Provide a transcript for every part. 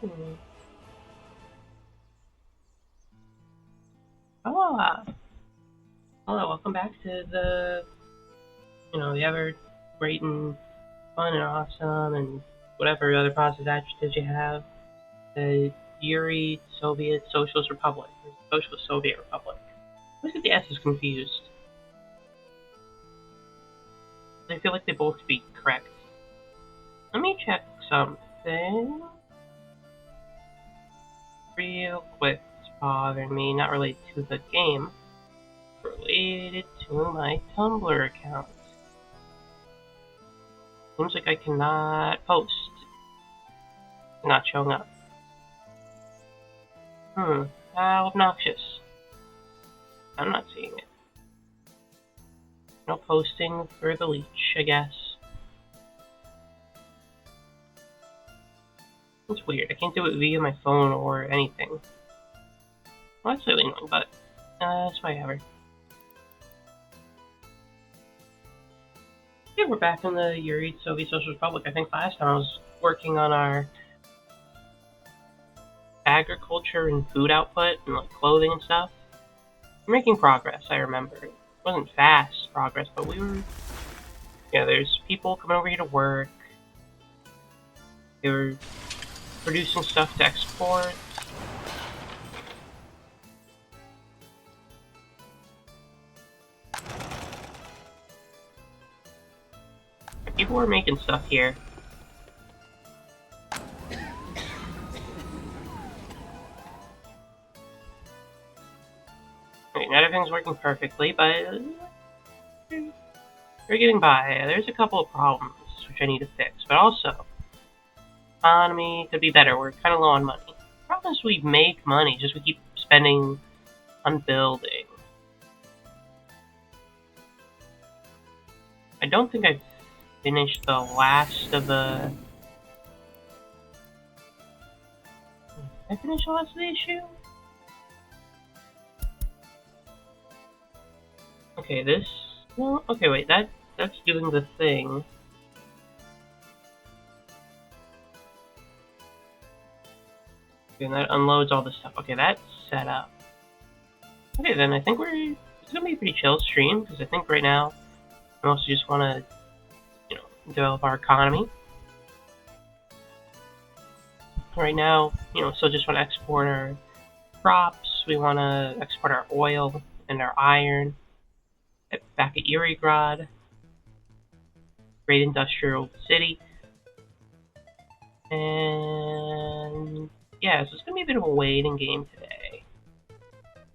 Hmm. Oh, hello, welcome back to the ever great and fun and awesome and whatever other positive adjectives you have. The Yuri Soviet Socialist Republic, or Socialist Soviet Republic. I always get the S's confused. I feel like they both could be correct. Let me check something real quick. It's bothering me, not related to the game, related to my Tumblr account. Seems like I cannot post. Not showing up. How obnoxious. I'm not seeing it. No posting for the leech, I guess. It's weird. I can't do it via my phone or anything. Well, that's really annoying, but that's whatever. Yeah, we're back in the Yuri Soviet Socialist Republic. I think last time I was working on our agriculture and food output and like clothing and stuff. We're making progress, I remember. It wasn't fast progress, but we were. Yeah, there's people coming over here to work. They were producing stuff to export. People were making stuff here. Not everything's working perfectly, but we're getting by. There's a couple of problems which I need to fix, but also economy could be better. We're kind of low on money. The problem is we make money, just we keep spending on building. I don't think I've finished the last of the. Did I finish the last of the issue? Okay, this. No, okay, wait. That's doing the thing. Okay, and that unloads all this stuff. Okay, that's set up. Okay, then I think it's gonna be a pretty chill stream because I think right now I also just want to, develop our economy. Right now, still just want to export our crops. We want to export our oil and our iron back at Urigrad, great industrial city. And yeah, so it's gonna be a bit of a waiting game today.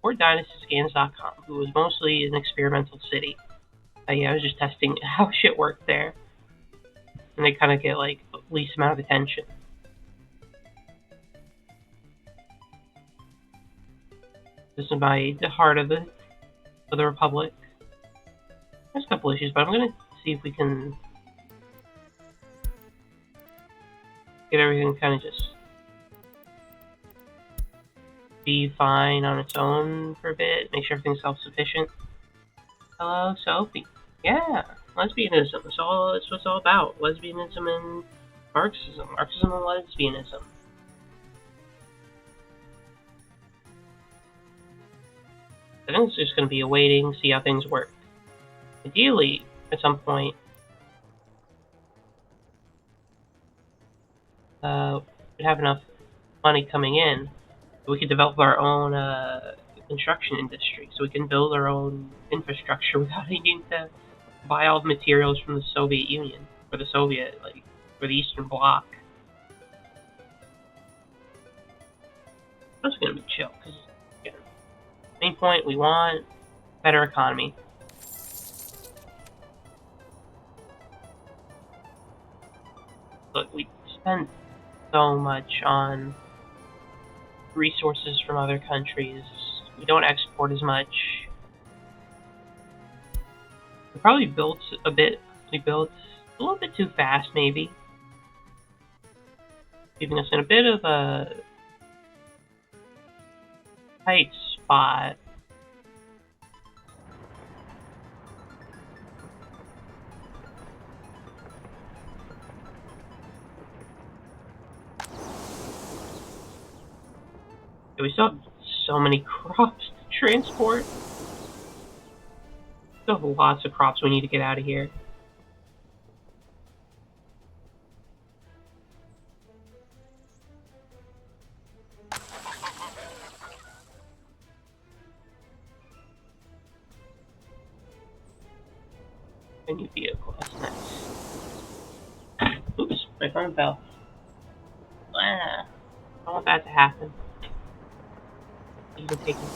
Or DynastyScans.com, who was mostly an experimental city. Yeah, I was just testing how shit worked there, and they kind of get like the least amount of attention. This is the heart of the Republic. There's a couple issues, but I'm gonna see if we can get everything kind of just be fine on its own for a bit. Make sure everything's self-sufficient. Hello, Sophie. Yeah, lesbianism. It's what it's all about. Lesbianism and Marxism. Marxism and lesbianism. I think it's just going to be a waiting, see how things work. Ideally, at some point, we'd have enough money coming in that we could develop our own construction industry, so we can build our own infrastructure without needing to buy all the materials from the Soviet Union or the Soviet, for the Eastern Bloc. That's going to be chill because, main point, we want better economy. Look, we spend so much on resources from other countries. We don't export as much. We probably built a little bit too fast, maybe. Leaving us in a bit of a tight spot. we still have so many crops to transport. We still have lots of crops we need to get out of here. A new vehicle, that's nice. Oops, my phone fell. Ah, I don't want that to happen. Even taking. It's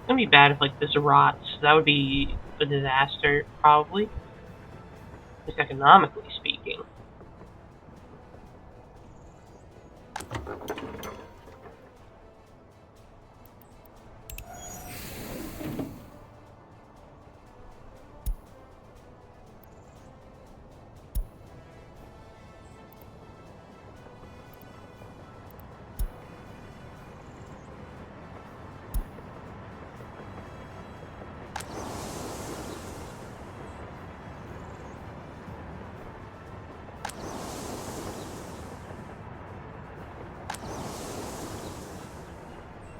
gonna be bad if like this rots. That would be a disaster, probably. Just economically speaking.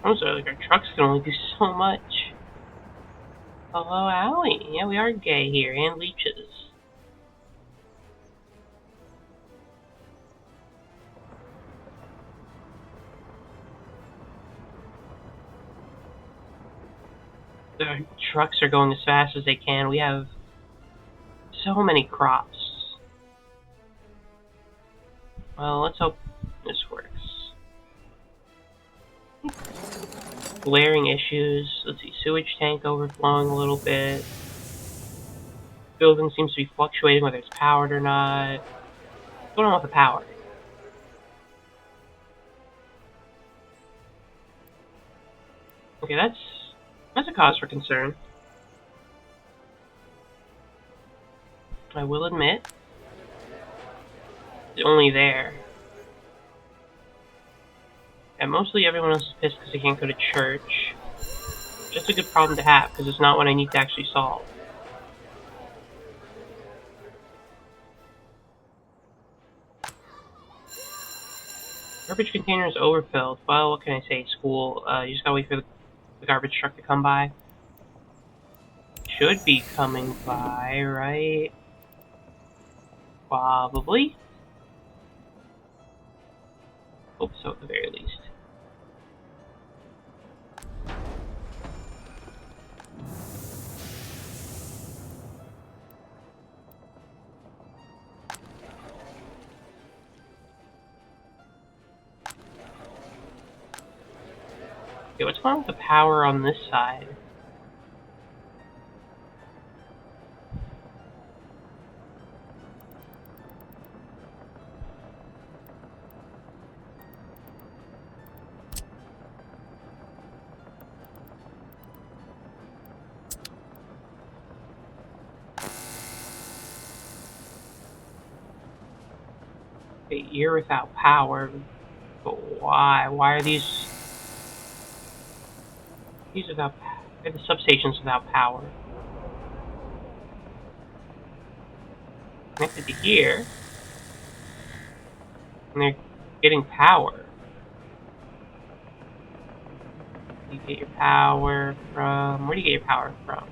I'm sorry, like our trucks can only do so much. Hello, Allie. Yeah, we are gay here, and leeches. The trucks are going as fast as they can. We have so many crops. Well, let's hope this works. Glaring issues. Let's see, sewage tank overflowing a little bit. Building seems to be fluctuating whether it's powered or not. What's going on with the power? Okay, that's a cause for concern. I will admit. It's only there. And mostly everyone else is pissed because they can't go to church. Just a good problem to have, because it's not what I need to actually solve. Garbage container is overfilled. Well, what can I say, school? You just gotta wait for the garbage truck to come by. Should be coming by, right? Probably. Hope so, at the very least. Okay, what's wrong with the power on this side? Okay, you're without power, but why? Why are these without? Are the substations without power? Connected to here, and they're getting power. You get your power from. Where do you get your power from?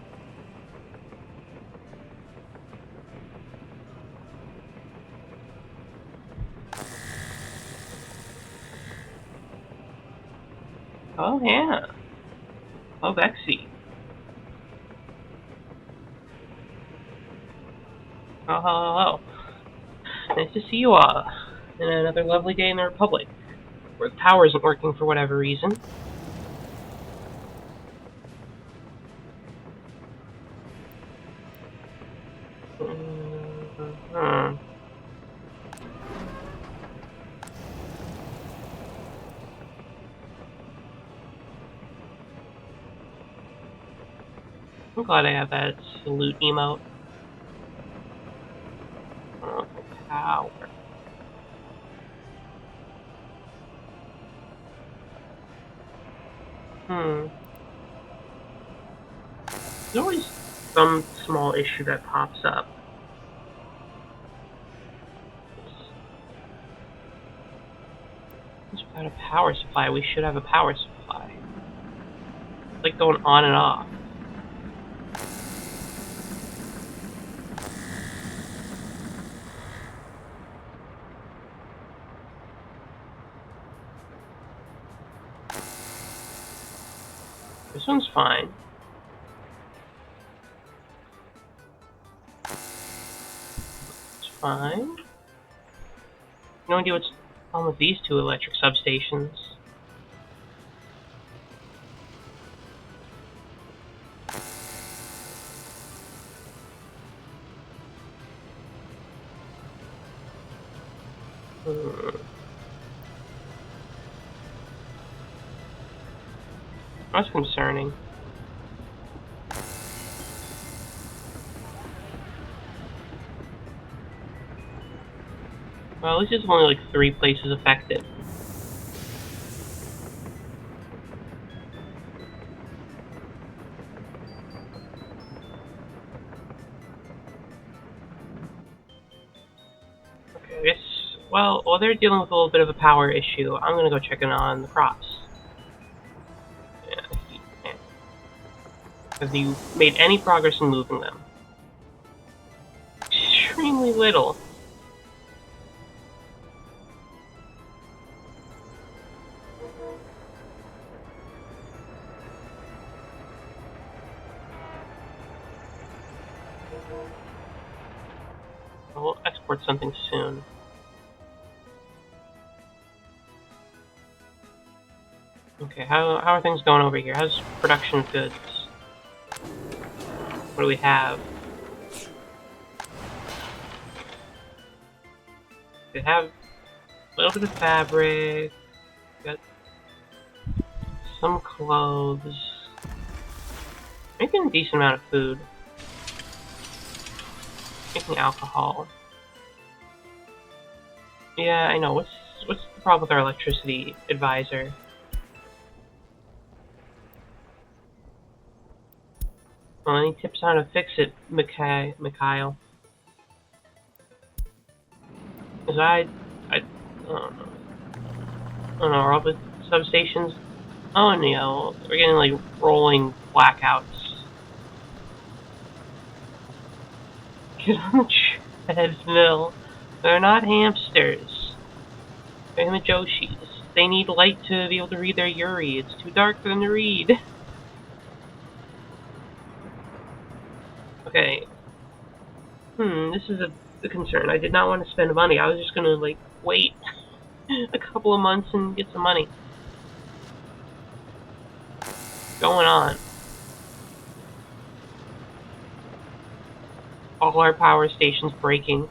Oh yeah. Oh, Bexy. Oh, hello, hello. Nice to see you all. And another lovely day in the Republic, where the power isn't working for whatever reason. I'm glad I have that salute emote. Oh, power. There's always some small issue that pops up. Without a power supply, we should have a power supply. It's like going on and off. This one's fine. It's fine. No idea what's wrong with these two electric substations. That's concerning. Well, at least it's only like 3 places affected. Okay, I guess, well, while they're dealing with a little bit of a power issue, I'm gonna go check in on the crops. Yeah. Have you made any progress in moving them? Extremely little. We'll export something soon. Okay, how are things going over here? How's production of goods? What do we have? We have a little bit of fabric, got some clothes, making a decent amount of food, making alcohol. Yeah, I know. What's the problem with our electricity advisor? Well, any tips on how to fix it, Mikhail? Because I don't know. I don't know, are all the substations? Oh, no, we're getting like rolling blackouts. Get on the treadmill. They're not hamsters. They're Hamajoshis. They need light to be able to read their Yuri. It's too dark for them to read. Okay. This is a concern. I did not want to spend money. I was just gonna, like, wait a couple of months and get some money. Going on? All our power stations breaking.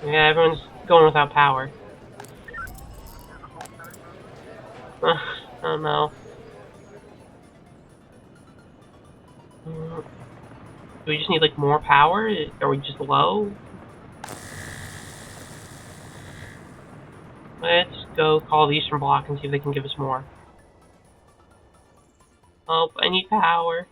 Yeah, everyone's going without power. Oh no. Do we just need like more power? Are we just low? Let's go call the Eastern Bloc and see if they can give us more. Oh, I need power.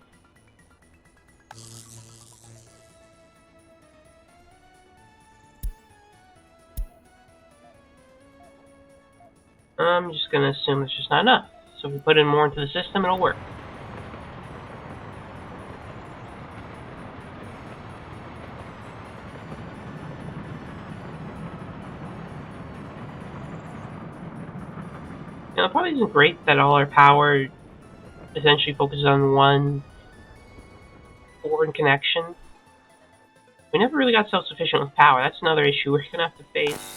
I'm just gonna assume it's just not enough. So if we put in more into the system, it'll work. Now, it probably isn't great that all our power essentially focuses on one foreign connection. We never really got self-sufficient with power. That's another issue we're gonna have to face.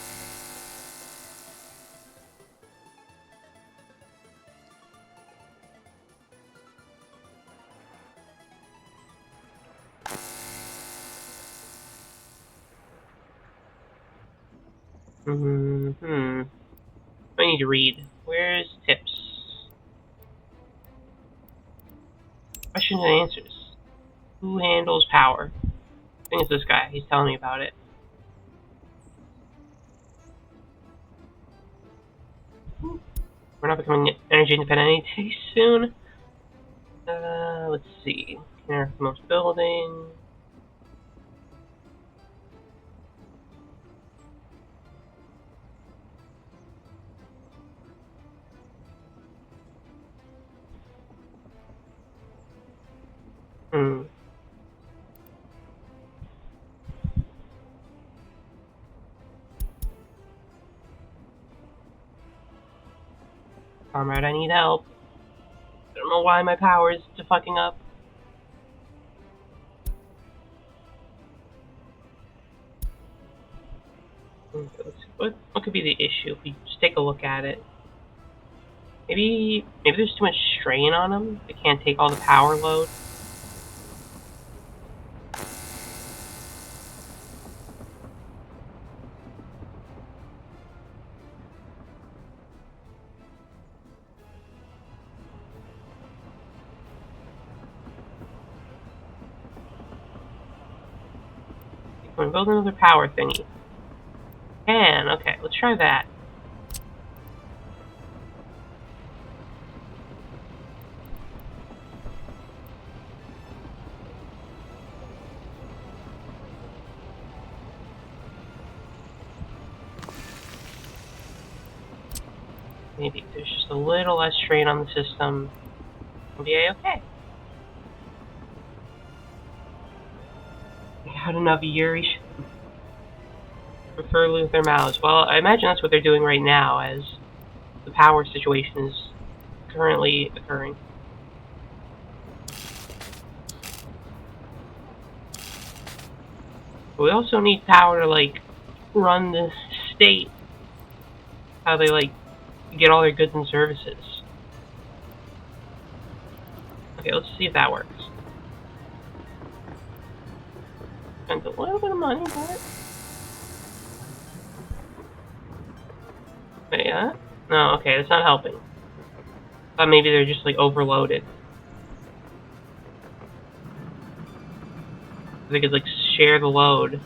I need to read. Where's tips? Questions and answers. Who handles power? I think it's this guy. He's telling me about it. not becoming energy independent anytime soon. Let's see. Here, most buildings. Hmm. Comrade, I need help. I don't know why my power is fucking up. What could be the issue if we just take a look at it? Maybe there's too much strain on them. They can't take all the power load. Can we build another power thingy? Can. Okay, let's try that. Maybe if there's just a little less strain on the system, we'll be okay. We got enough Yuri. Prefer Luther Mouse. Well, I imagine that's what they're doing right now, as the power situation is currently occurring. But we also need power to, like, run the state. How they, like, get all their goods and services. Okay, let's see if that works. Spent a little bit of money, but yeah. No, okay, that's not helping. Thought maybe they're just like overloaded. They could like share the load.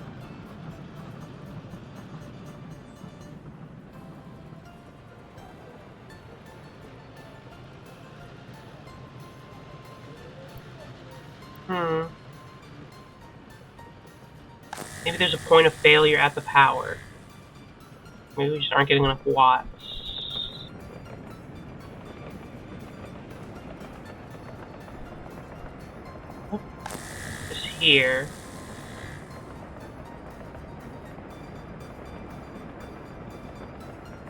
Maybe there's a point of failure at the power. Maybe we just aren't getting enough watts. Just here.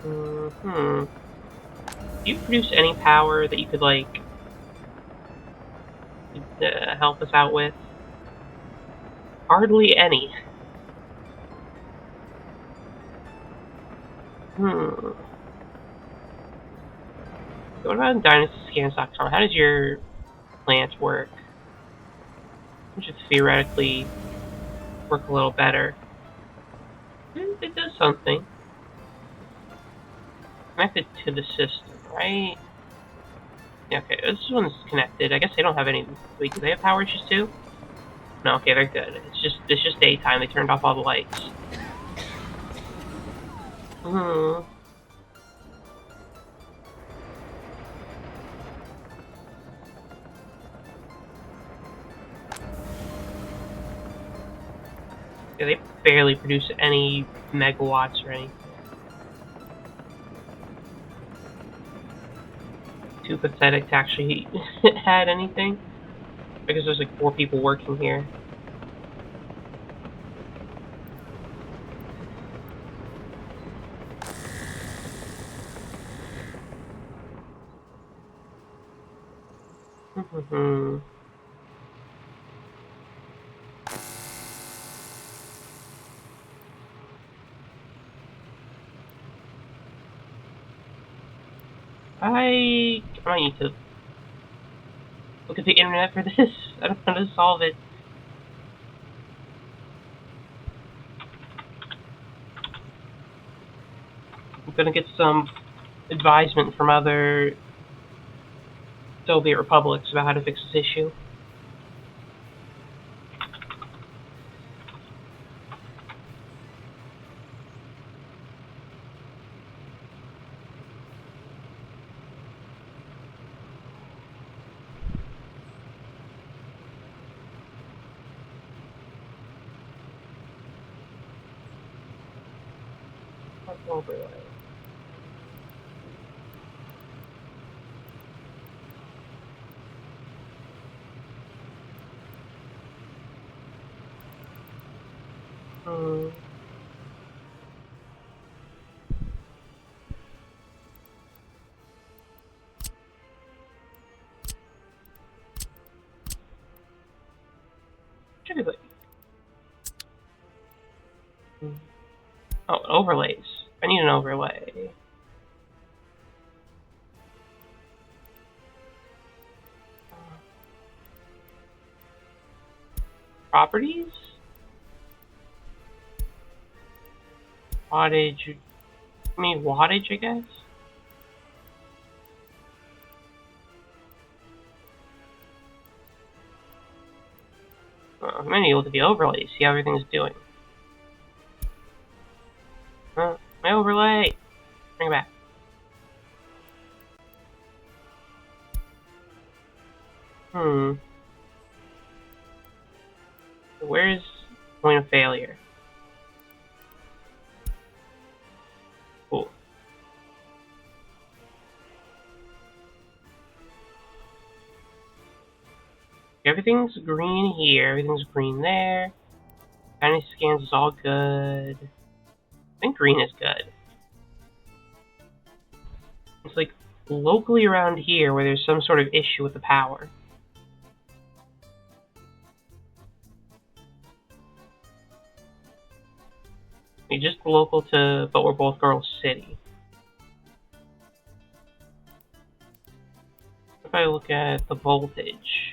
Do you produce any power that you could, like, help us out with? Hardly any. What about Dynasty Scans.com? How does your plant work? It should theoretically work a little better. It does something. Connected to the system, right? Yeah, okay, this one's connected. I guess they don't have any. Wait, do they have power issues too? No, okay, they're good. It's just daytime. They turned off all the lights. Yeah, they barely produce any megawatts or anything. Too pathetic to actually add anything. Because there's like 4 people working here. I might need to look at the internet for this. I don't know how to solve it. I'm gonna get some advisement from other Soviet republics about how to fix this issue. overlay. Hmm. Typically. Oh, overlays. I need an overlay. Properties? Wattage. I mean, wattage, I guess? I'm gonna need to look at the overlays, see how everything's doing. My overlay! Bring it back. Where's point of failure? Cool. Everything's green here, everything's green there. County scans is all good. I think green is good. It's like locally around here where there's some sort of issue with the power. We're just local to But We're Both Girls City. If I look at the voltage.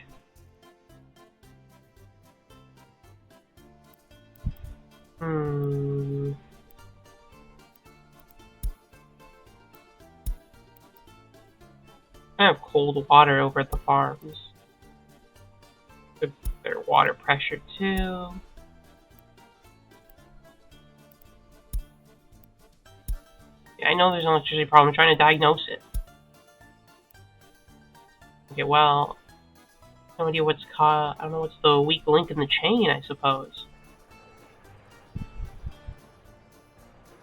I have cold water over at the farms. Good, their water pressure too. Yeah, I know there's an electricity problem. I'm trying to diagnose it. Okay, well, no idea what's I don't know what's the weak link in the chain, I suppose.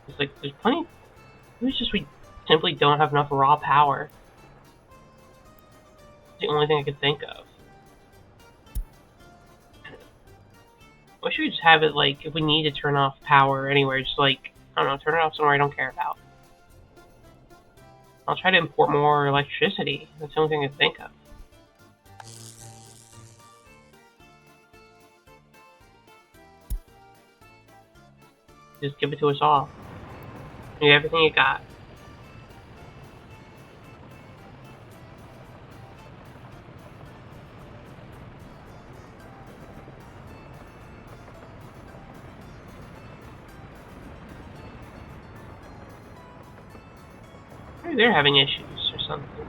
It's like there's plenty. It's just we simply don't have enough raw power. It's the only thing I could think of. I wish we could just have it like if we need to turn off power anywhere, just like I don't know, turn it off somewhere I don't care about. I'll try to import more electricity. That's the only thing I can think of. Just give it to us all. Need everything you got. Maybe they're having issues or something.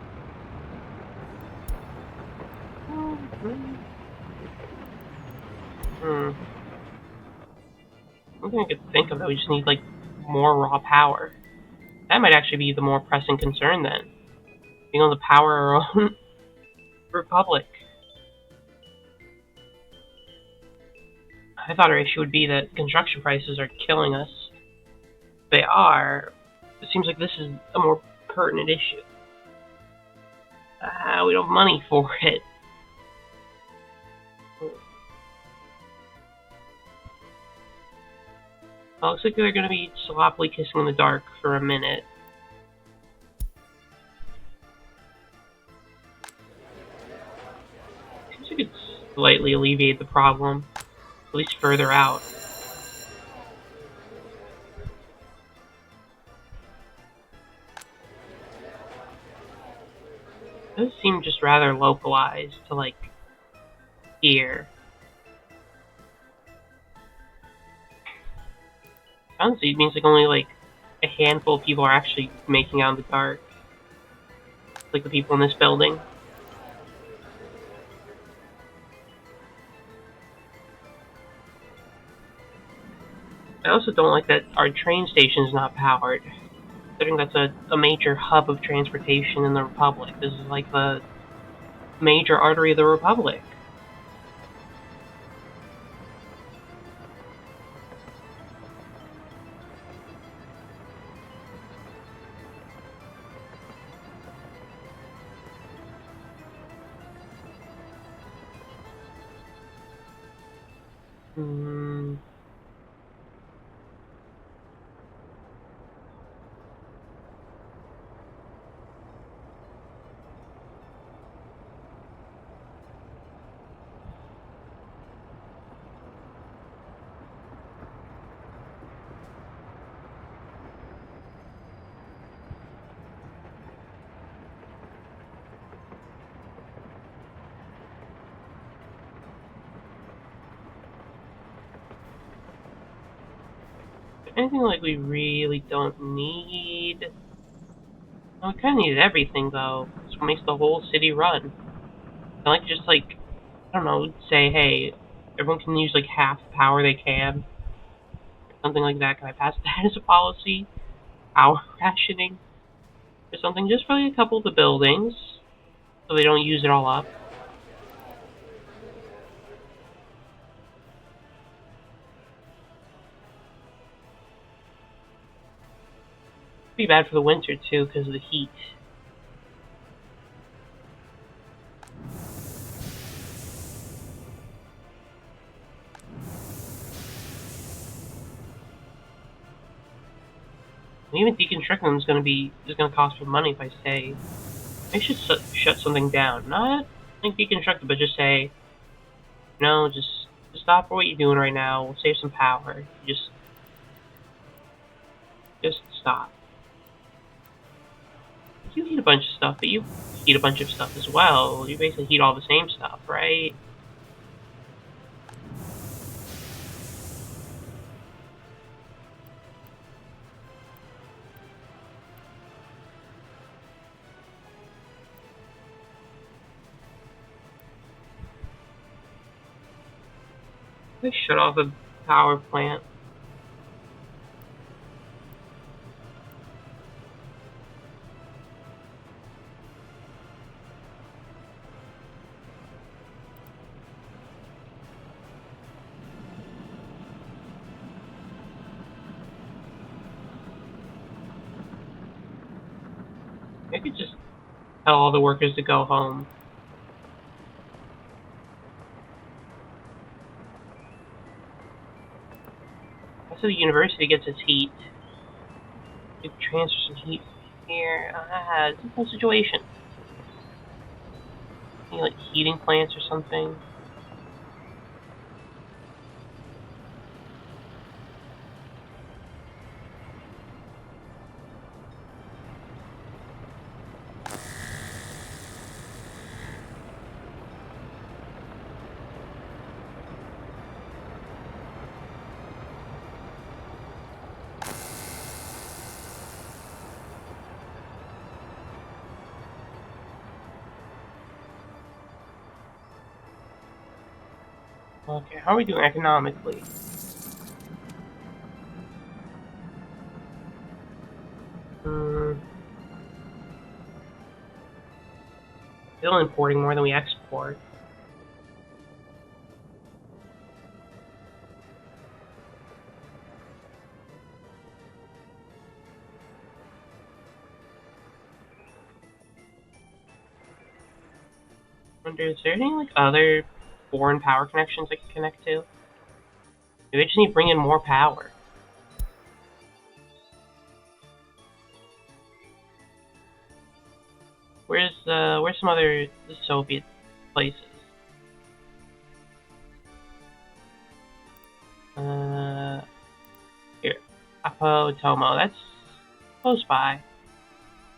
One thing I could think of that we just need like more raw power. That might actually be the more pressing concern then. Being able to power our own republic. I thought our issue would be that construction prices are killing us. They are. It seems like this is a more pertinent issue. We don't have money for it. Well, looks like they're going to be sloppily kissing in the dark for a minute. Seems like it's slightly alleviate the problem, at least further out. It does seem just rather localized to like here. Honestly, it means like only like a handful of people are actually making out in the dark. Like the people in this building. I also don't like that our train station is not powered. Considering that's a major hub of transportation in the Republic. This is like the major artery of the Republic. Hmm. Anything like we really don't need? Well, we kind of need everything though. It's what makes the whole city run. I like just like I don't know, say hey, everyone can use like half the power they can, or something like that. Can I pass that as a policy? Power rationing or something, just for like a couple of the buildings, so they don't use it all up. It'd be bad for the winter too, because of the heat. And even deconstructing them is gonna cost me money if I say I should shut something down. Not like deconstruct it, but just say no, just stop what you're doing right now. We'll save some power. Just stop. You heat a bunch of stuff, but you heat a bunch of stuff as well. You basically heat all the same stuff, right? They shut off the power plant. They could just tell all the workers to go home. That's how the university gets its heat. It transfers some heat here. It's a whole situation. Any like heating plants or something. Okay, how are we doing economically? Hmm, still importing more than we export. Wonder, is there any like other foreign power connections I can connect to? Maybe I just need to bring in more power. Where's some other Soviet places? Uh, Here, Apotomo. That's close by.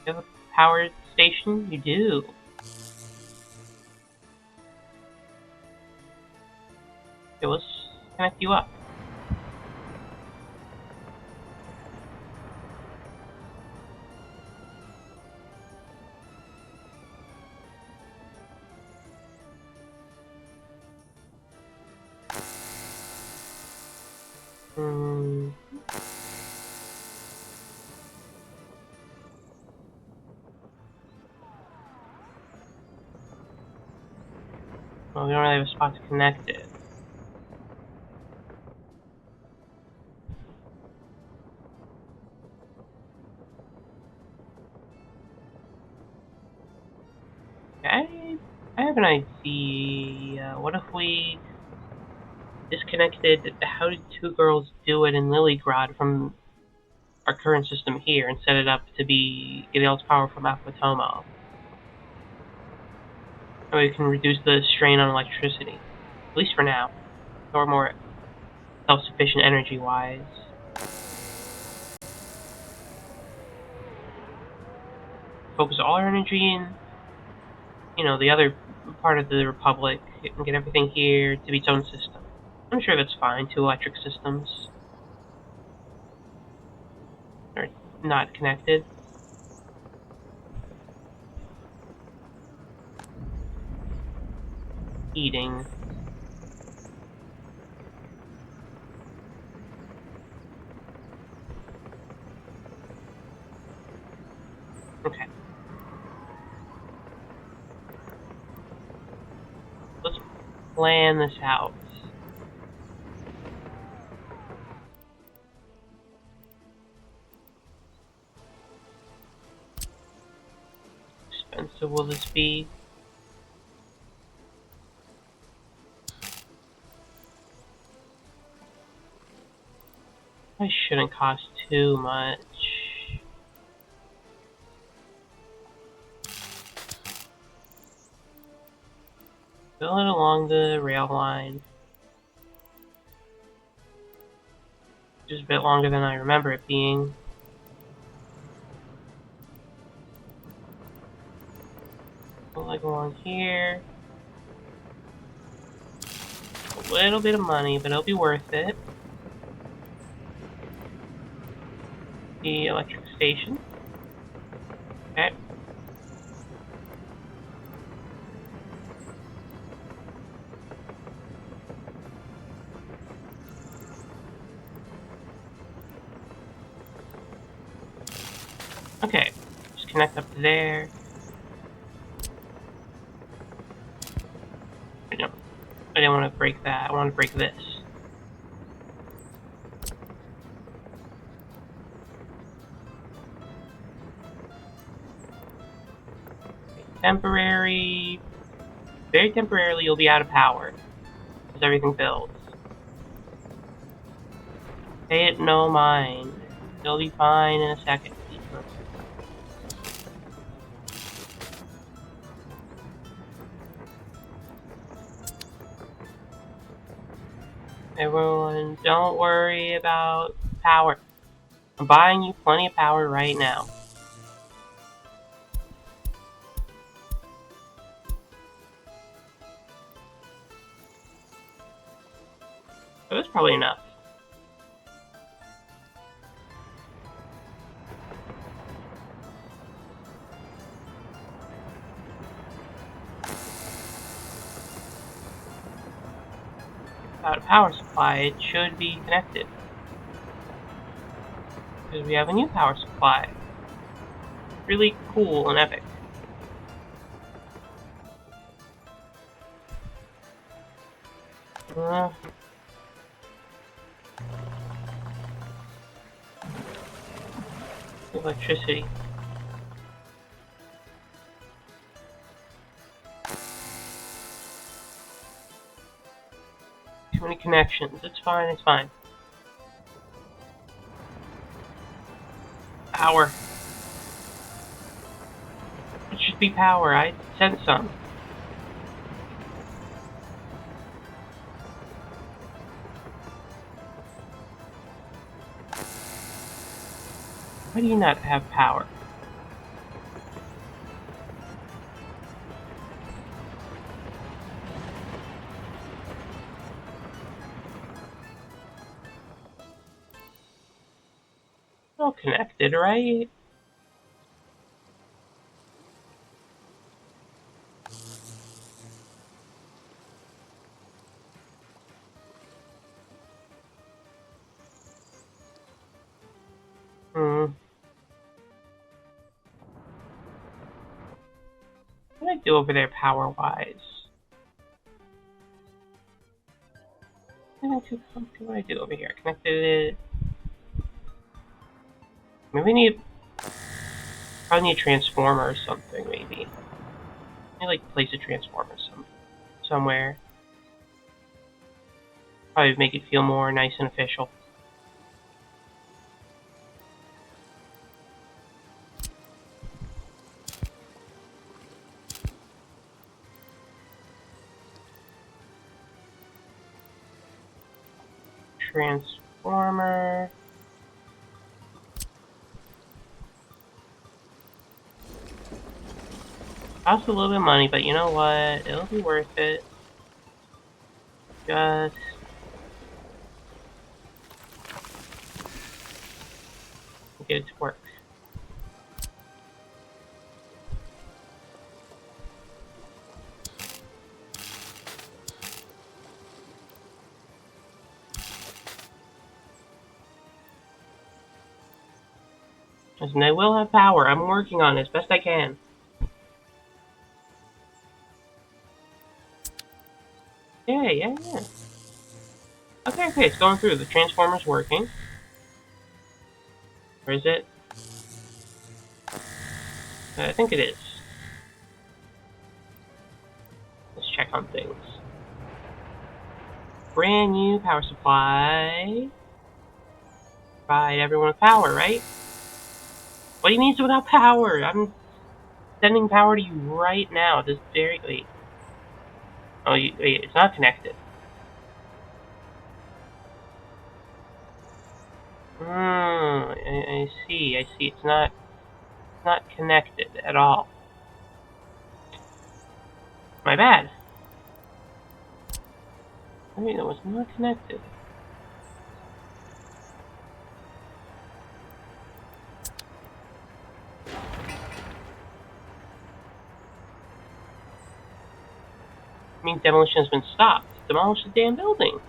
You have a power station? You do. Okay, let's connect you up. Hmm. Well, we don't really have a spot to connect it. Okay, I have an idea. What if we disconnected. How did two girls do it in Lilygrad from our current system here and set it up to be getting all its power from Aquatomo? That way we can reduce the strain on electricity, at least for now. So we're more self-sufficient energy-wise. Focus all our energy in, the other part of the Republic and get everything here to be its own system. I'm sure that's fine. Two electric systems are not connected. Eating. Okay. Let's plan this out. Expensive will this be? I shouldn't cost too much. Build it along the rail line. Just a bit longer than I remember it being. Like along here. A little bit of money, but it'll be worth it. The electric station. Okay. Okay. Just connect up to there. I didn't want to break that. I want to break this. Temporary. Very temporarily, you'll be out of power as everything builds. Pay it no mind. It'll be fine in a second. Everyone, don't worry about power. I'm buying you plenty of power right now. It was probably enough. Without a power supply, it should be connected. Because we have a new power supply. Really cool and epic. Electricity. Too many connections. It's fine, it's fine. Power. It should be power. I sent some. Why do you not have power? All connected, right? What do I do over there power-wise? What do I do over here? Connected it. Maybe we need... Probably need a transformer or something, maybe. I like place a transformer somewhere. Probably make it feel more nice and official. Transformer. Costs a little bit of money, but you know what? It'll be worth it. Just get it to work. And they will have power. I'm working on it as best I can. Yeah. Okay, it's going through. The transformer's working. Or is it? I think it is. Let's check on things. Brand new power supply. Provide everyone with power, right? What do you mean it's without power? I'm sending power to you right now. This very... Wait. Oh, wait, it's not connected. I see. It's not connected at all. My bad. I mean, it was not connected. I mean, demolition has been stopped. Demolish the damn building.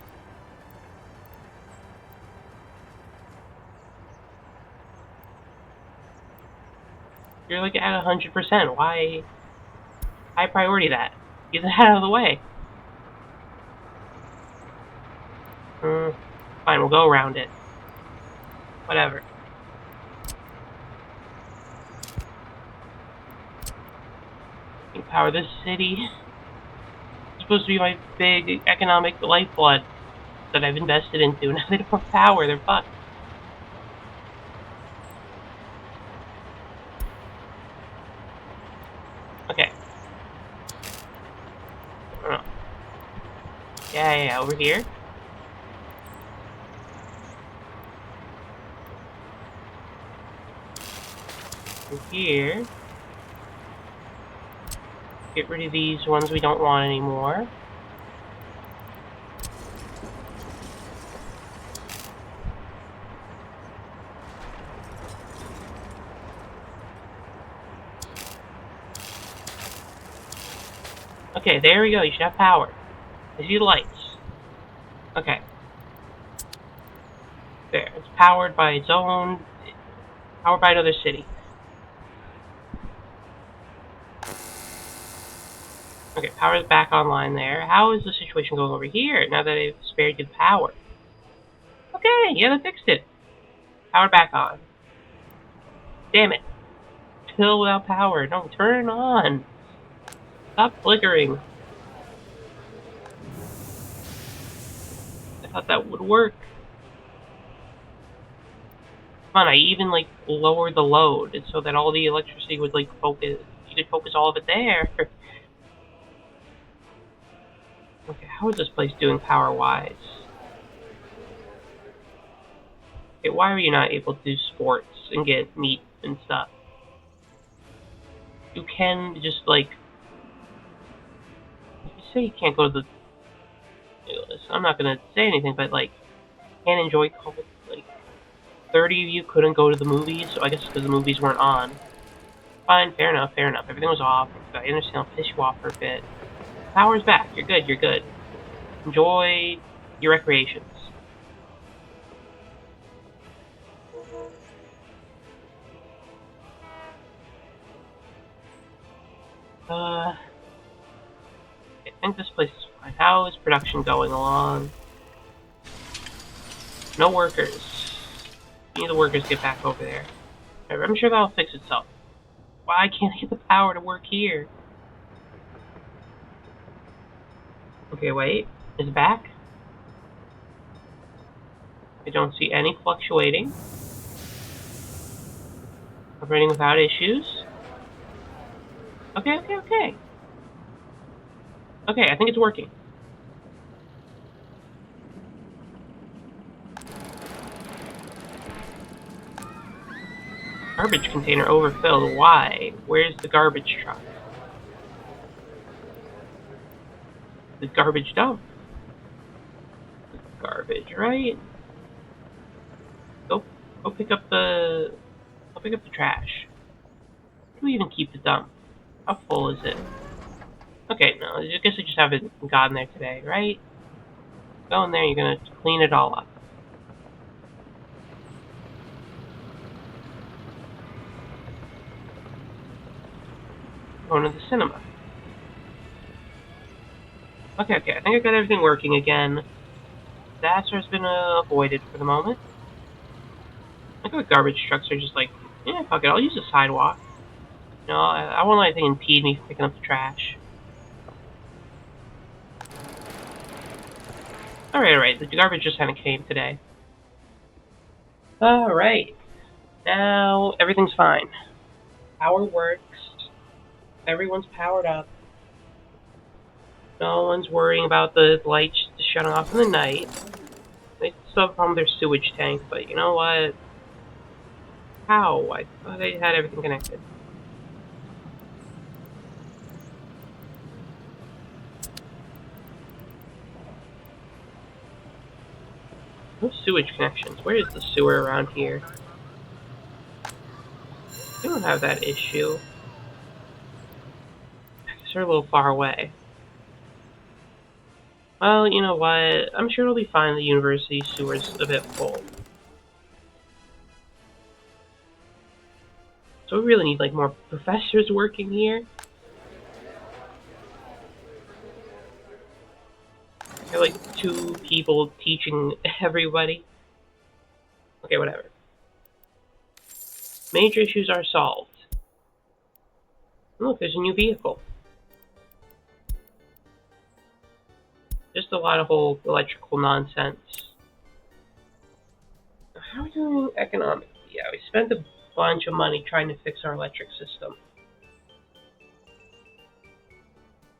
You're like at 100%. Why? High priority that. Get that out of the way. Fine, we'll go around it. Whatever. Power this city. It's supposed to be my big economic lifeblood that I've invested into. Now they don't have power. They're fucked. Okay. Yeah, over here. Over here. Get rid of these ones we don't want anymore. Okay, there we go. You should have power. I see the lights. Okay. There. It's powered by its own... Powered by another city. Okay, power is back online there. How is the situation going over here now that I've spared you the power? Okay, yeah, they fixed it. Power back on. Damn it. Still without power. No, turn it on. Stop flickering. I thought that would work. Come on, I even, like, lowered the load so that all the electricity would, like, focus. You could focus all of it there. Okay, how is this place doing power-wise? Okay, why are you not able to do sports and get meat and stuff? You can just, like... You say you can't go to the... I'm not gonna say anything, but, like, can't enjoy... Like, 30 of you couldn't go to the movies, so I guess because the movies weren't on. Fine, fair enough. Everything was off. I understand I'll piss you off for a bit. Power's back. You're good. Enjoy your recreations. I think this place is fine. How is production going along? No workers. We need the workers to get back over there. I'm sure that'll fix itself. Why can't I get the power to work here? Okay, wait. Is it back? I don't see any fluctuating. Operating without issues. Okay. Okay, I think it's working. Garbage container overfilled. Why? Where's the garbage truck? The garbage dump. Garbage, right? Go, go pick up the. Go pick up the trash. Where do we even keep the dump? How full is it? Okay, no, I guess I just haven't gotten there today, right? Go in there, you're gonna clean it all up. Going to the cinema. Okay, I think I got everything working again. Disaster has been avoided for the moment. I think the garbage trucks are just like, yeah, fuck it, I'll use the sidewalk. No, I won't let anything impede me from picking up the trash. Alright, the garbage just kind of came today. Alright, now everything's fine. Power works. Everyone's powered up. No one's worrying about the lights shutting off in the night. They still have a problem with their sewage tank, but you know what? How? I thought they had everything connected. No sewage connections. Where is the sewer around here? We don't have that issue. I guess they're a little far away. Well, you know what? I'm sure it'll be fine. The university sewer's a bit full. So we really need like more professors working here. I have like 2 people teaching everybody. Okay, whatever. Major issues are solved. Look, there's a new vehicle. Just a lot of whole electrical nonsense. How are we doing economically? Yeah, we spent a bunch of money trying to fix our electric system.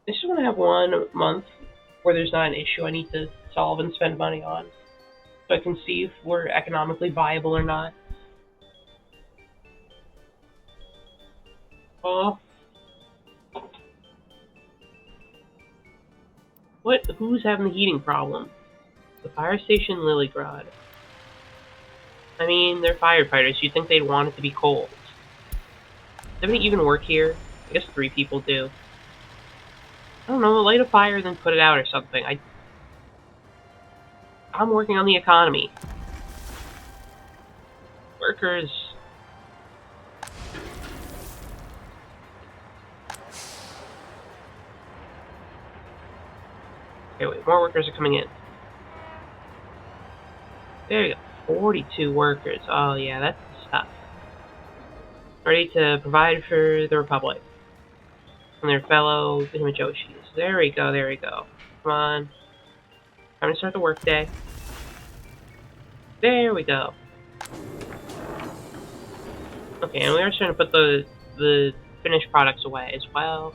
I just want to have 1 month where there's not an issue I need to solve and spend money on, so I can see if we're economically viable or not. Oh. What? Who's having the heating problem? The fire station Liligrad. I mean, they're firefighters. You'd think they'd want it to be cold. Does anybody even work here? I guess 3 people do. I don't know, light a fire then put it out or something. I'm working on the economy. Workers. Okay, wait, more workers are coming in. There you go. 42 workers. Oh yeah, that's the stuff. Ready to provide for the Republic. And their fellow Himijoshis. There we go. Come on. Time to start the workday. There we go. Okay, and we are starting to put the finished products away as well.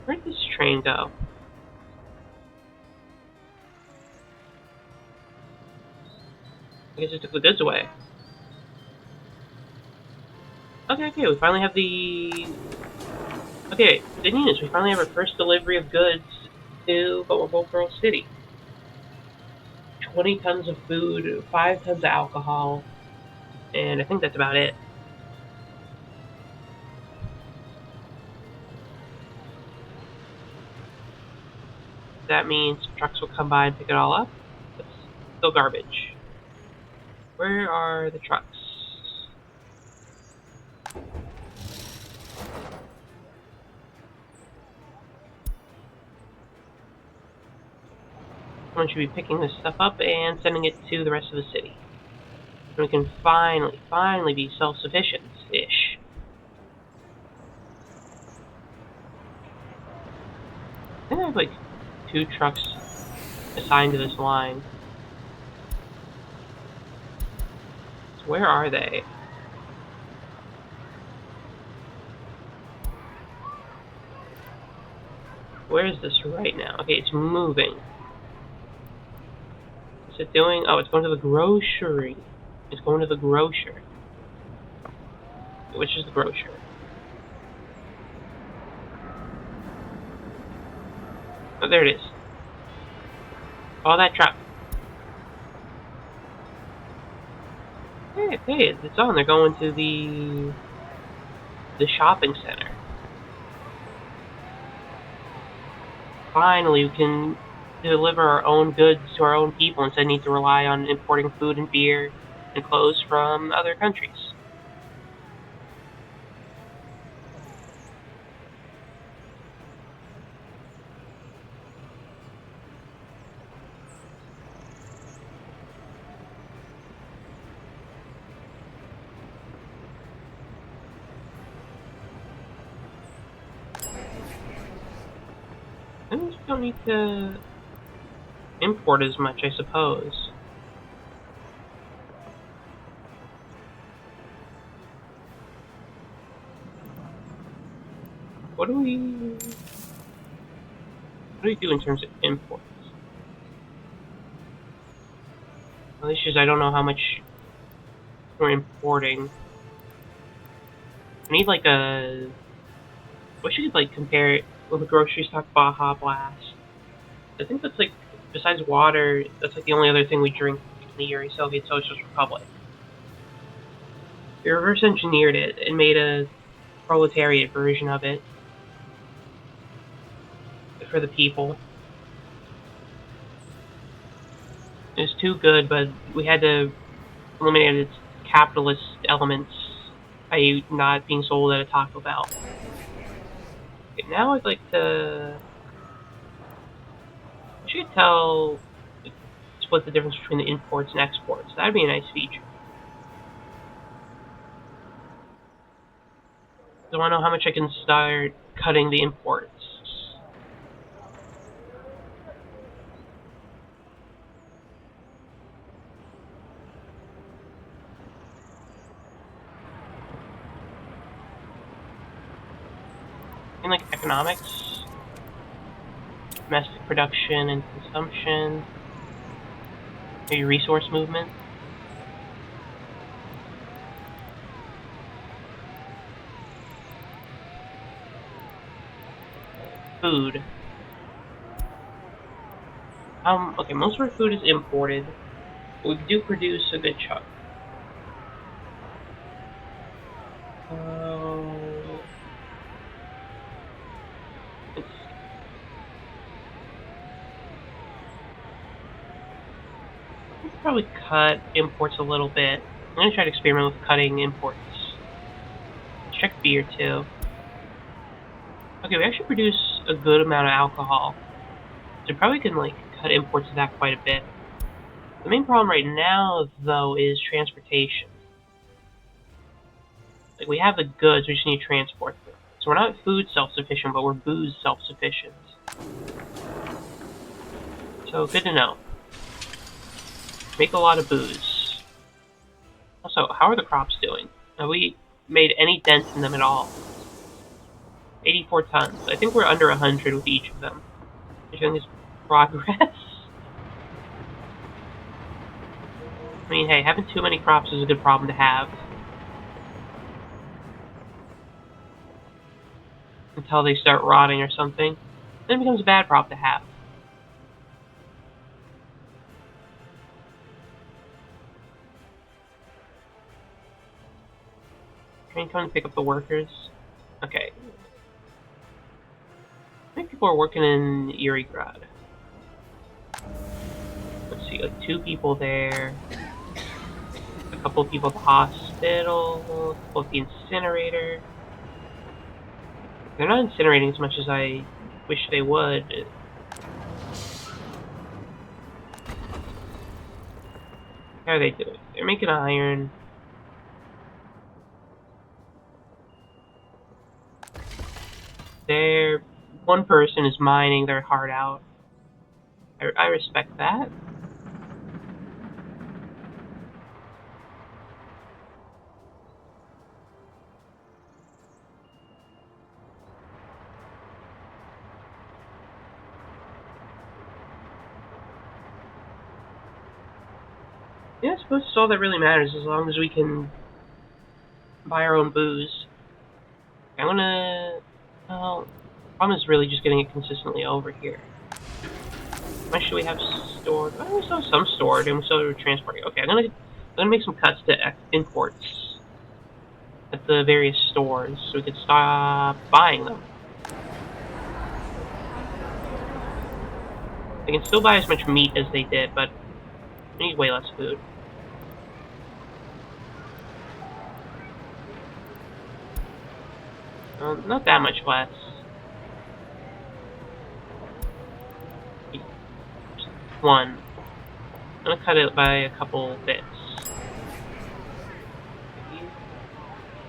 Where'd this train go? I guess it took the goods away. Okay, we finally have the... Okay, good news, we finally have our first delivery of goods to Bowl Pearl City. 20 tons of food, 5 tons of alcohol, and I think that's about it. That means trucks will come by and pick it all up. It's still garbage. Where are the trucks? Someone should be picking this stuff up and sending it to the rest of the city. And we can finally be self-sufficient-ish. I think I have like 2 trucks. assigned to this line. So where are they? Where is this right now? Okay, it's moving. What's it doing? Oh, it's going to the grocery. It's going to the grocer. Which is the grocer? Oh, there it is. All that truck. Hey, it's on. They're going to the shopping center. Finally, we can deliver our own goods to our own people instead of need to rely on importing food and beer and clothes from other countries. And we just don't need to import as much, I suppose. What do we do in terms of imports? Well, the issue is I don't know how much we're importing. I need like a. I wish you could like compare it with the grocery stock Baja Blast. I think that's like, besides water, that's like the only other thing we drink in the Erie Soviet Socialist Republic. We reverse engineered it and made a proletariat version of it for the people. It was too good, but we had to eliminate its capitalist elements by not being sold at a Taco Bell. Okay, now I'd like to. I should tell. Split the difference between the imports and exports. That'd be a nice feature. So I want to know how much I can start cutting the imports. In like economics, domestic production and consumption, maybe resource movement. Food. Okay, most of our food is imported, but we do produce a good chunk. Let's see. We could probably cut imports a little bit. I'm gonna try to experiment with cutting imports. Let's check beer too. Okay, we actually produce a good amount of alcohol. So we probably can like cut imports of that quite a bit. The main problem right now, though, is transportation. Like, we have the goods, we just need to transport them. So we're not food self-sufficient, but we're booze self-sufficient. So, good to know. Make a lot of booze. Also, how are the crops doing? Have we made any dent in them at all? 84 tons. I think we're under 100 with each of them. Which I think is progress. I mean, hey, having too many crops is a good problem to have. Until they start rotting or something. Then it becomes a bad problem to have. Train coming to pick up the workers. Okay. How many people are working in Irigrad? Let's see, like 2 people there. A couple of people at the hospital. A couple at the incinerator. They're not incinerating as much as I wish they would. How are they doing? They're making iron. One person is mining their heart out. I respect that. Yeah, I suppose it's all that really matters as long as we can buy our own booze. I'm gonna. Well, problem is really just getting it consistently over here. How much do we have stored? Oh, we still have some stored, and we still have transporting. Okay, I'm gonna make some cuts to imports at the various stores so we could stop buying them. They can still buy as much meat as they did, but we need way less food. Not that much less. Just one. I'm gonna cut it by a couple bits.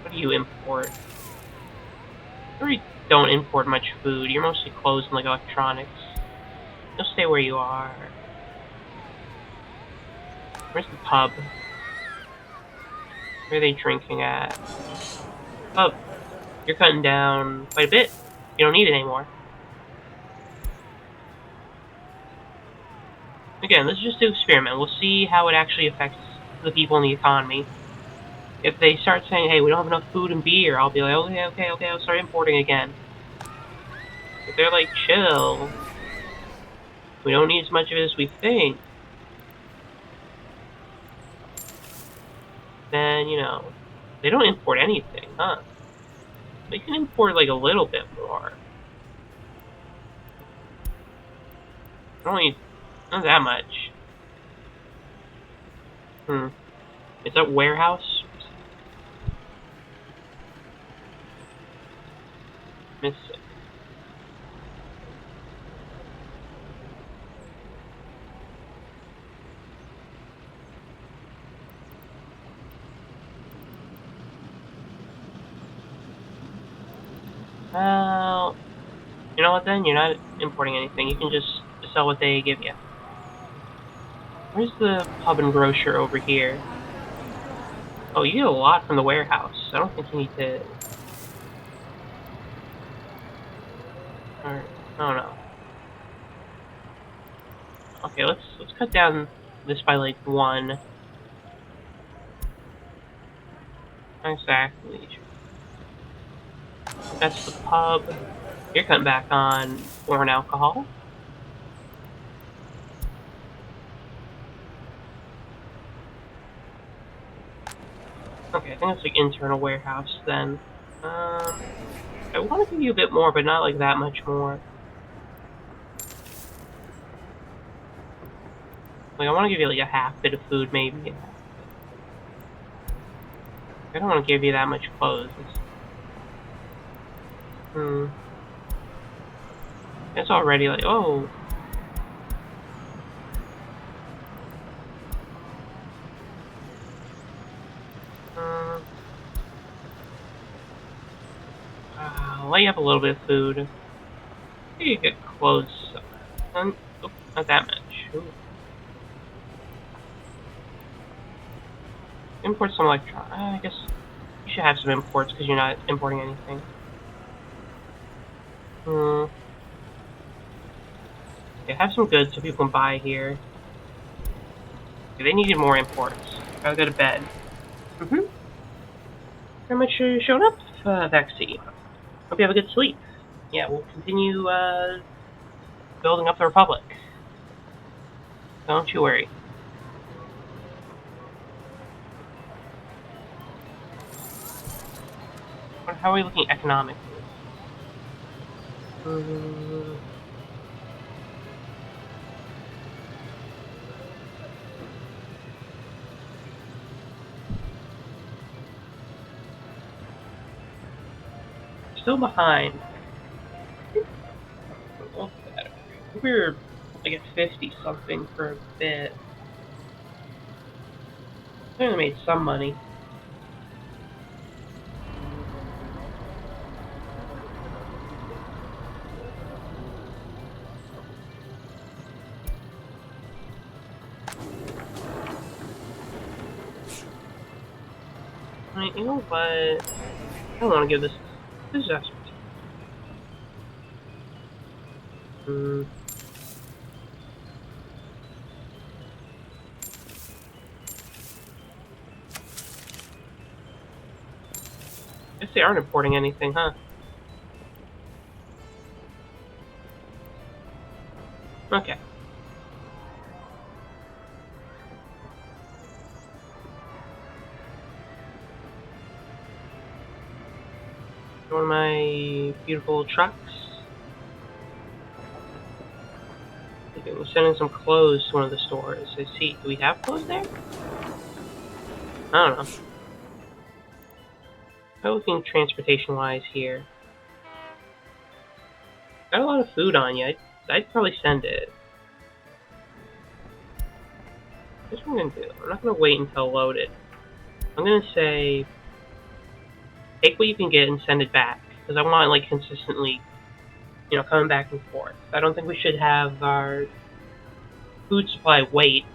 What do you import? You really don't import much food. You're mostly clothes and like electronics. You'll stay where you are. Where's the pub? Where are they drinking at? Oh, you're cutting down quite a bit. You don't need it anymore. Again, let's just do experiment. We'll see how it actually affects the people in the economy. If they start saying, hey, we don't have enough food and beer, I'll be like, okay, I'll start importing again. If they're like, chill, we don't need as much of it as we think, then, you know, they don't import anything, huh? They can import like a little bit more. Only, not that much. Is that warehouse? Miss it. Well, you know what then? You're not importing anything. You can just sell what they give you. Where's the pub and grocer over here? Oh, you get a lot from the warehouse. I don't think you need to... Or, I don't know. Okay, let's cut down this by like 1. Exactly. That's the pub. You're cutting back on foreign alcohol. Okay, I think that's like internal warehouse then. I want to give you a bit more, but not like that much more. Like, I want to give you like a half bit of food, maybe. I don't want to give you that much clothes. It's already like, oh. I'll let you have a little bit of food. You get clothes. Oh, not that much. Ooh. Import some electron. I guess you should have some imports because you're not importing anything. Yeah, have some goods so people can buy here. Okay, they needed more imports. Gotta go to bed. Very much showed up, Vexy. Hope you have a good sleep. Yeah, we'll continue building up the Republic. Don't you worry. How are we looking economically? Still behind. We were like at 50 something for a bit. I think we made some money. You know what? I don't want to give this. This is expertise. Guess they aren't importing anything, huh? Okay. One of my beautiful trucks. Okay, we're sending some clothes to one of the stores. I see. Do we have clothes there? I don't know. I'm looking transportation-wise here. Got a lot of food on you. I'd probably send it. Here's what I'm gonna do. I'm not gonna wait until loaded. I'm gonna say, take what you can get and send it back, because I want like consistently, coming back and forth. I don't think we should have our food supply wait.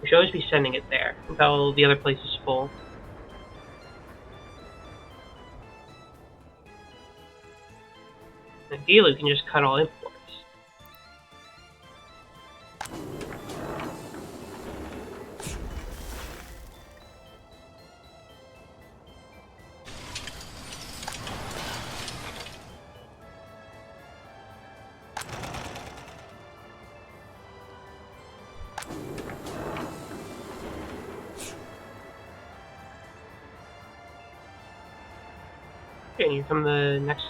We should always be sending it there until the other place is full. Ideally, we can just cut all imports. Okay, and here come the next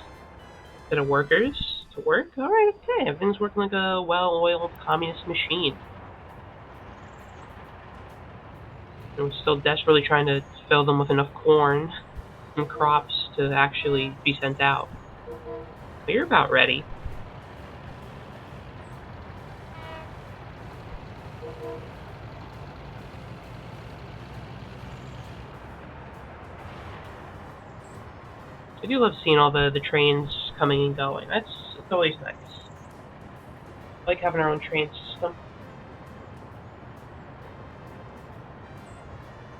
set of workers to work. Alright, okay, everything's working like a well-oiled communist machine. And we're still desperately trying to fill them with enough corn and crops to actually be sent out. But you're about ready. I do love seeing all the trains coming and going. It's always nice. I like having our own train system.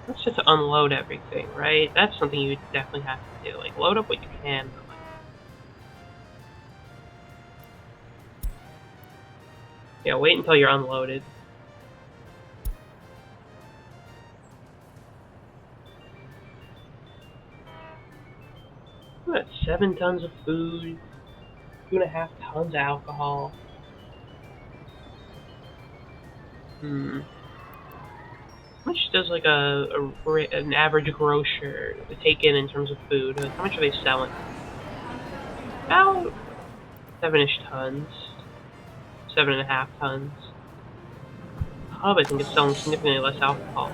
That's just to unload everything, right? That's something you definitely have to do. Like, load up what you can. But yeah, wait until you're unloaded. We got 7 tons of food, 2.5 tons of alcohol. How much does like an average grocer take in terms of food? Like, how much are they selling? About 7-ish tons, 7.5 tons. Hub, I think, is selling significantly less alcohol.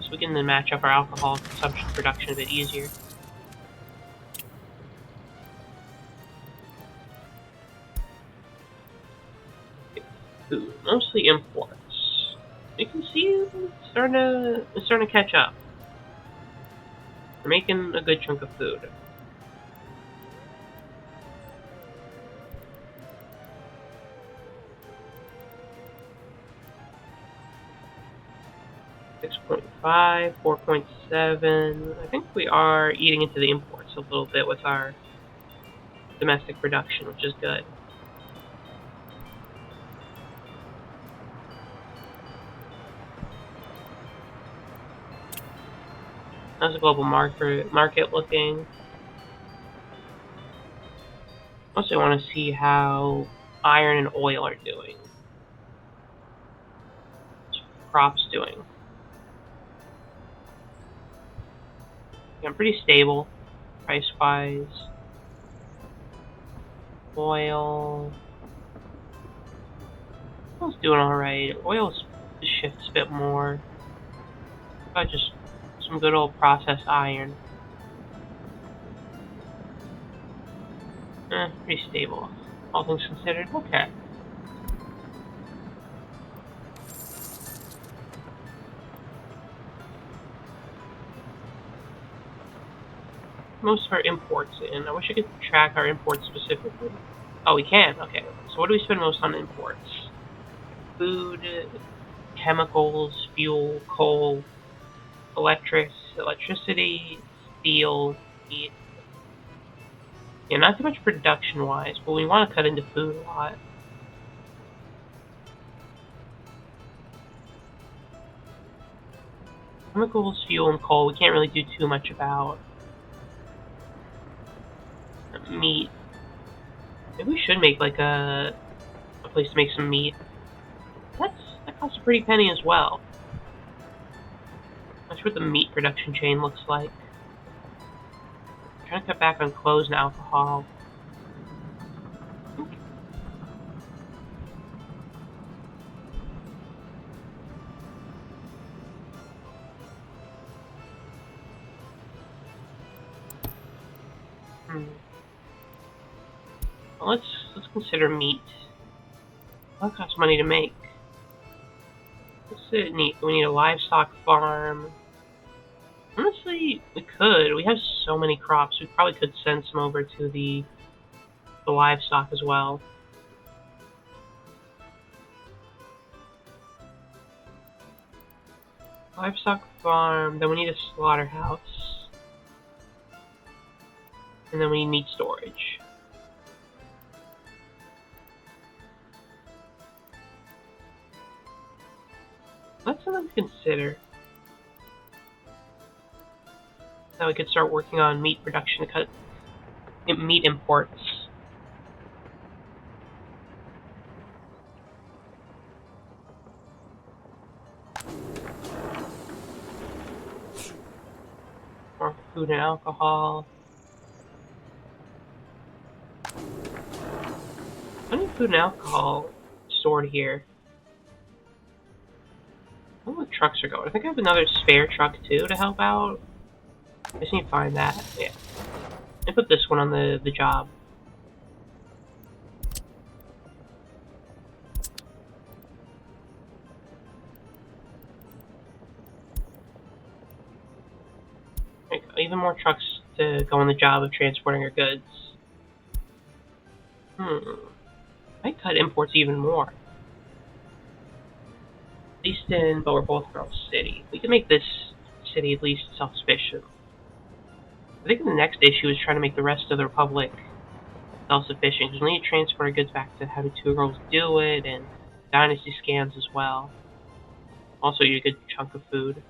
We can then match up our alcohol consumption production a bit easier. Food, mostly imports. You can see it's starting to catch up. We're making a good chunk of food. .5, 4.7. I think we are eating into the imports a little bit with our domestic production, which is good. How's the global market looking? Also, I want to see how iron and oil are doing. What's crops doing? Yeah, I'm pretty stable, price-wise. Oil's doing alright. Oil's shifts a bit more. About just some good old processed iron. Pretty stable. All things considered, okay. Most of our imports in. I wish I could track our imports specifically. Oh, we can? Okay. So what do we spend most on imports? Food, chemicals, fuel, coal, electricity, steel, meat. Yeah, not too much production-wise, but we want to cut into food a lot. Chemicals, fuel, and coal, we can't really do too much about. Meat. Maybe we should make like a place to make some meat. That costs a pretty penny as well. That's what the meat production chain looks like. I'm trying to cut back on clothes and alcohol. Well, let's consider meat. That costs money to make. What's it need? We need a livestock farm. Honestly, we could. We have so many crops. We probably could send some over to the livestock as well. Livestock farm. Then we need a slaughterhouse. And then we need meat storage. That's something to consider. Now we could start working on meat production to cut meat imports. More food and alcohol. How many food and alcohol stored here? I don't know where trucks are going. I think I have another spare truck too to help out. I just need to find that. Yeah. I put this one on the job. There you go. Even more trucks to go on the job of transporting our goods. I cut imports even more. Easton, but we're both Grove City. We can make this city at least self-sufficient. I think the next issue is trying to make the rest of the Republic self-sufficient, because we need to transfer our goods back to how do two girls do it, and dynasty scans as well. Also, you get a good chunk of food.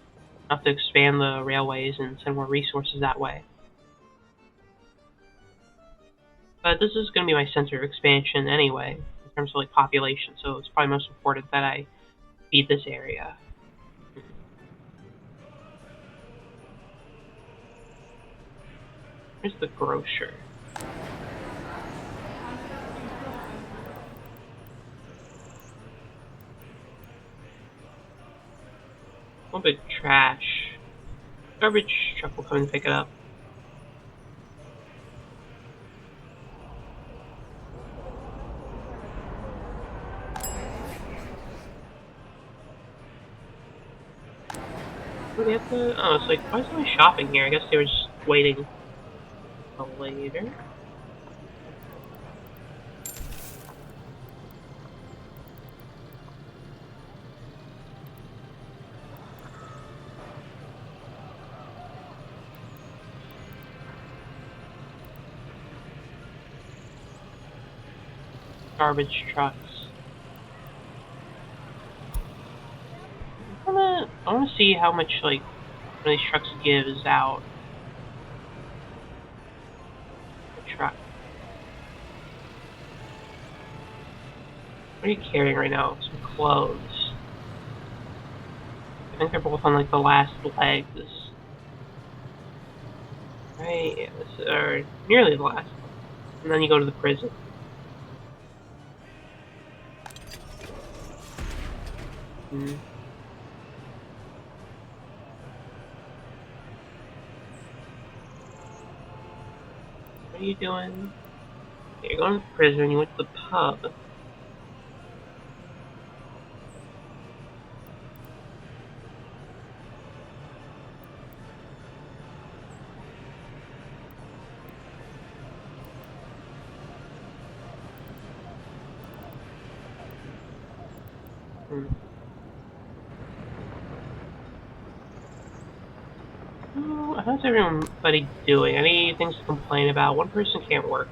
Enough to expand the railways and send more resources that way. But this is going to be my center of expansion anyway, in terms of like population, so it's probably most important that I feed this area. Here's the grocer. A little bit of trash. Garbage truck will come and pick it up. Do they have to? Oh, it's like, why is no one shopping here? I guess they were just waiting till later. Garbage trucks. I wanna see how much like one of these trucks gives out. A truck. What are you carrying right now? Some clothes. I think they're both on like the last legs. Right? Yeah, this are nearly the last. And then you go to the prison. What are you doing? You're going to the prison, you went to the pub. how's everybody doing? Any things to complain about? One person can't work.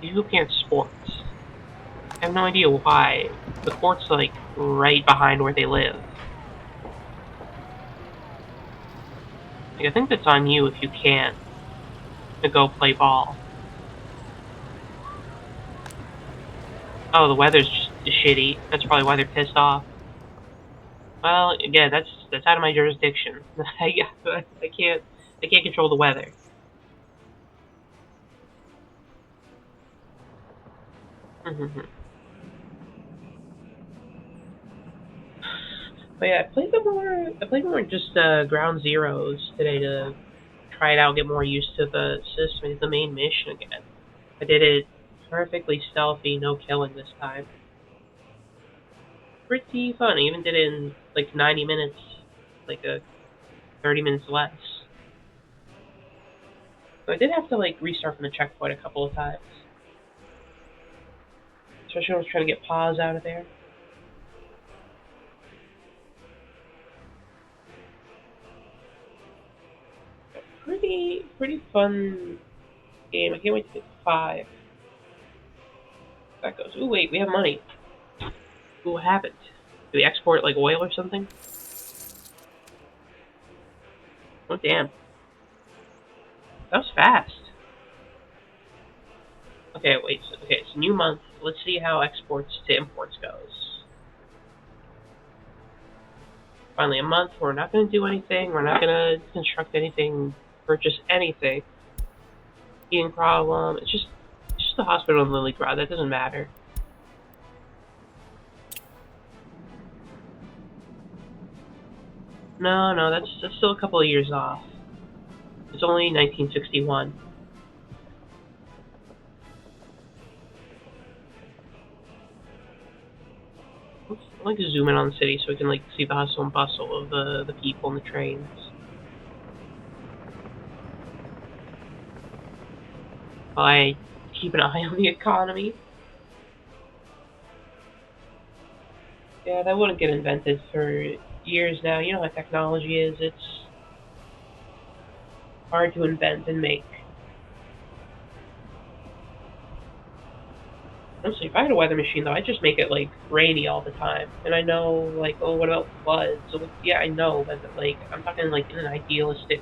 You can't sports. I have no idea why. The court's like right behind where they live. Like, I think that's on you if you can't to go play ball. Oh, the weather's just shitty. That's probably why they're pissed off. Well, again, that's out of my jurisdiction. I can't control the weather. But yeah, I played more just Ground Zeroes today to try it out, get more used to the system. It's the main mission again. I did it perfectly stealthy, no killing this time. Pretty fun. I even did it in like 90 minutes, like 30 minutes less. So I did have to like restart from the checkpoint a couple of times. Especially when I was trying to get Paz out of there. Pretty fun game. I can't wait to get 5. That goes. Ooh, wait, we have money. Ooh, what happened? Do we export like oil or something? Oh damn, that was fast. Okay, wait. So new month. Let's see how exports to imports goes. Finally, a month. We're not going to do anything. We're not going to construct anything, purchase anything. Eating problem. It's just a hospital in Lilygrad. That doesn't matter. No, that's still a couple of years off. It's only 1961. Let's like zoom in on the city so we can like see the hustle and bustle of the people and the trains. While I keep an eye on the economy. Yeah, that wouldn't get invented for years now. You know how technology is. It's hard to invent and make. Honestly, if I had a weather machine though, I'd just make it like rainy all the time. And I know, like, oh, what about floods? So, yeah, I know, but like, I'm talking like in an idealistic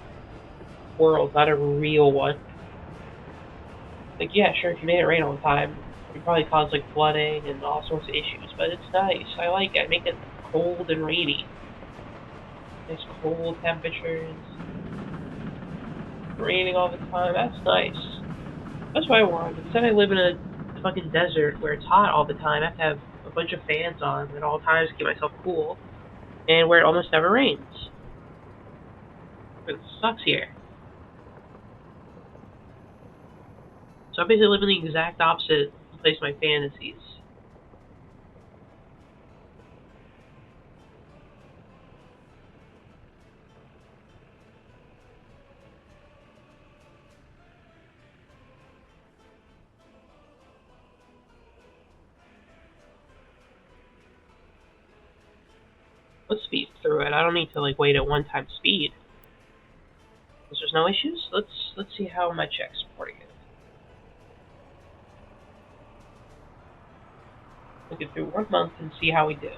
world, not a real one. Like, yeah, sure, if you made it rain all the time, it'd probably cause like flooding and all sorts of issues. But it's nice. I like it. I make it cold and rainy. Nice cold temperatures, raining all the time. That's nice. That's what I want. Instead, I live in a fucking desert where it's hot all the time. I have to have a bunch of fans on at all times to keep myself cool, and where it almost never rains. It sucks here. So I basically live in the exact opposite place of my fantasies. Let's speed through it. I don't need to like wait at 1 time speed. Because there's no issues. Let's see how much exporting is. Look it through 1 month and see how we do.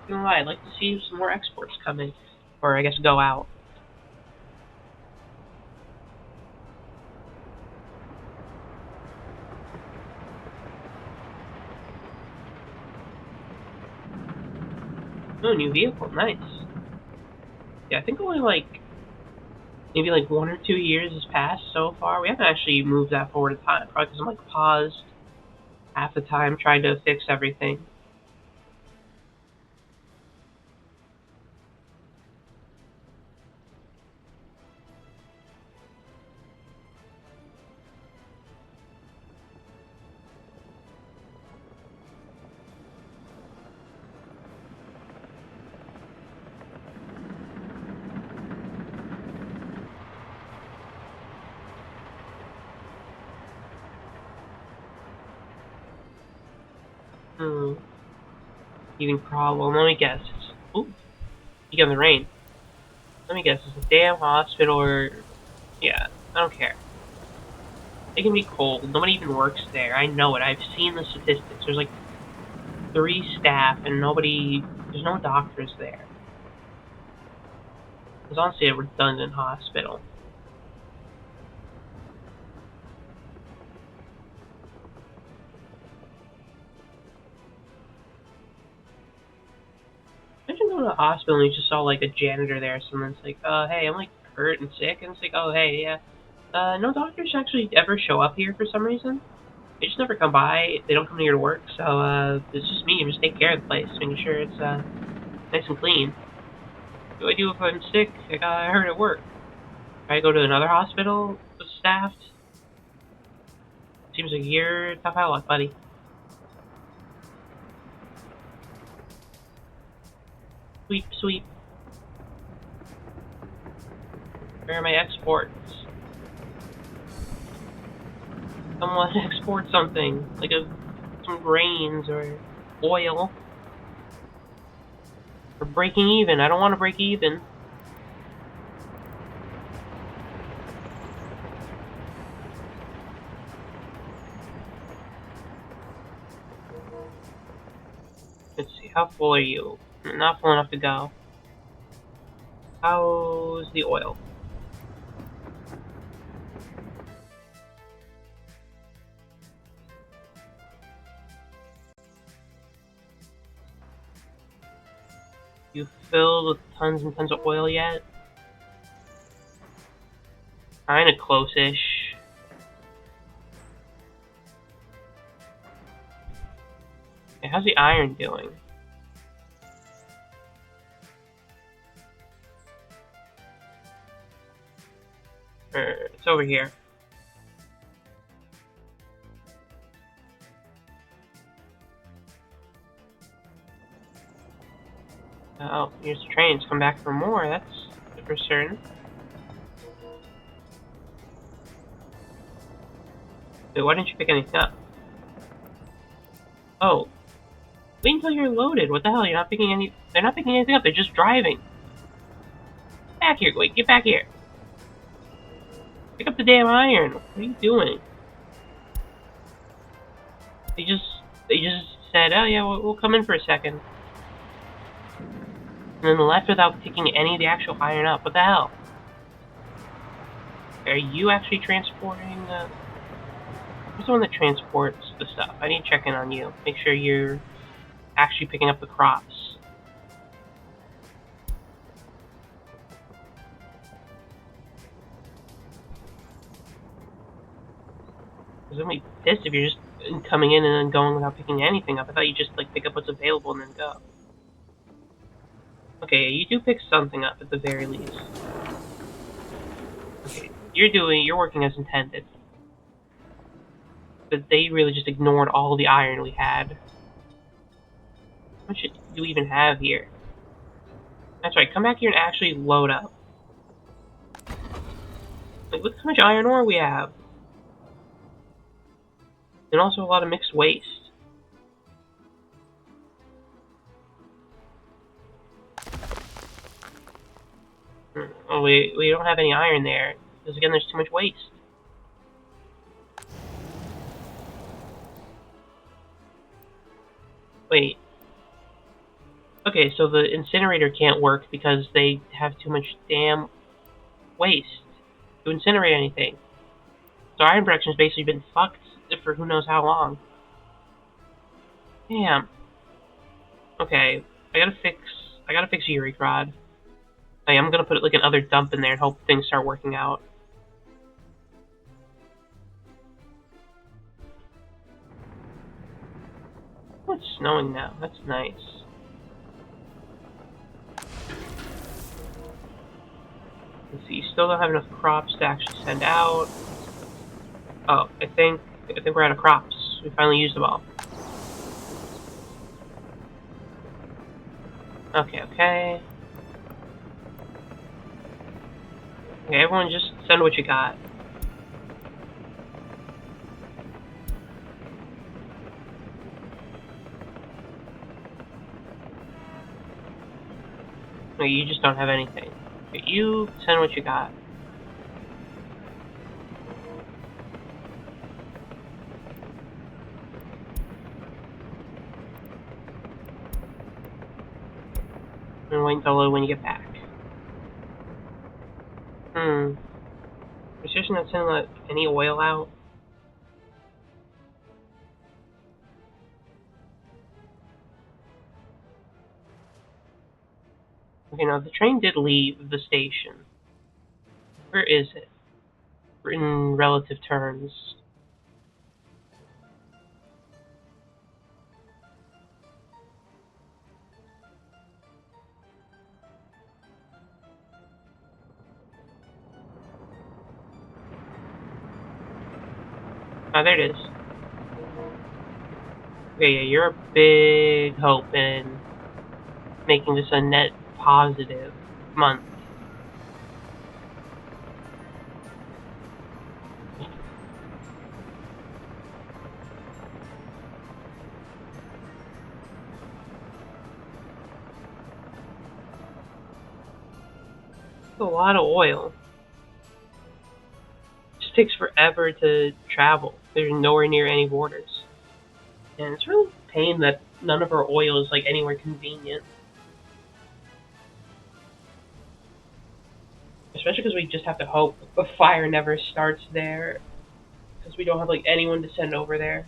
You know what? I'd like to see some more exports coming, or I guess go out. Oh, new vehicle, nice. Yeah, I think only like maybe like 1 or 2 years has passed so far. We haven't actually moved that forward in time, probably because I'm like paused half the time trying to fix everything. Hmm. Even problem. Let me guess. Ooh, you got the rain. Let me guess. It's a damn hospital or... Yeah, I don't care. It can be cold. Nobody even works there. I know it. I've seen the statistics. There's like 3 staff and nobody... There's no doctors there. It's honestly a redundant hospital. Imagine going to a hospital and you just saw like a janitor there. Someone's like, hey, I'm like hurt and sick. And it's like, oh, hey, yeah. No doctors actually ever show up here for some reason. They just never come by. They don't come here to work. So, it's just me. I just take care of the place, making sure it's, nice and clean. What do I do if I'm sick? I got hurt at work. I go to another hospital that's staffed. Seems like you're tough out, buddy. Sweep, sweep. Where are my exports? Someone export something, like some grains or oil. We're breaking even. I don't want to break even. Let's see, how full are you? Not full enough to go. How's the oil? You filled with tons and tons of oil yet? Kinda close-ish. Okay, how's the iron doing? It's over here. Oh, here's the trains. Come back for more. That's for certain. Wait, why didn't you pick anything up? Oh, wait until you're loaded. What the hell? You're not picking any. They're not picking anything up. They're just driving. Back here. Wait, get back here. Pick up the damn iron. What are you doing? They just said, oh yeah, we'll come in for a second. And then left without picking any of the actual iron up. What the hell? Are you actually transporting who's the one that transports the stuff? I need to check in on you. Make sure you're actually picking up the crops. Because I'm pissed if you're just coming in and then going without picking anything up. I thought you just like pick up what's available and then go. Okay, you do pick something up at the very least. Okay, you're working as intended. But they really just ignored all the iron we had. How much do we even have here? That's right, come back here and actually load up. Like, look how much iron ore we have. And also a lot of mixed waste. Oh, we don't have any iron there. Because again, there's too much waste. Wait. Okay, so the incinerator can't work because they have too much damn waste to incinerate anything. So iron production's basically been fucked for who knows how long. Damn. Okay, I gotta fix Uric Rod. I'm gonna put like another dump in there and hope things start working out. Oh, it's snowing now. That's nice. Let's see, you still don't have enough crops to actually send out. Oh, I think we're out of crops. We finally used them all. Okay. Okay, everyone just send what you got. No, you just don't have anything. You send what you got. And wait until when you get back. Precision not sending like any oil out. Okay, now the train did leave the station. Where is it? In relative terms. Oh, there it is. Okay, yeah, you're a big hope in making this a net positive month. That's a lot of oil. It just takes forever to travel. There's nowhere near any borders. And it's really a pain that none of our oil is like anywhere convenient. Especially because we just have to hope a fire never starts there. Because we don't have like anyone to send over there.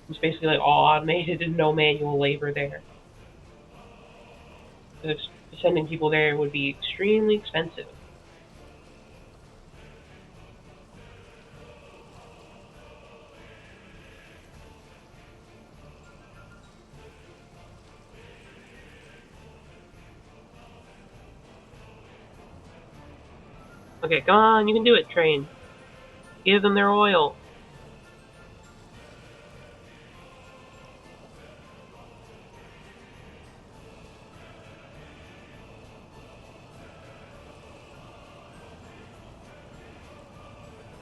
It's basically like all automated and no manual labor there. Because sending people there would be extremely expensive. Okay, come on, you can do it, train. Give them their oil.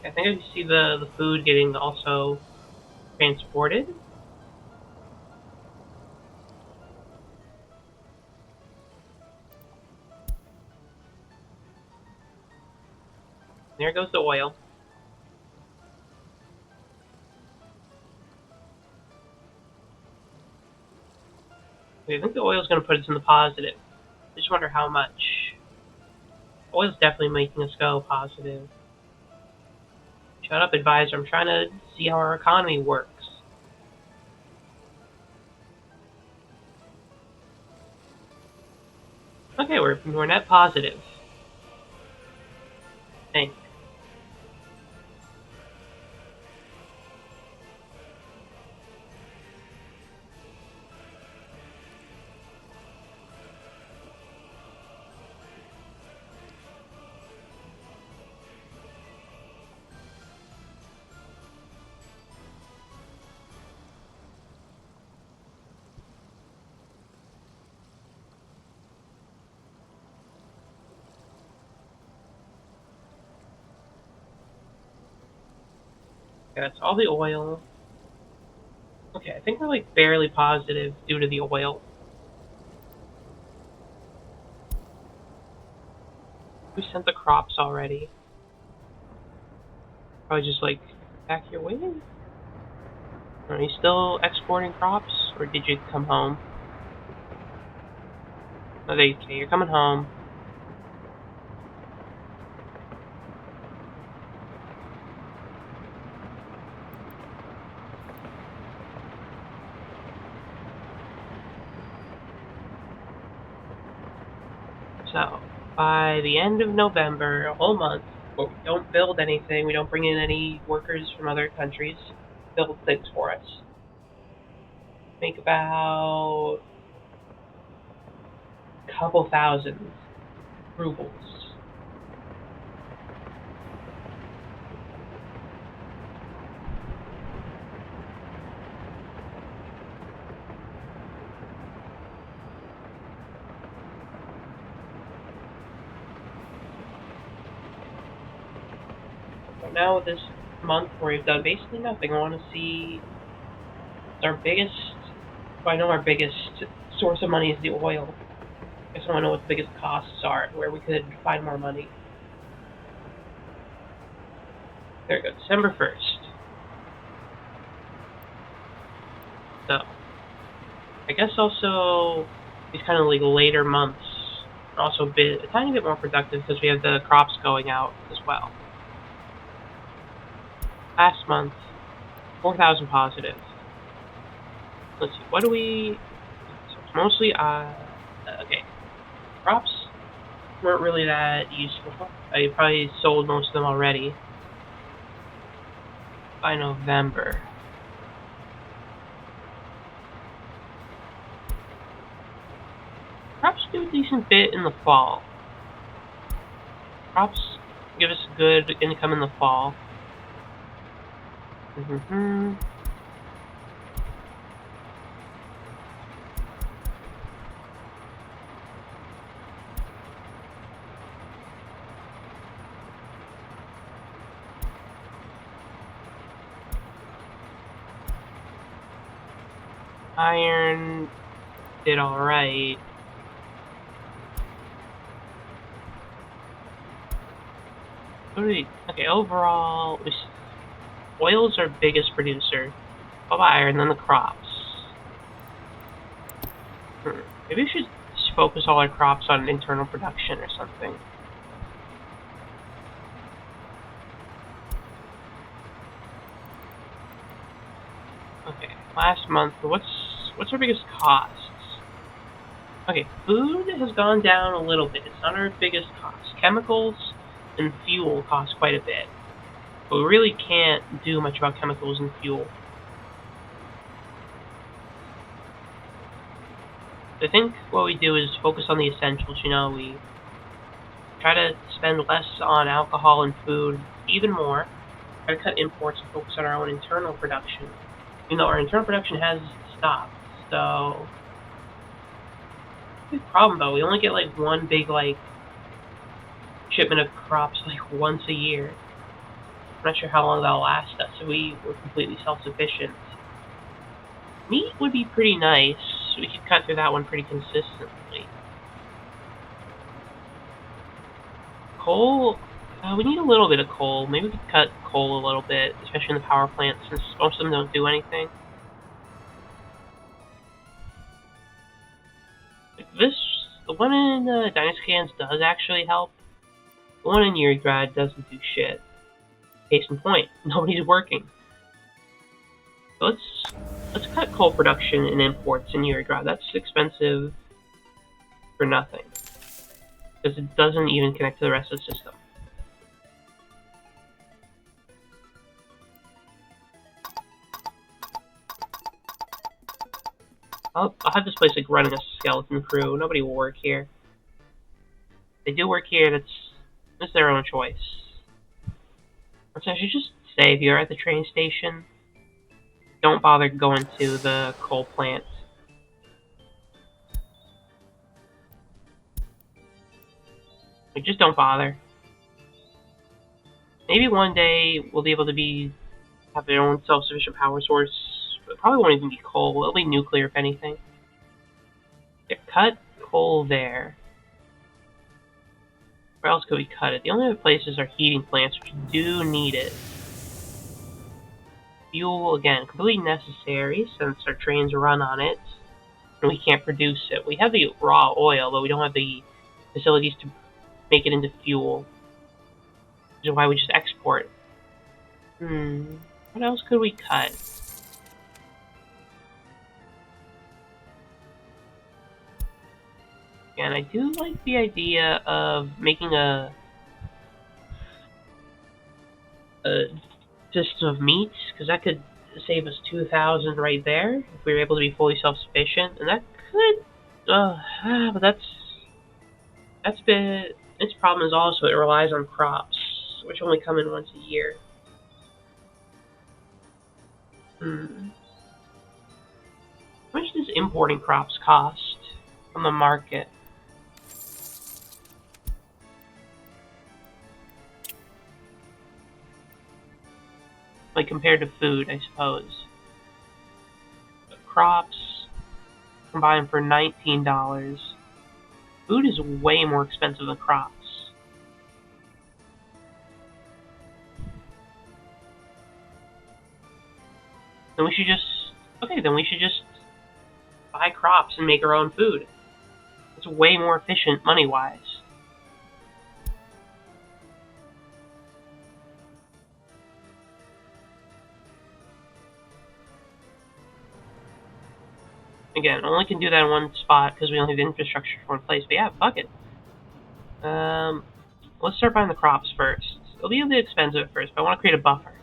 I think I see the food getting also transported. There goes the oil. Okay, I think the oil's going to put us in the positive. I just wonder how much. Oil's definitely making us go positive. Shut up, advisor. I'm trying to see how our economy works. Okay, we're net positive. Thanks. Okay, that's all the oil. Okay, I think we're like barely positive due to the oil. We sent the crops already. Probably just like back your way. Are you still exporting crops, or did you come home? Okay, you're coming home. So, by the end of November, a whole month, where we don't build anything, we don't bring in any workers from other countries, build things for us. Make about a couple thousand rubles. So now this month where we've done basically nothing, I want to see our biggest, well, I know our biggest source of money is the oil. I guess I want to know what the biggest costs are, where we could find more money. There we go, December 1st. So, I guess also these kind of like later months are also a tiny bit more productive because we have the crops going out as well. Last month, 4,000 positive. Let's see, what do we... So it's mostly, okay. Crops weren't really that useful. I probably sold most of them already by November. Crops do a decent bit in the fall. Crops give us good income in the fall. Iron did alright. Okay, overall, oil's our biggest producer of iron, then the crops. Maybe we should focus all our crops on internal production or something. Okay, last month, what's our biggest costs? Okay, food has gone down a little bit. It's not our biggest cost. Chemicals and fuel cost quite a bit. But we really can't do much about chemicals and fuel. I think what we do is focus on the essentials, we try to spend less on alcohol and food, even more. Try to cut imports and focus on our own internal production. Our internal production has stopped, so... Big problem though, we only get one big shipment of crops once a year. I'm not sure how long that'll last us if we were completely self-sufficient. Meat would be pretty nice. We could cut through that one pretty consistently. Coal, we need a little bit of coal. Maybe we could cut coal a little bit, especially in the power plants, since most of them don't do anything. The one in Dynasty Hands does actually help. The one in Yurigrad doesn't do shit. Case in point, nobody's working. So let's cut coal production and imports in Yurigrad. That's expensive for nothing. Because it doesn't even connect to the rest of the system. I'll have this place running a skeleton crew. Nobody will work here. If they do work here, that's their own choice. So I should just say, if you're at the train station, don't bother going to the coal plant. Just don't bother. Maybe one day we'll be able to have their own self-sufficient power source. It probably won't even be coal. It'll be nuclear, if anything. Yeah, cut coal there. Where else could we cut it? The only other places are heating plants, which do need it. Fuel, again, completely necessary since our trains run on it, and we can't produce it. We have the raw oil, but we don't have the facilities to make it into fuel, which is why we just export. What else could we cut? And I do like the idea of making a system of meat, because that could save us 2,000 right there if we were able to be fully self-sufficient, and that could, but that's been, its problem is also it relies on crops, which only come in once a year. How much does importing crops cost from the market? Compared to food, I suppose. But crops combined for $19. Food is way more expensive than crops. Then we should just... Okay, then we should just buy crops and make our own food. It's way more efficient money-wise. Again, only can do that in one spot because we only have the infrastructure for one place. But yeah, fuck it. Let's start buying the crops first. It'll be a bit expensive at first, but I want to create a buffer.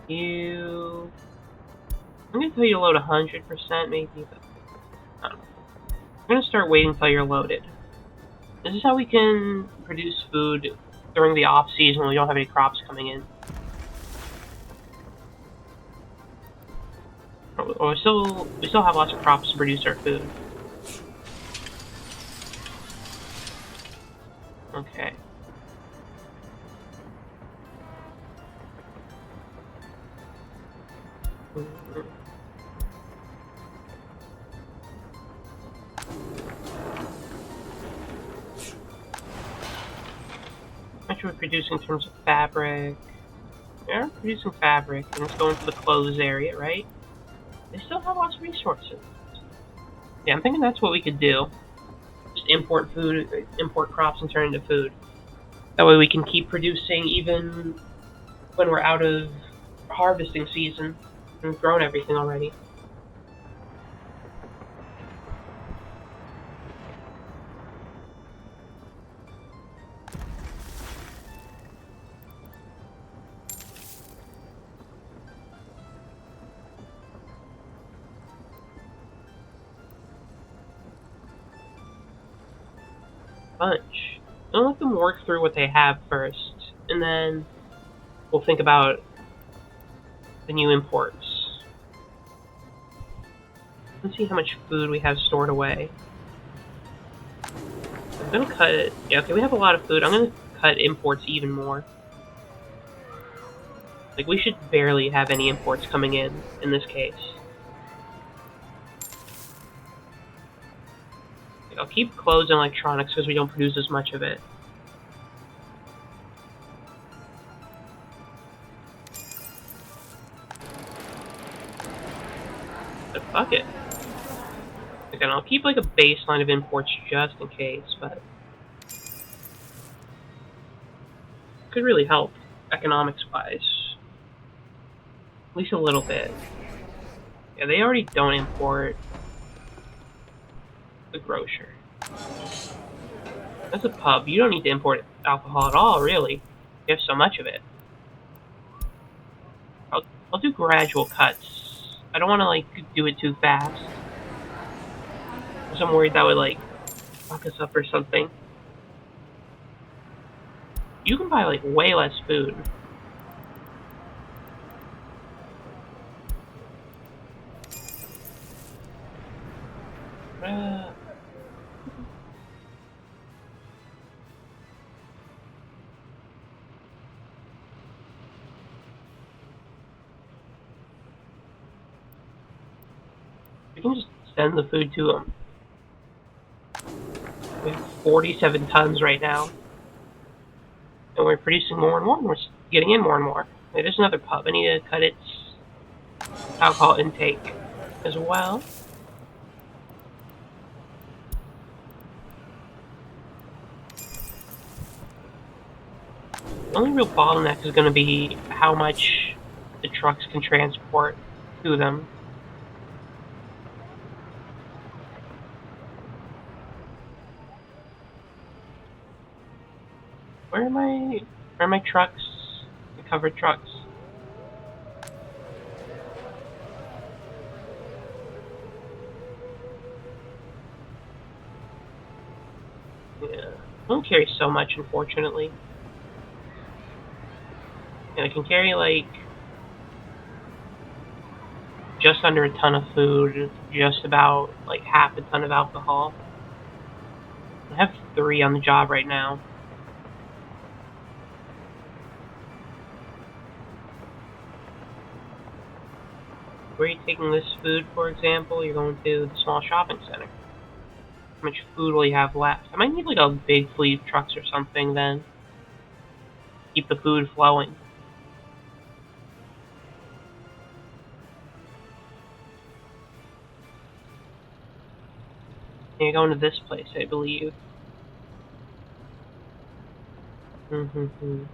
I'm going to tell you to load 100% maybe, but I don't know. I'm going to start waiting until you're loaded. This is how we can produce food during the off-season when we don't have any crops coming in. We still have lots of crops to produce our food. Okay. How much are we producing in terms of fabric? Yeah, we're producing fabric, and it's going to the clothes area, right? They still have lots of resources. Yeah, I'm thinking that's what we could do. Just import food, import crops, and turn into food. That way we can keep producing even when we're out of harvesting season. We've grown everything already. Bunch. I'll let them work through what they have first, and then we'll think about the new imports. Let's see how much food we have stored away. I'm gonna cut it. Yeah, okay, we have a lot of food. I'm gonna cut imports even more. Like, we should barely have any imports coming in this case. I'll keep clothes and electronics because we don't produce as much of it. But fuck it. Again, I'll keep like a baseline of imports just in case, but could really help economics-wise. At least a little bit. Yeah, they already don't import the grocer. That's a pub. You don't need to import alcohol at all, really. You have so much of it. I'll do gradual cuts. I don't want to, like, do it too fast. Because I'm worried that would, like, fuck us up or something. You can buy, like, way less food. We can just send the food to them. We have 47 tons right now. And we're producing more and more, and we're getting in more and more. Okay, there's another pub. I need to cut its alcohol intake as well. The only real bottleneck is going to be how much the trucks can transport to them. Where are my trucks? The covered trucks. Yeah. I don't carry so much, unfortunately. And I can carry, like, just under a ton of food, just about, like, half a ton of alcohol. I have 3 on the job right now. where are you taking this food, for example? You're going to the small shopping center. How much food will you have left? I might need like a big fleet of trucks or something then. Keep the food flowing. And you're going to this place, I believe. Mm-hmm.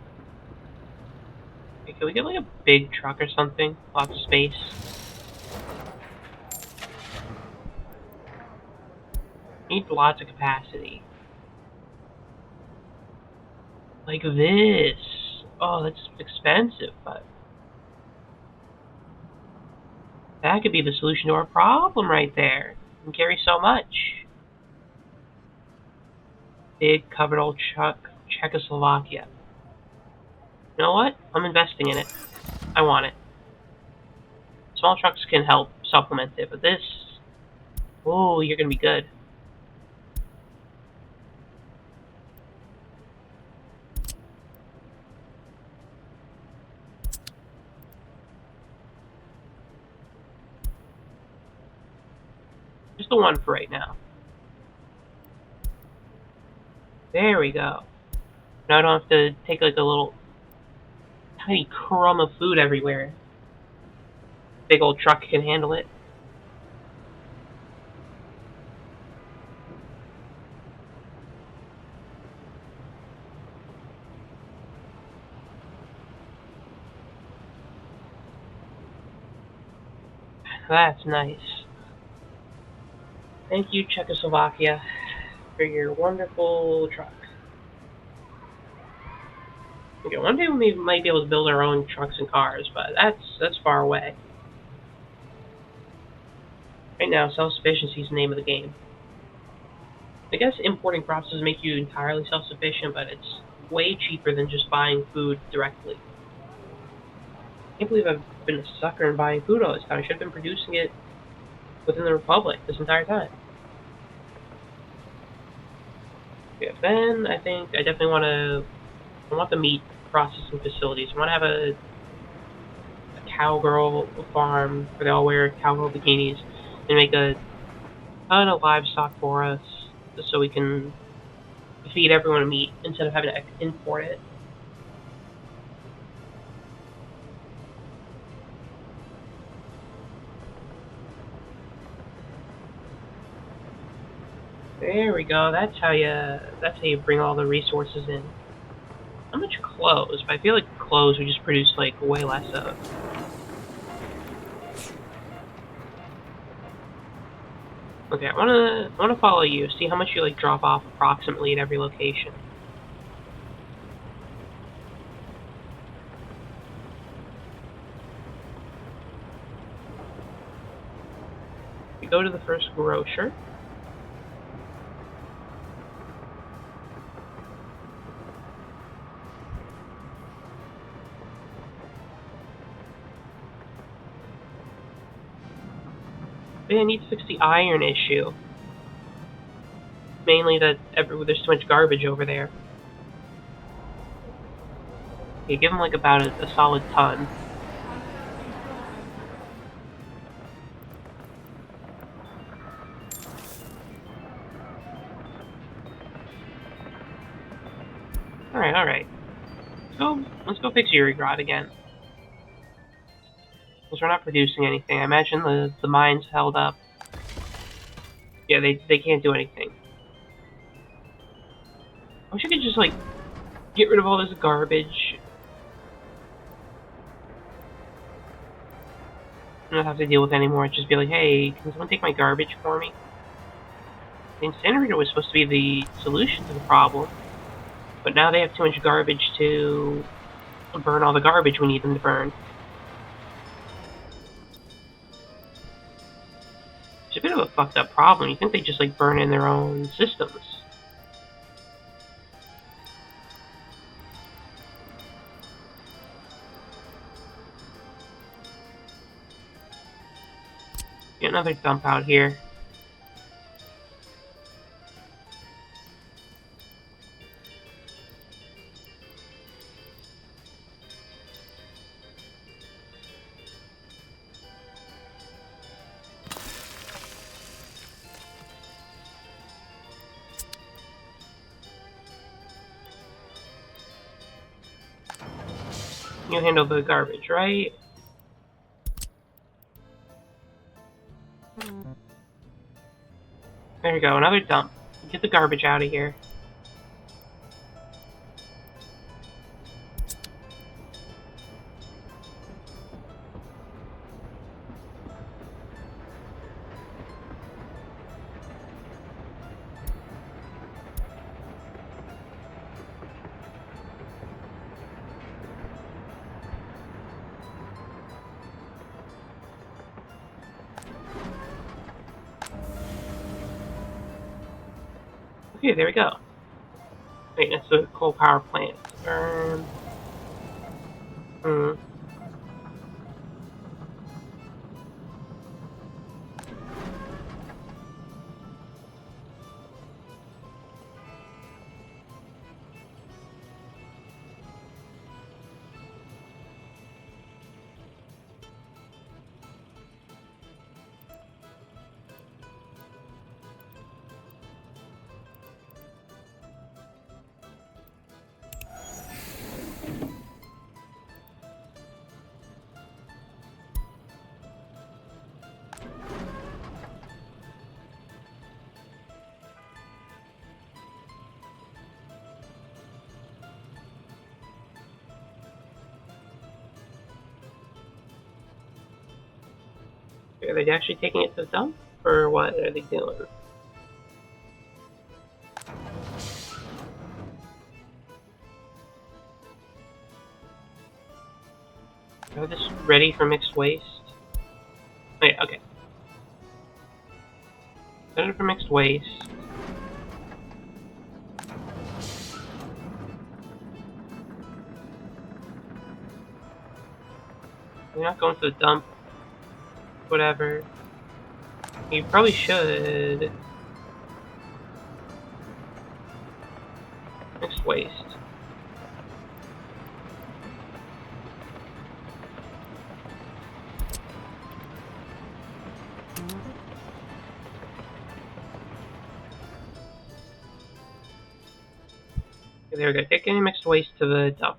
Okay, can we get like a big truck or something? Lots of space. Need lots of capacity. Like this. Oh, that's expensive, but that could be the solution to our problem right there. It can carry so much. Big covered old truck, Czechoslovakia. You know what? I'm investing in it. I want it. Small trucks can help supplement it, but this... Oh, you're gonna be good. Just the one for right now. There we go. Now I don't have to take like a little tiny crumb of food everywhere. Big old truck can handle it. That's nice. Thank you, Czechoslovakia, for your wonderful truck. Okay, one day we might be able to build our own trucks and cars, but that's far away. Right now, self-sufficiency is the name of the game. I guess importing crops doesn't make you entirely self-sufficient, but it's way cheaper than just buying food directly. I can't believe I've been a sucker in buying food all this time. I should have been producing it within the Republic this entire time. Yeah, then I think I definitely I want the meat processing facilities. I want to have a cowgirl farm where they all wear cowgirl bikinis and make a ton of livestock for us just so we can feed everyone meat instead of having to import it. There we go. That's how you bring all the resources in. How much clothes? But I feel like clothes we just produce like way less of. Okay, I wanna follow you. See how much you like drop off approximately at every location. We go to the first grocer. I need to fix the iron issue. Mainly that there's too much garbage over there. Okay, give them like about a solid ton. Alright. Let's go fix Urigrad again. Because we're not producing anything. I imagine the mine's held up. Yeah, they can't do anything. I wish I could just like get rid of all this garbage. I don't have to deal with it anymore. Just be like, hey, can someone take my garbage for me? The incinerator was supposed to be the solution to the problem, but now they have too much garbage to burn all the garbage we need them to burn. It's a bit of a fucked up problem. You think they just like burn in their own systems. Get another dump out here. You handle the garbage, right? There you go, another dump. Get the garbage out of here. Okay, there we go. Wait, that's the coal power plant. Hmm. Are they actually taking it to the dump? Or what are they doing? Are they just ready for mixed waste? Wait, okay. Ready for mixed waste. You're not going to the dump. Whatever. You probably should. Mixed waste. Okay, there we go. Take any mixed waste to the dump.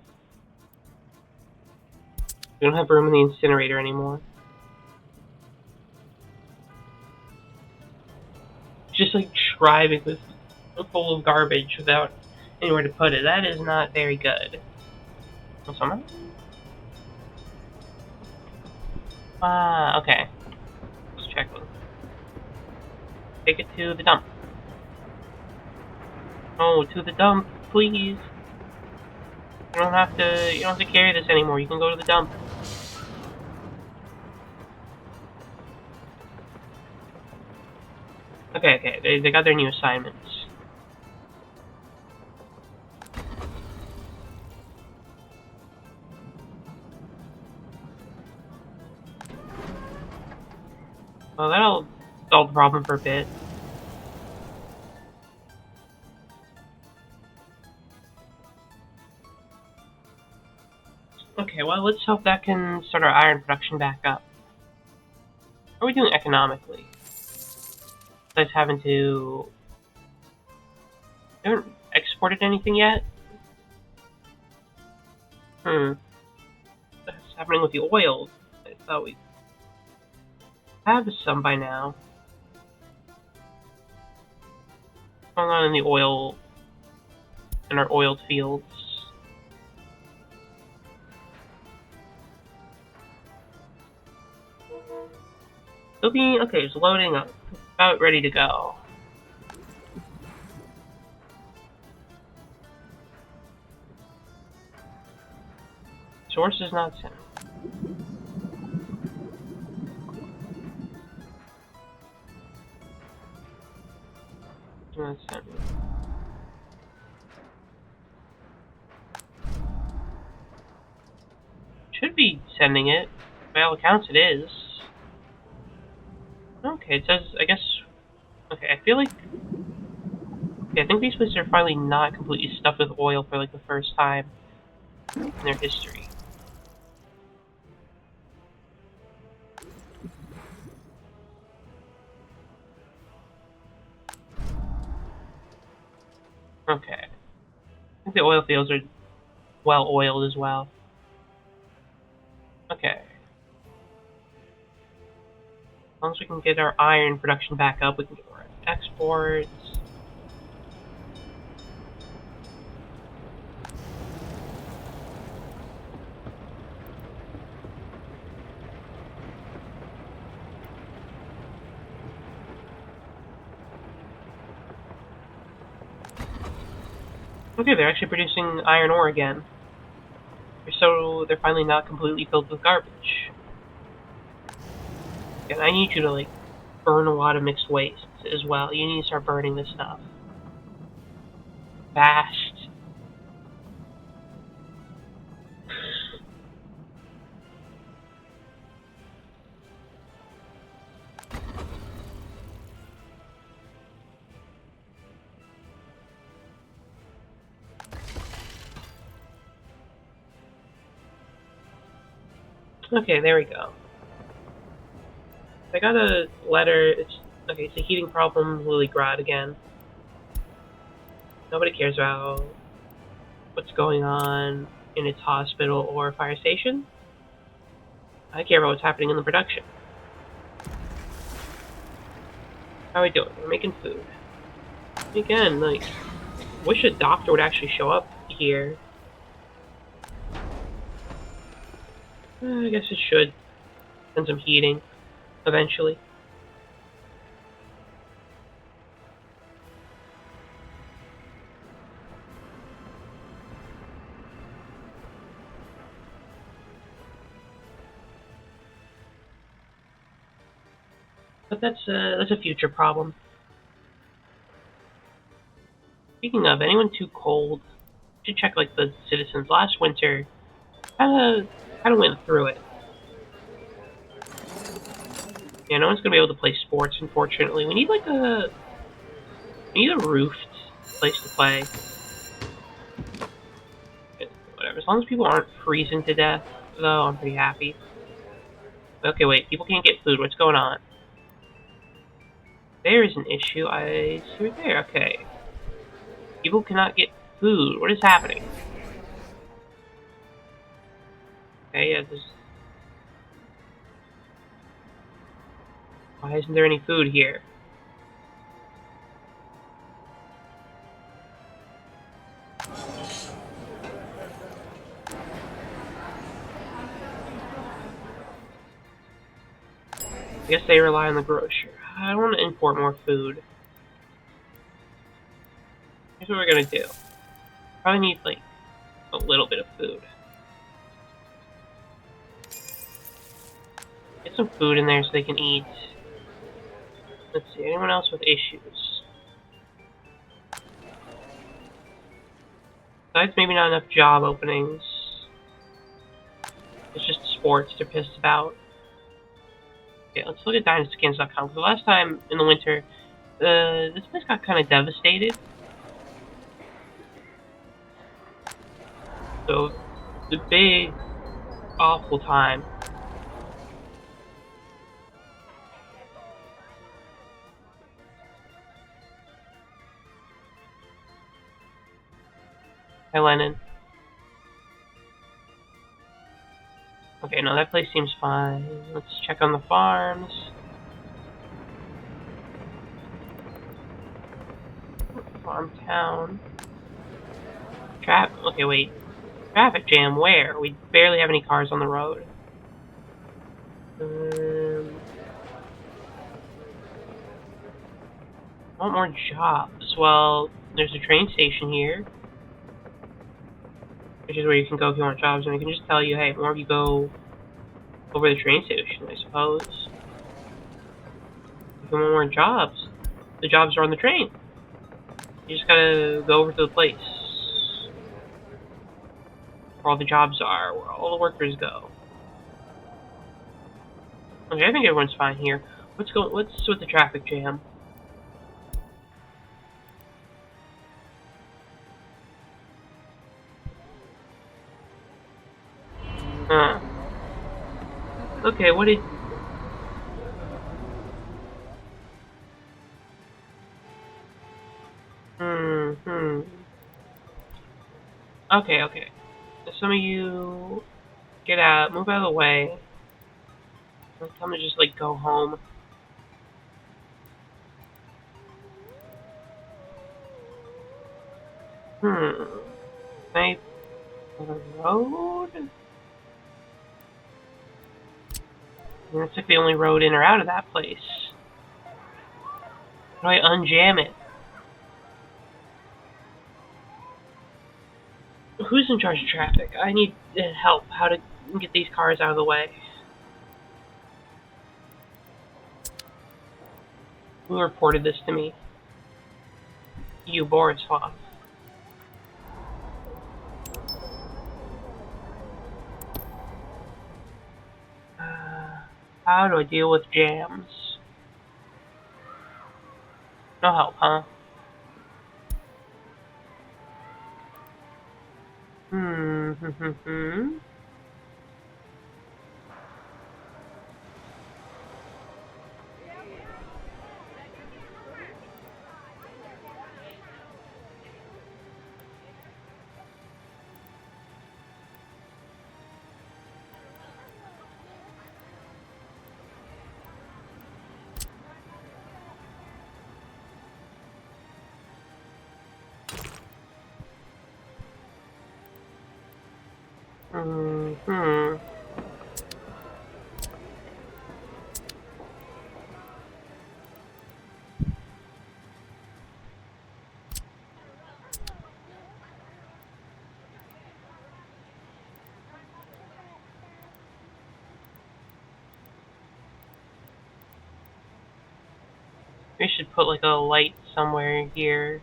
We don't have room in the incinerator anymore. Just like driving with full of garbage without anywhere to put it. That is not very good. Someone? Okay. Just checking. Take it to the dump. Oh, to the dump, please. You don't have to carry this anymore. You can go to the dump. Okay, they got their new assignments. Well, that'll solve the problem for a bit. Okay, well, let's hope that can start our iron production back up. How are we doing economically? Besides having to... We haven't exported anything yet? What's happening with the oil? I thought we have some by now. What's going on in the oil... in our oiled fields? Okay, it's loading up. About ready to go. Source is not sent. Not sent. Should be sending it. By all accounts, it is. Okay, it says, I guess... Okay, I feel like... Okay, I think these places are finally not completely stuffed with oil for, like, the first time in their history. Okay. I think the oil fields are well-oiled as well. Okay. As long as we can get our iron production back up, we can get more exports. Okay, they're actually producing iron ore again. They're finally not completely filled with garbage. And I need you to, like, burn a lot of mixed wastes as well. You need to start burning this stuff. Fast. Okay, there we go. I got a letter. It's a heating problem, Liligrad again. Nobody cares about what's going on in its hospital or fire station. I care about what's happening in the production. How are we doing? We're making food. Again, like, wish a doctor would actually show up here. I guess it should. And some heating, eventually. But that's a future problem. Speaking of, anyone too cold? You should check like the citizens. Last winter, kinda went through it. Yeah, no one's gonna be able to play sports. Unfortunately, we need a roofed place to play. Whatever. As long as people aren't freezing to death, though, I'm pretty happy. Okay, wait. People can't get food. What's going on? There is an issue. I see right there. Okay. People cannot get food. What is happening? Okay, yeah, why isn't there any food here? I guess they rely on the grocer. I don't want to import more food. Here's what we're gonna do. Probably need, like, a little bit of food. Get some food in there so they can eat. Let's see, anyone else with issues? Besides maybe not enough job openings. It's just sports they're pissed about. Okay, let's look at DynastyScans.com, because the last time in the winter, this place got kind of devastated. So, the big, awful time. Hi, Lennon. Okay, no, that place seems fine. Let's check on the farms. Farm town. Okay, wait. Traffic jam, where? We barely have any cars on the road. I want more jobs. Well, there's a train station here, which is where you can go if you want jobs, and I can just tell you, hey, more of you go over the train station, I suppose. If you want more jobs, the jobs are on the train. You just gotta go over to the place where all the jobs are, where all the workers go. Okay, I think everyone's fine here. What's with the traffic jam? Huh. Okay, what did... Okay. Some of you... Get out. Move out of the way. Tell me to just, like, go home. Can I go the road? That's like the only road in or out of that place. How do I unjam it? Who's in charge of traffic? I need help. How to get these cars out of the way. Who reported this to me? You, Borislav. How do I deal with jams? No help, huh? We should put like a light somewhere here.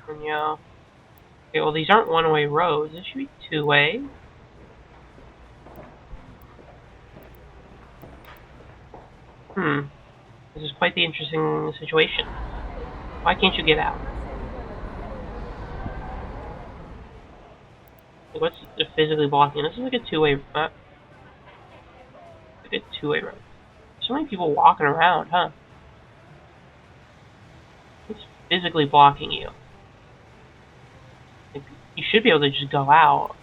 And yeah. Okay, well these aren't one-way roads. This should be two-way. This is quite the interesting situation. Why can't you get out? What's physically blocking? This is like a two-way, like a two-way road. So many people walking around, huh? It's physically blocking you. Like, you should be able to just go out.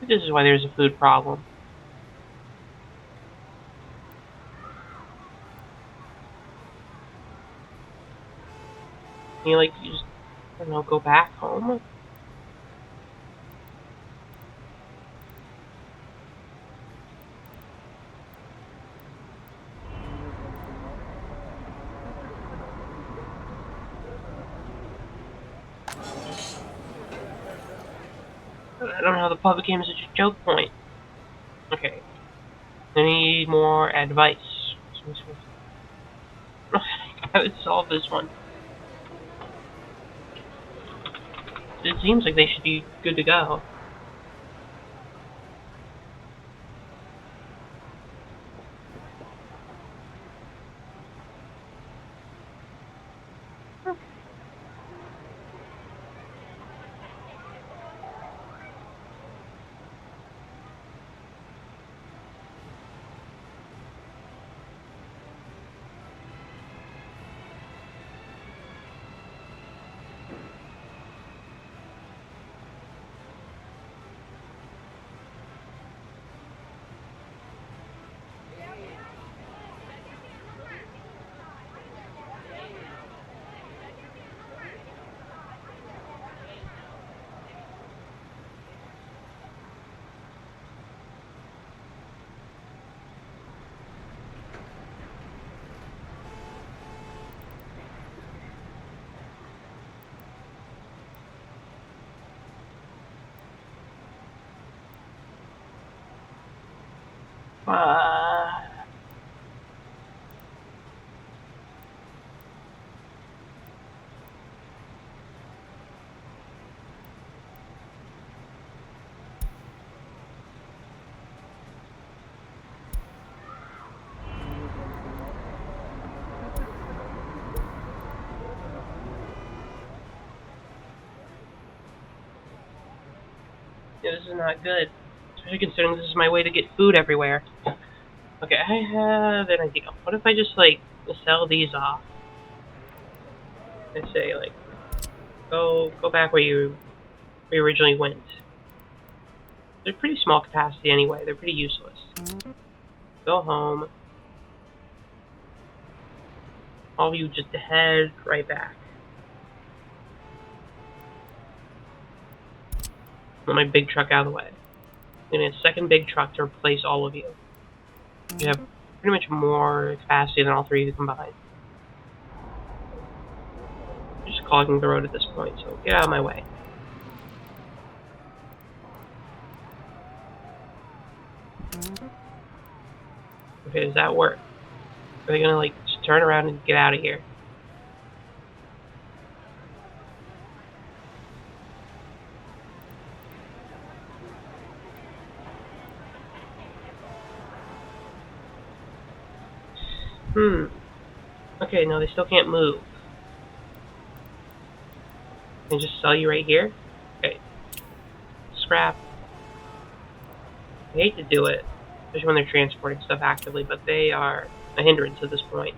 This is why there's a food problem. Can you like just, I don't know, go back home? I don't know how the public game is such a joke point. Okay. I need more advice. I would solve this one. It seems like they should be good to go. Yeah, this is not good. Especially considering this is my way to get food everywhere. Okay, I have an idea. What if I just, like, sell these off? I say, like, go back where you originally went. They're pretty small capacity anyway. They're pretty useless. Go home. All of you just head right back. Let my big truck out of the way. I need a second big truck to replace all of you. You have pretty much more capacity than all three of you combined. You're just clogging the road at this point, so get out of my way. Okay, does that work? Are they gonna, like, just turn around and get out of here? Okay, no, they still can't move. Can I just sell you right here? Okay. Scrap. I hate to do it, especially when they're transporting stuff actively, but they are a hindrance at this point.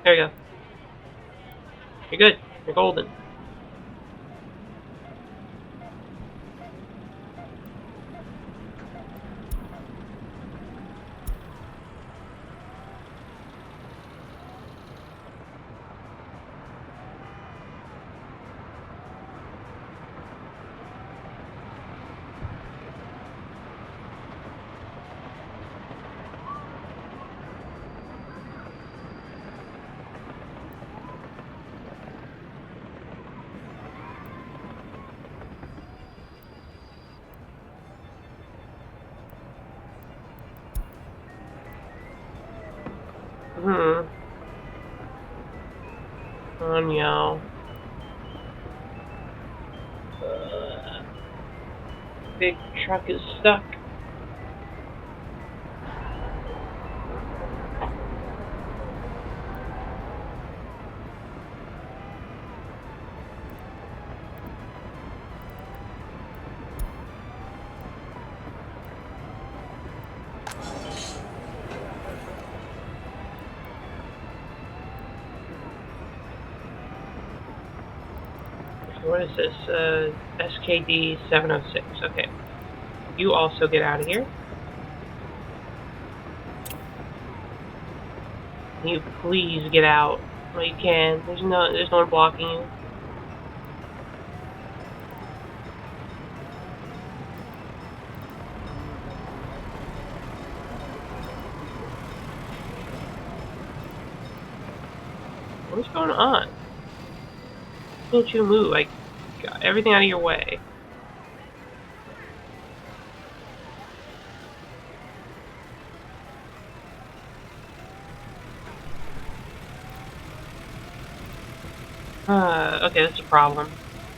There you go. You're good. You're golden. On y'all. Big truck is stuck. What is this? SKD 706. Okay. You also get out of here. Can you please get out? Well, you can. There's no one blocking you. What's going on? Why can't you move? I got everything out of your way. Okay, that's a problem.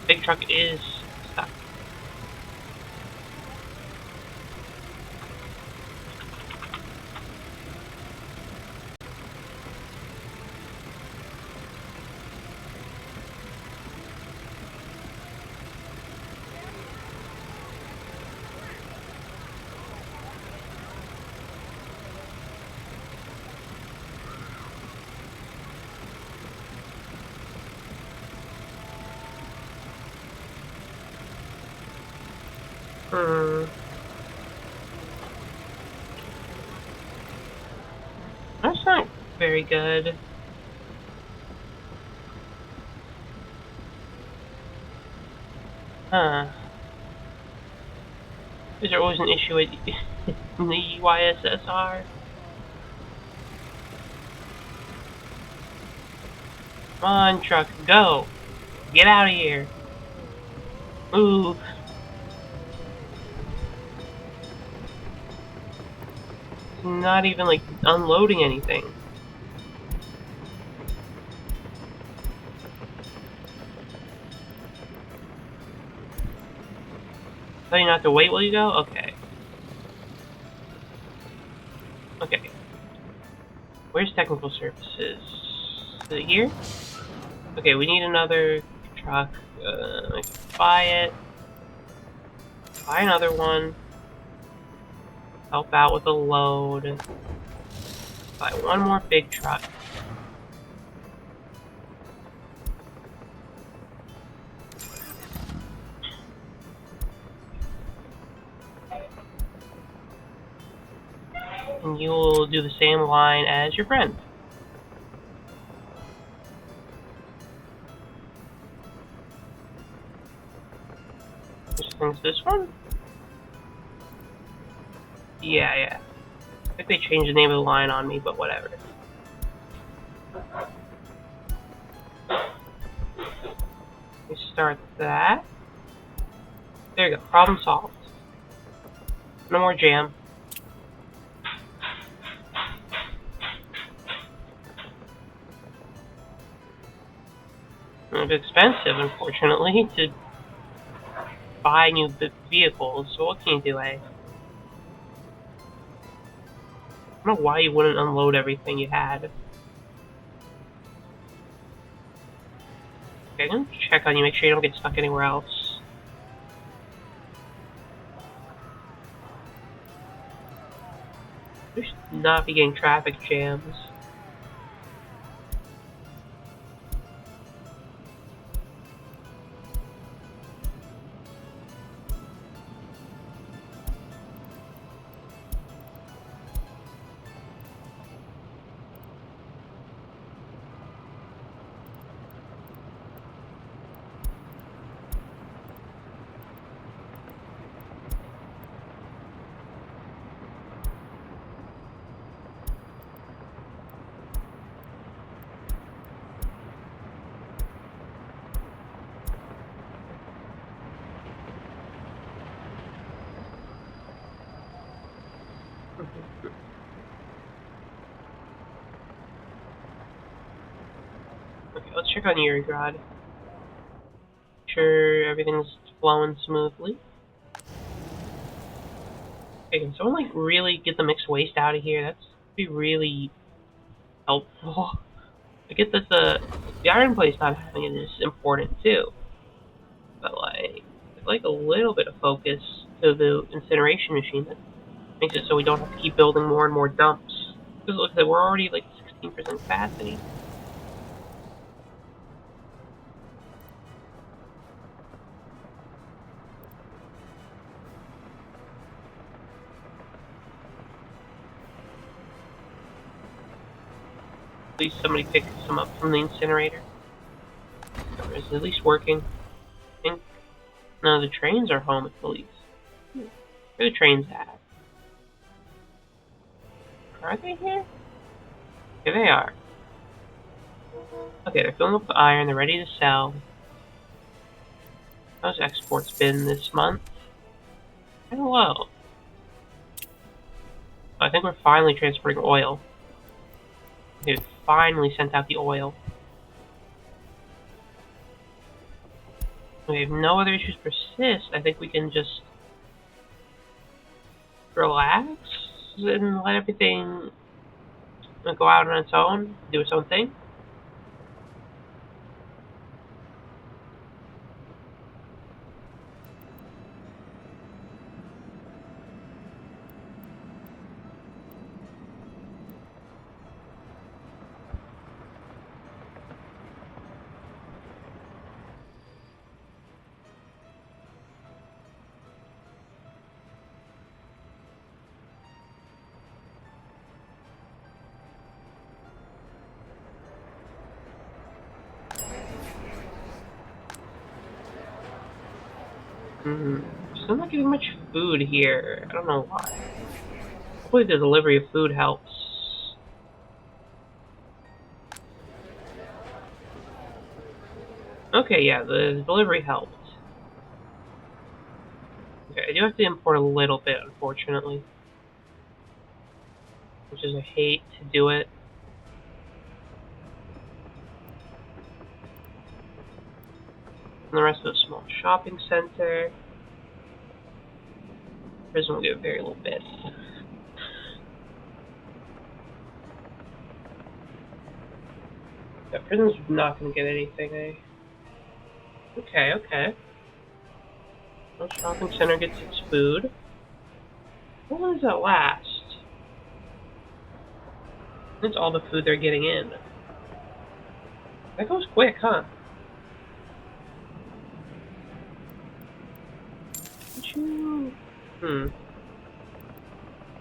Big truck is stuck. That's not very good. Huh. Is there always an issue with the YSSR? Come on, truck, go! Get out of here! Move! It's not even, like, unloading anything. Tell you not to wait while you go? Okay. Okay. Where's technical services? Is it here? Okay, we need another truck. I can buy it. Buy another one. help out with a load. Buy one more big truck. And you will do the same line as your friend. Which thing's this one? Yeah. I think they changed the name of the line on me, but whatever. We start that. There you go. Problem solved. No more jam. It's expensive, unfortunately, to buy new vehicles. So what can you do, eh? I don't know why you wouldn't unload everything you had. Okay, I'm gonna check on you, make sure you don't get stuck anywhere else. You should not be getting traffic jams. Okay, let's check on Eurograd. Sure everything's flowing smoothly. Okay, can someone like really get the mixed waste out of here? That's be really helpful. I get that the iron place not having it is important too, but like I'd like a little bit of focus to the incineration machine that makes it so we don't have to keep building more and more dumps. Because it looks like we're already like 16% capacity. At least somebody picks some up from the incinerator. Or is it at least working? I think none of the trains are home at least. Where are the trains at? Are they here? Here they are. Okay, they're filling up with iron, they're ready to sell. How's exports been this month? Kinda low. I think we're finally transporting oil. We finally sent out the oil. If no other issues persist, I think we can just relax and let everything go out on its own, do its own thing. Still not getting much food here. I don't know why. Hopefully the delivery of food helps. Okay, yeah, the delivery helped. Okay, I do have to import a little bit, unfortunately. Which is, I hate to do it. And the rest of the small shopping center. Prison will get very little bit. Yeah, prison's not gonna get anything, eh? Okay. Well, shopping center gets its food. How long does that last? That's all the food they're getting in. That goes quick, huh? Hmm.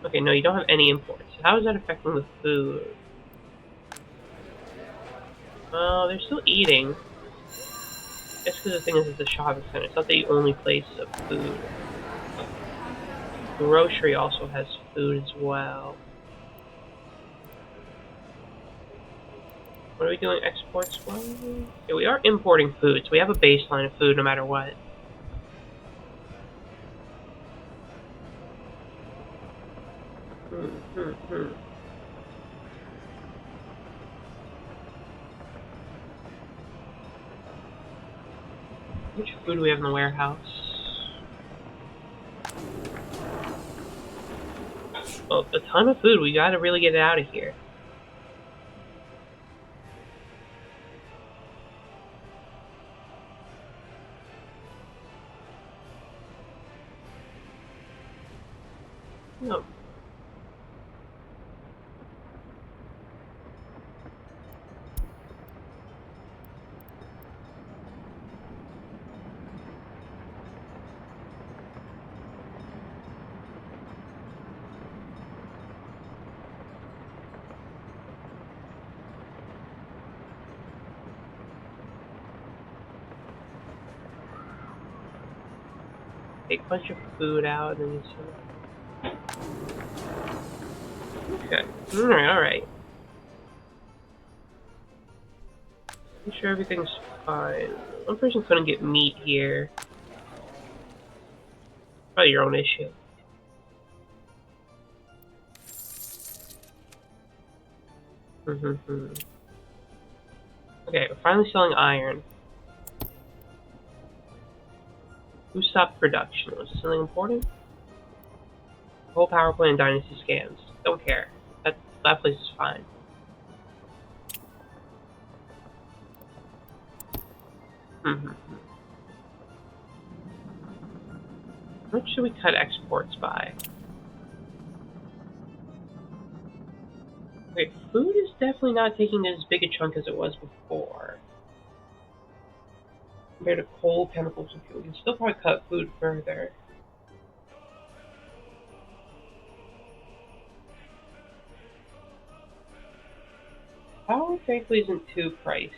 Okay, no, you don't have any imports. How is that affecting the food? Oh, they're still eating. Just because the thing is, it's a shopping center. It's not the only place of food. Grocery also has food as well. What are we doing? Exports? Well, yeah, we are importing food, so we have a baseline of food no matter what. Hmm. Which food do we have in the warehouse? Well, a ton of food. We gotta really get it out of here. No. Take a bunch of food out and just... Okay. Alright. I'm sure everything's fine. One person couldn't get meat here. Probably your own issue. Okay, we're finally selling iron. Who stopped production? Was it something important? Whole power plant and dynasty scans. Don't care. That place is fine. How much should we cut exports by? Wait, food is definitely not taking as big a chunk as it was before. Compared to coal, chemicals, and fuel, we can still probably cut food further. Power, frankly, isn't too pricey.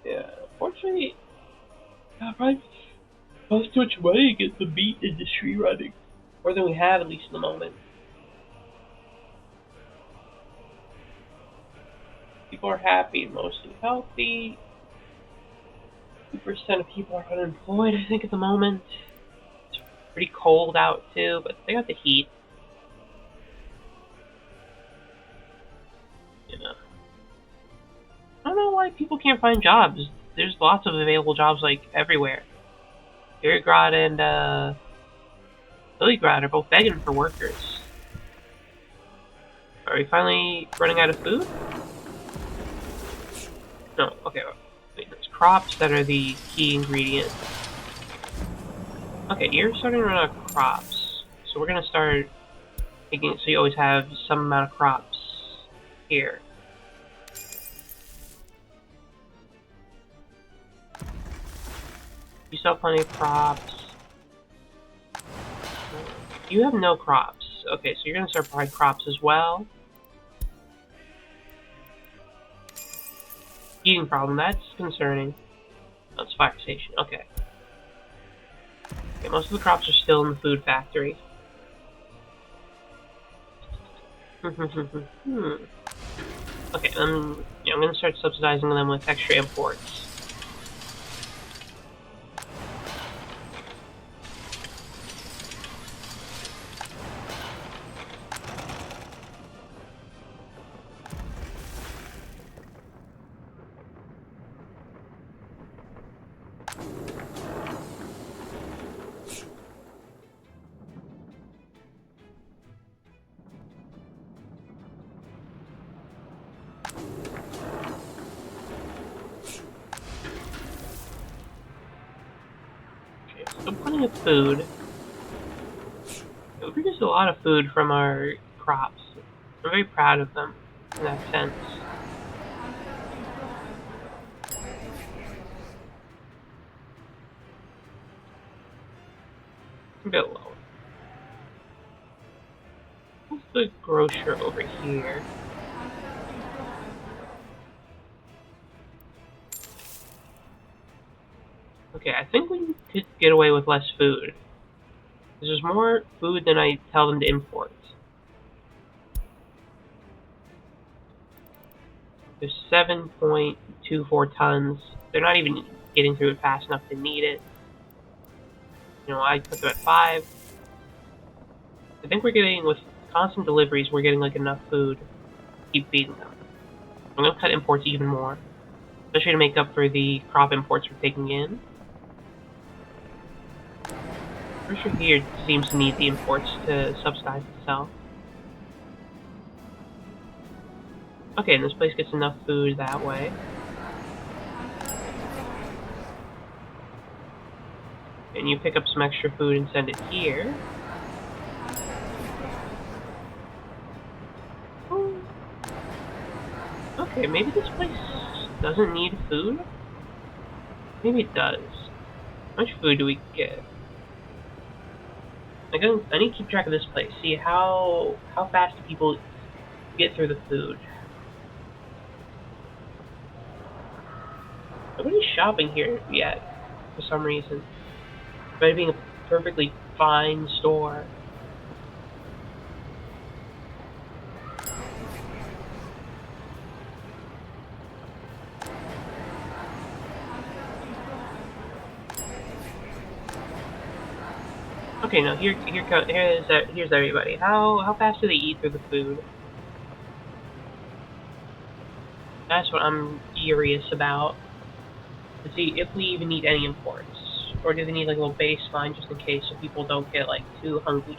Yeah, unfortunately, probably costs too much money to get the meat industry running. More than we have, at least in the moment. People are happy, mostly healthy. 2% of people are unemployed, I think, at the moment. It's pretty cold out, too, but they got the heat. You know. I don't know why people can't find jobs. There's lots of available jobs, like, everywhere. Irgrad and, Liligrad are both begging for workers. Are we finally running out of food? No, okay. Wait, there's crops that are the key ingredient. Okay, you're starting to run out of crops. So we're gonna start making it so you always have some amount of crops here. You still have plenty of crops. You have no crops. Okay, so you're gonna start buying crops as well. Heating problem, that's concerning. Oh, it's fire station, okay. Okay, most of the crops are still in the food factory. Okay, I'm gonna start subsidizing them with extra imports. Still plenty of food. We produce a lot of food from our crops. I'm very proud of them in that sense. A bit low. What's the grocer over here? Okay, I think we could get away with less food. There's more food than I tell them to import. There's 7.24 tons. They're not even getting through it fast enough to need it. You know, I put them at 5. I think we're getting, with constant deliveries, we're getting like enough food to keep feeding them. I'm going to cut imports even more, especially to make up for the crop imports we're taking in. Grocery here seems to need the imports to subsidize itself. Okay, and this place gets enough food that way. And you pick up some extra food and send it here. Oh. Okay, maybe this place doesn't need food? Maybe it does. How much food do we get? I need to keep track of this place. See how fast do people get through the food. Nobody's shopping here yet, for some reason. Despite it being a perfectly fine store. Okay, no, here's everybody. How fast do they eat through the food? That's what I'm curious about. To see if we even need any imports. Or do they need like a little baseline just in case so people don't get like too hungry?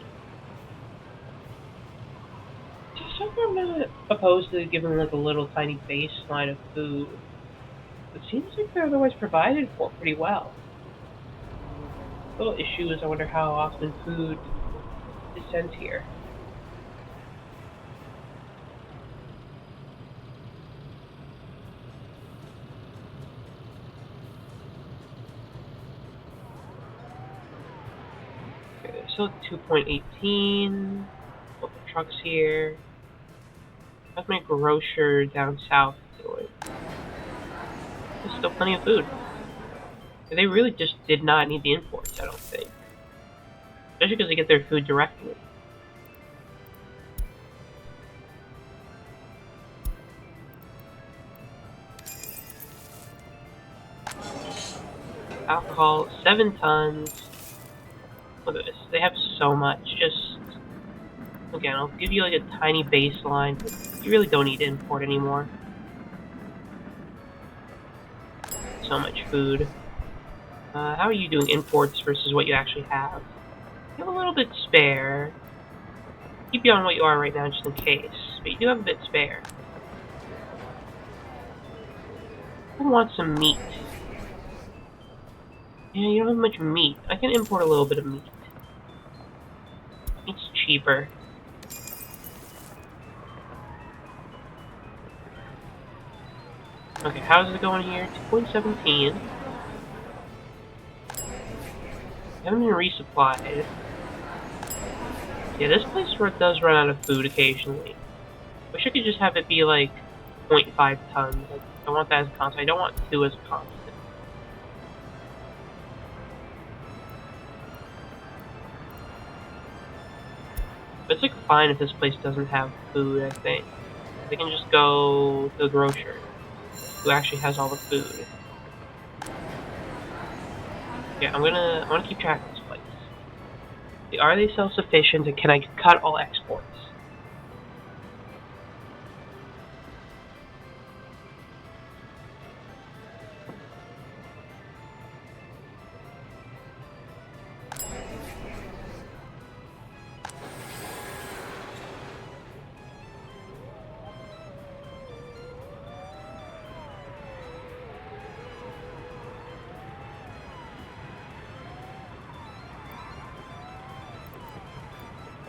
So I'm not opposed to giving like a little tiny baseline of food. It seems like they're otherwise provided for pretty well. The little issue is I wonder how often food is sent here. Okay, so 2.18. Couple trucks here. How's my grocer down south doing? There's still plenty of food. They really just did not need the imports, I don't think. Especially because they get their food directly. Alcohol, 7 tons. Look at this. They have so much. Just, again, I'll give you like a tiny baseline, but you really don't need to import anymore. So much food. How are you doing imports versus what you actually have? You have a little bit spare. Keep you on what you are right now just in case, but you do have a bit spare. I want some meat. Yeah, you don't have much meat. I can import a little bit of meat. It's cheaper. Okay, how's it going here? 2.17. Haven't been resupplied. Yeah, this place does run out of food occasionally. Wish I could just have it be like 0.5 tons. Like, I want that as a constant. I don't want 2 as a constant. But it's like fine if this place doesn't have food, I think. They can just go to the grocer, who actually has all the food. Yeah, I want to keep track of this place. Are they self-sufficient, and can I cut all exports?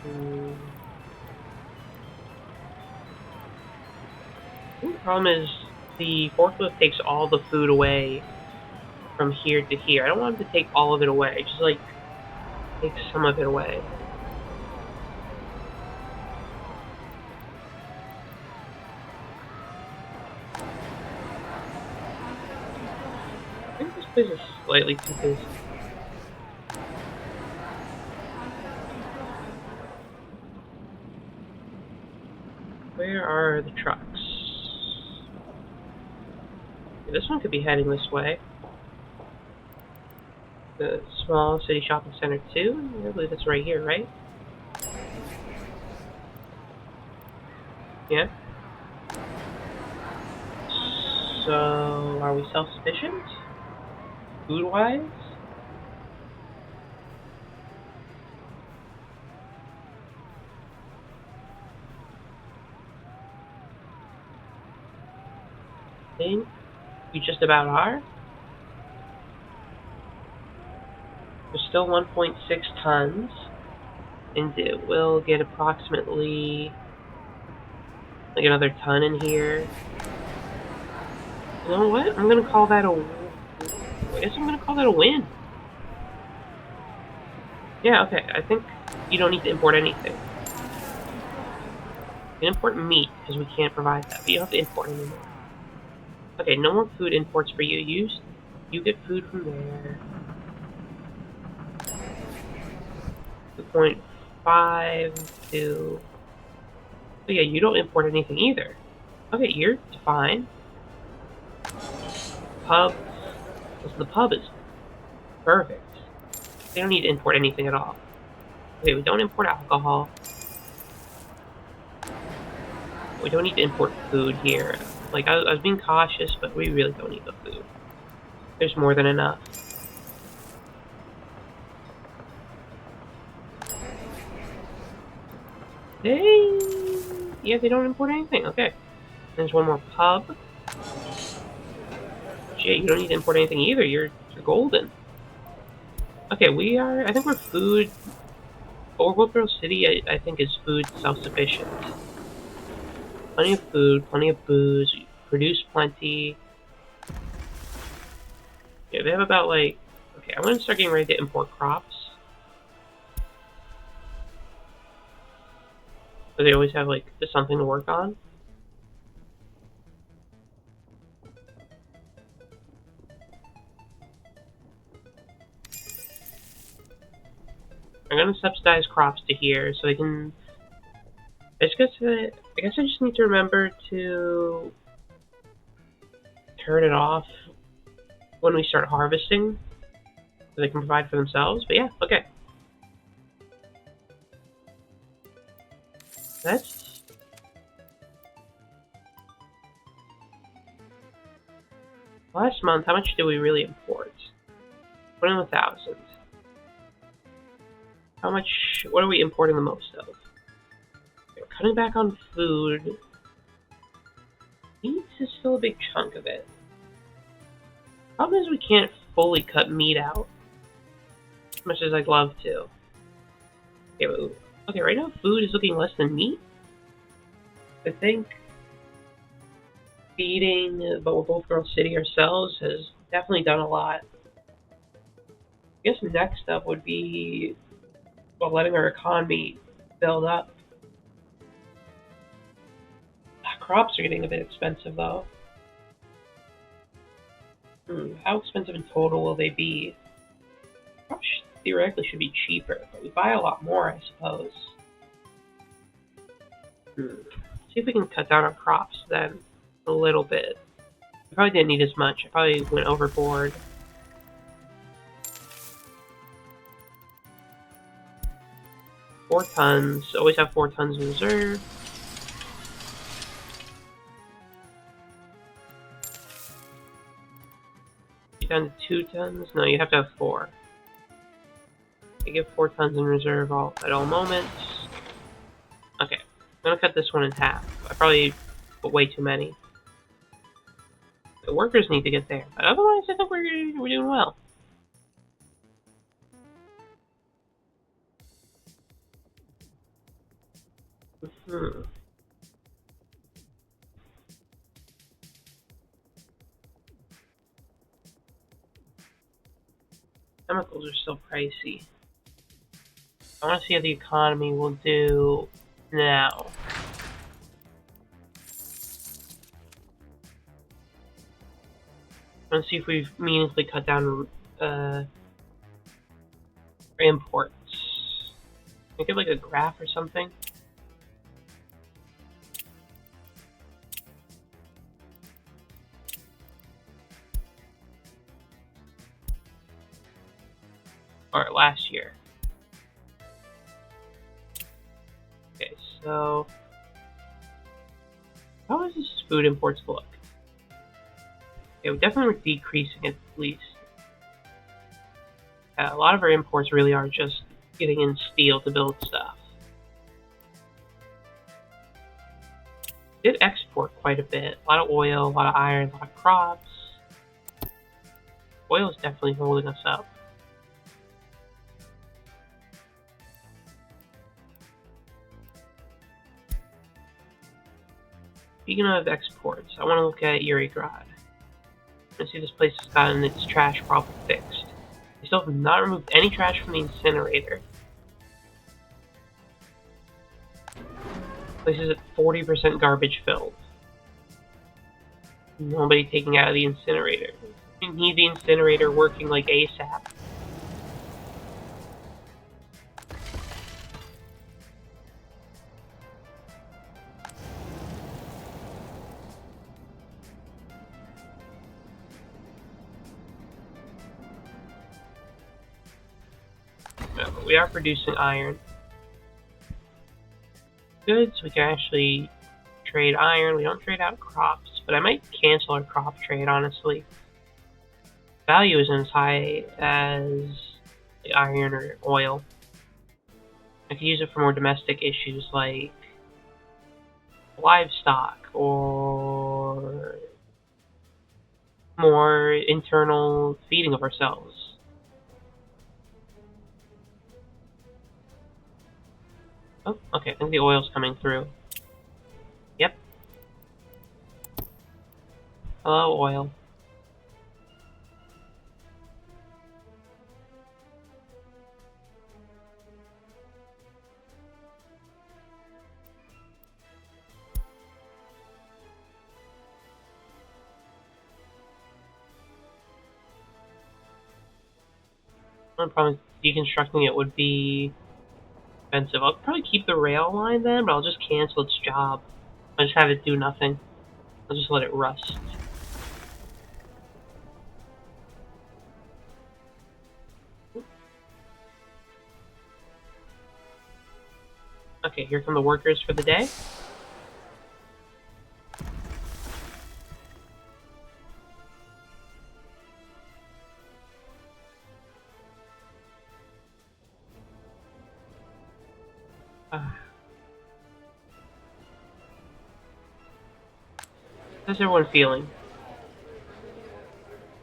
Hmm. The problem is the forklift takes all the food away from here to here. I don't want it to take all of it away. Just like take some of it away. I think this place is slightly too busy. Where are the trucks? This one could be heading this way. The small city shopping center 2? I believe that's right here, right? Yeah. So, are we self-sufficient? Food-wise? I think we just about are. There's still 1.6 tons, and it will get approximately like another ton in here. You know what? I'm gonna call that a. I guess I'm gonna call that a win. Yeah, okay. I think you don't need to import anything. You can import meat because we can't provide that, but you don't have to import anymore. Okay, no more food imports for you. You get food from there. 2.5 to. Oh yeah, you don't import anything either. Okay, you're fine. Pub. Listen, the pub is perfect. They don't need to import anything at all. Okay, we don't import alcohol. We don't need to import food here. Like, I was being cautious, but we really don't need the food. There's more than enough. Yeah, they don't import anything. Okay. There's one more pub. Jay, you don't need to import anything either. You're golden. Okay, I think we're food. Oroville City, I think, is food self-sufficient. Plenty of food, plenty of booze, produce plenty. Yeah, they have about like. Okay, I'm gonna start getting ready to import crops. But they always have like just something to work on. I'm gonna subsidize crops to here so they can. I guess I just need to remember to turn it off when we start harvesting, so they can provide for themselves. But yeah, okay. That's last month. How much did we really import? 21,000. How much? What are we importing the most of? We're cutting back on food. Meat is still a big chunk of it. Problem is we can't fully cut meat out, as much as I'd love to. Okay, right now food is looking less than meat. I think feeding both Girl City ourselves has definitely done a lot. I guess next up would be letting our economy build up. Crops are getting a bit expensive though. How expensive in total will they be? Crops theoretically should be cheaper, but we buy a lot more, I suppose. See if we can cut down on crops then a little bit. I probably didn't need as much. I probably went overboard. Four tons. Always have 4 tons in reserve. You down to 2 tons? No, you have to have 4. You get 4 tons in reserve at all moments. Okay, I'm gonna cut this one in half. I probably put way too many. The workers need to get there, but otherwise I think we're doing well. Hmm. Chemicals are still pricey. I want to see how the economy will do now. I want to see if we've meaningfully cut down imports. Can I get like a graph or something? Or last year. Okay, so how does this food imports look? Okay, we definitely were decreasing at least. A lot of our imports really are just getting in steel to build stuff. Did export quite a bit. A lot of oil, a lot of iron, a lot of crops. Oil is definitely holding us up. Speaking of exports, I want to look at Urigrad. I see this place has gotten its trash problem fixed. They still have not removed any trash from the incinerator. Place is at 40% garbage filled. Nobody taking out of the incinerator. You need the incinerator working like ASAP. We are producing iron. Good, so we can actually trade iron. We don't trade out crops, but I might cancel our crop trade, honestly. Value isn't as high as the iron or oil. I could use it for more domestic issues like livestock or more internal feeding of ourselves. Oh, okay, I think the oil's coming through. Yep. Hello, oil. One problem is deconstructing it would be expensive. I'll probably keep the rail line then, but I'll just cancel its job. I'll just have it do nothing. I'll just let it rust. Okay, here come the workers for the day. How's everyone feeling?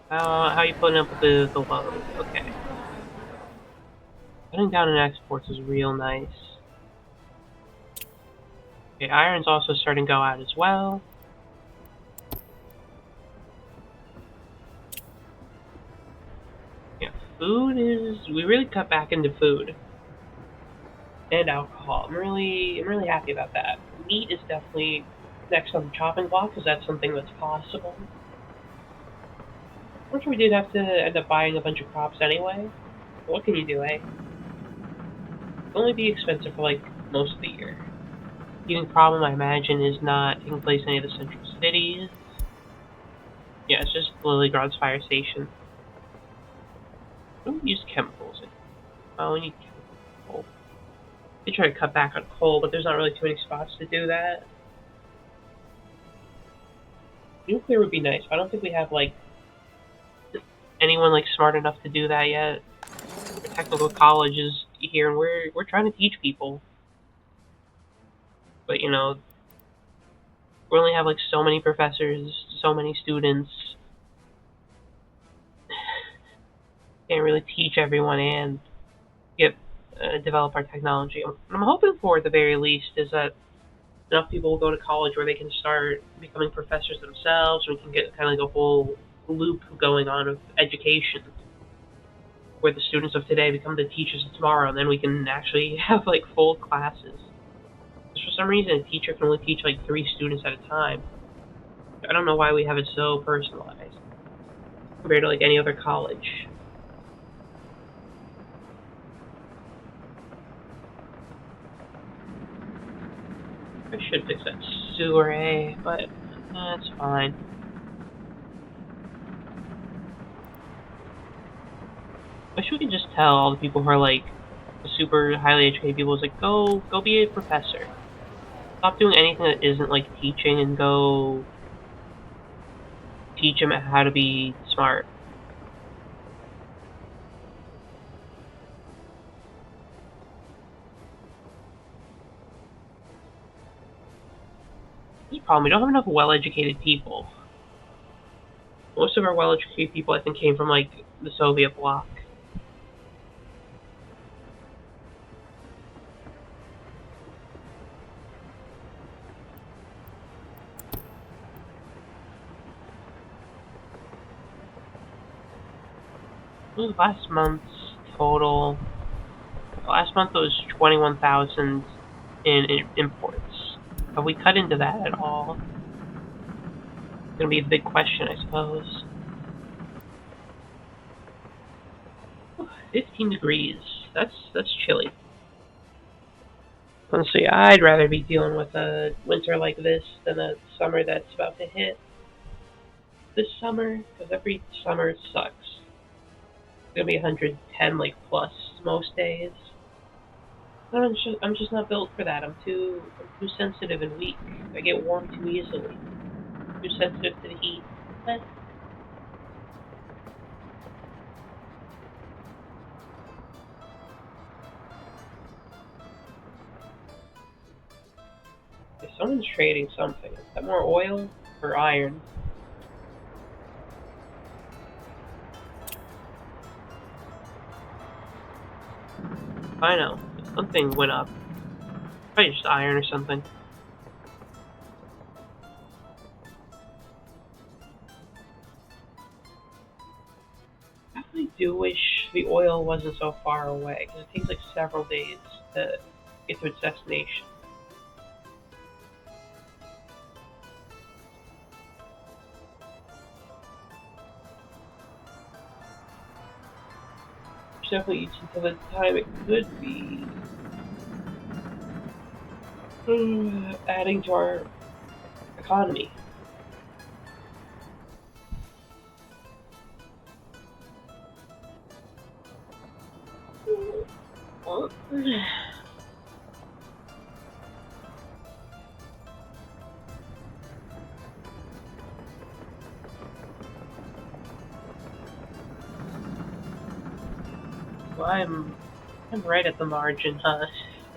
How are you putting up with the load? Okay. Cutting down on exports is real nice. Okay, iron's also starting to go out as well. Yeah, food is... we really cut back into food. And alcohol. I'm really happy about that. Meat is definitely next on the chopping block, because that's something that's possible. I'm sure we did have to end up buying a bunch of crops anyway. But what can you do, eh? It'll only be expensive for, like, most of the year. The only problem, I imagine, is not taking place in any of the central cities. Yeah, it's just Lilygrad's fire station. Don't use chemicals. Oh, we need coal. They try to cut back on coal, but there's not really too many spots to do that. Nuclear would be nice, but I don't think we have, like, anyone, like, smart enough to do that yet. Our technical college is here, and we're trying to teach people. But, you know, we only have, like, so many professors, so many students. Can't really teach everyone and develop our technology. What I'm hoping for, at the very least, is that enough people will go to college where they can start becoming professors themselves, and we can get kind of like a whole loop going on of education where the students of today become the teachers of tomorrow, and then we can actually have like full classes. Because for some reason, a teacher can only teach like 3 students at a time. I don't know why we have it so personalized compared to like any other college. I should fix that sewer, but that's fine. I wish we could just tell all the people who are like the super highly educated people is like go be a professor. Stop doing anything that isn't like teaching and go teach them how to be smart. There's a problem. We don't have enough well-educated people. Most of our well-educated people, I think, came from like the Soviet bloc. Last month's total. Last month it was 21,000 in imports. Have we cut into that at all? It's gonna be a big question, I suppose. 15 degrees. That's chilly. Honestly, I'd rather be dealing with a winter like this than a summer that's about to hit this summer, because every summer sucks. It's gonna be 110 like plus most days. I'm just not built for that. I'm too sensitive and weak. I get warm too easily. Too sensitive to the heat. Eh. If someone's trading something, is that more oil or iron? I know. Something went up. Probably just iron or something. I really do wish the oil wasn't so far away, because it takes like several days to get to its destination. Which definitely eats into the time it could be adding to our economy. Well, I'm right at the margin, huh?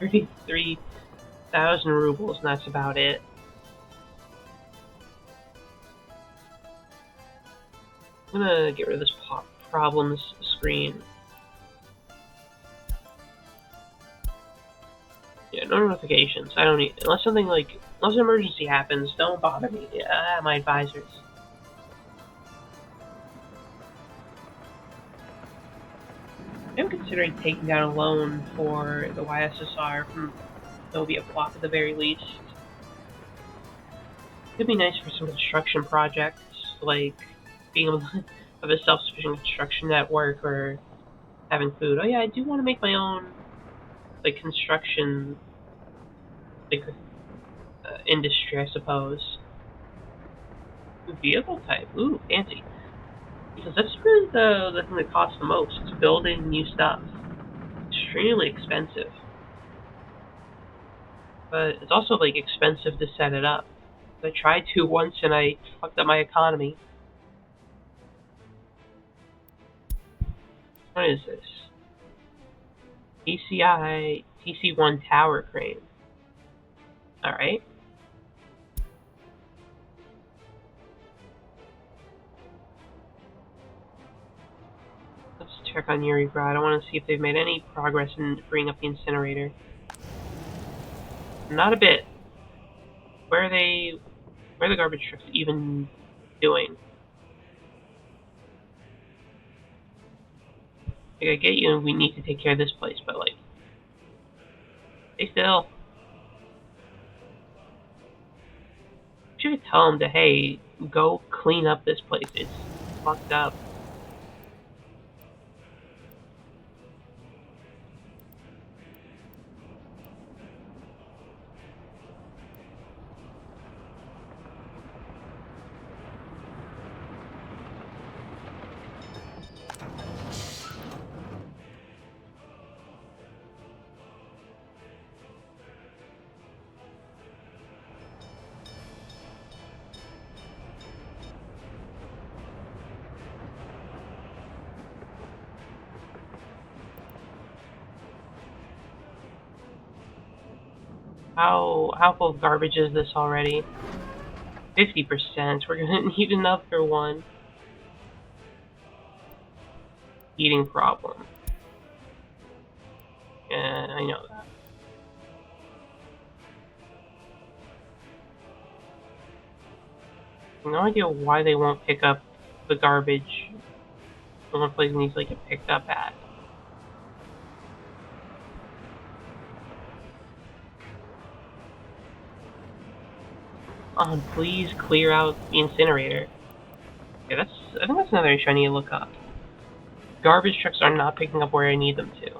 33,000 rubles, and that's about it. I'm gonna get rid of this problems screen. Yeah, no notifications. I don't need unless something like unless an emergency happens. Don't bother me. My advisors. I'm considering taking out a loan for the YSSR from Soviet bloc at the very least. It'd be nice for some construction projects, like being able to have a self-sufficient construction network or having food. Oh yeah, I do want to make my own like construction like industry, I suppose. Vehicle type. Ooh, fancy. Because that's really the thing that costs the most. It's building new stuff. Extremely expensive. But it's also like expensive to set it up. I tried to once and I fucked up my economy. What is this? TCI TC1 tower crane. Alright. Let's check on Yuri Brad. I want to see if they've made any progress in freeing up the incinerator. Not a bit. Where are they? Where are the garbage trucks even doing? Like, I get you, and we need to take care of this place, but like, stay still. You should tell them to, hey, go clean up this place. It's fucked up. How full of garbage is this already? 50%. We're gonna need another one. Eating problem. Yeah, I know that. No idea why they won't pick up the garbage. The one place needs to get picked up at. Please clear out the incinerator. Yeah, I think that's another issue I need to look up. Garbage trucks are not picking up where I need them to.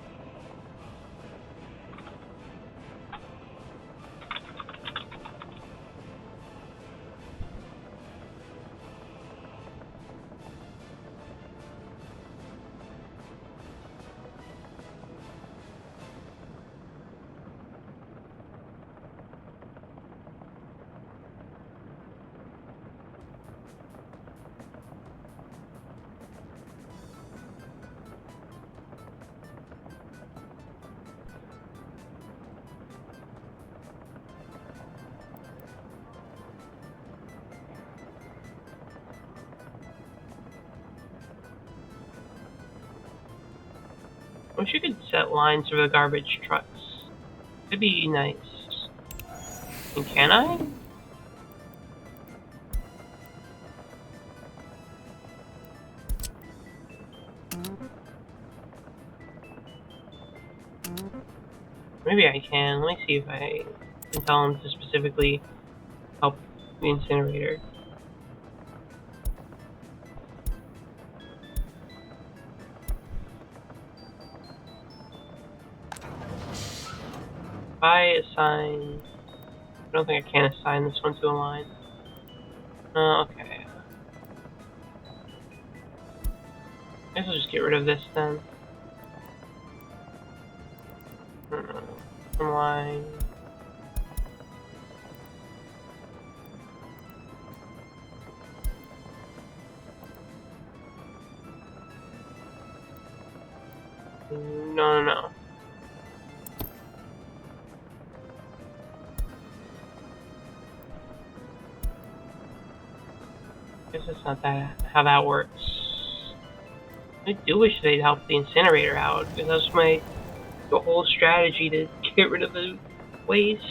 I wish you could set lines for the garbage trucks. It'd be nice. And can I? Maybe I can. Let me see if I can tell him to specifically help the incinerator. If I assign... I don't think I can assign this one to a line. Okay. I guess I'll just get rid of this then. Line. No. Guess that's not how that works. I do wish they'd help the incinerator out, because that's the whole strategy to get rid of the waste.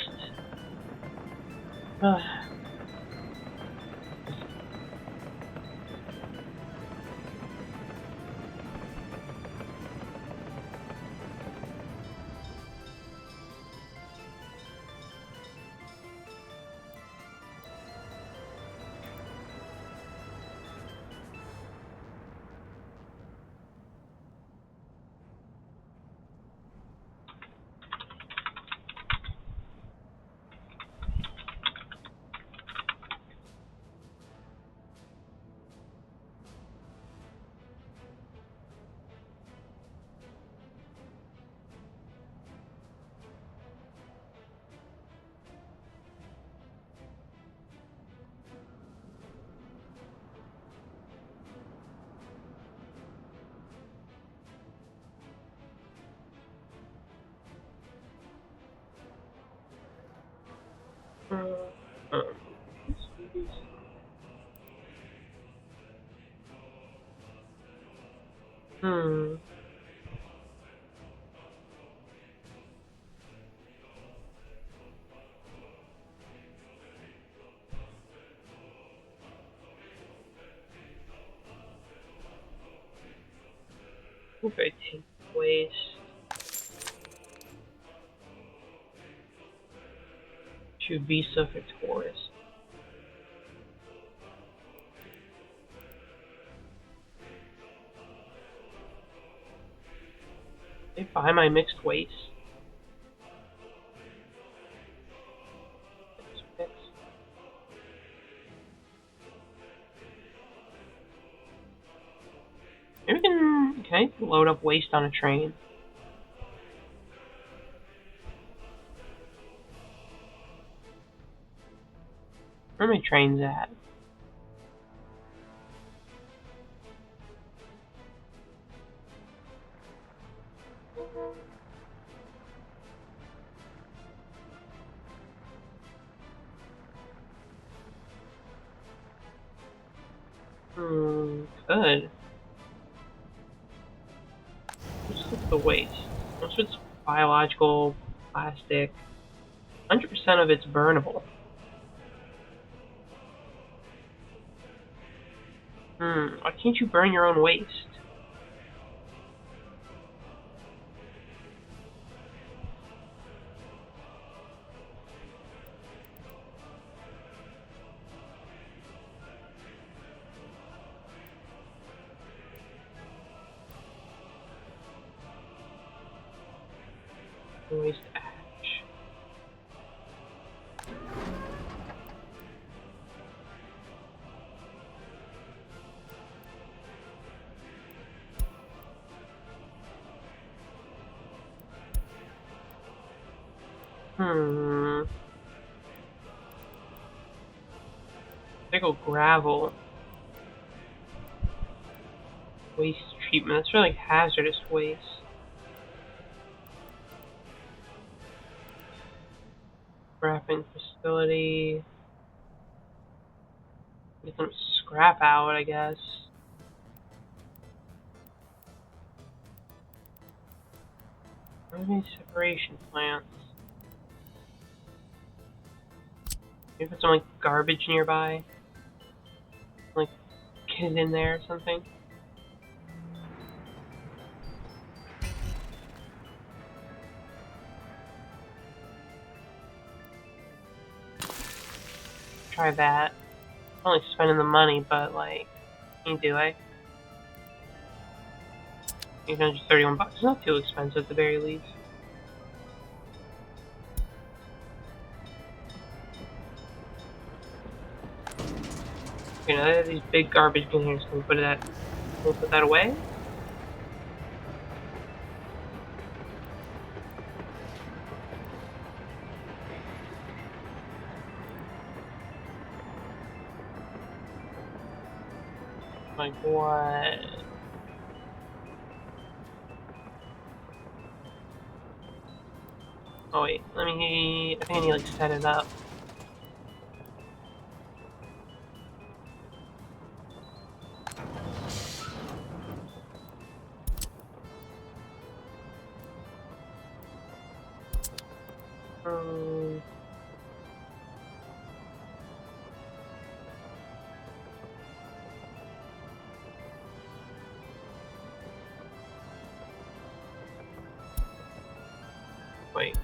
Hmm. If I take waste, should be so victorious. They buy my mixed waste. Mix. Maybe can I load up waste on a train? Where are my trains at? Good. Let's look at the waste. Most of it's biological, plastic. 100% of it's burnable. Why can't you burn your own waste? Waste ash. They go gravel. Waste treatment. That's really hazardous waste. Scrapping facility. Get some scrap out, I guess. Where are these separation plants? Maybe put some like garbage nearby. Like get it in there or something. Try that. I'm only spending the money, but like, can you do it? 831 bucks. It's not too expensive at the very least. Okay, now that these big garbage containers, can we put that away? Like what? Oh wait, I think I need to like set it up. Wait.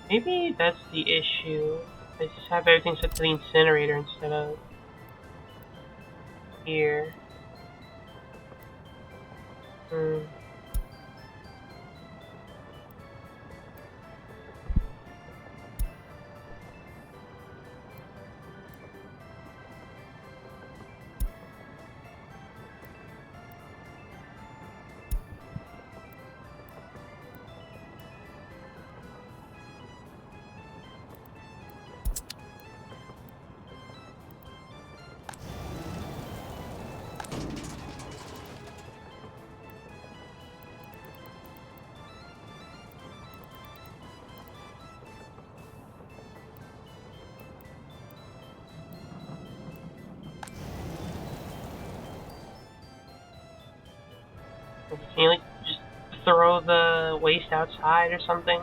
Maybe that's the issue. I just have everything set to the incinerator instead of here. Can you like just throw the waste outside or something?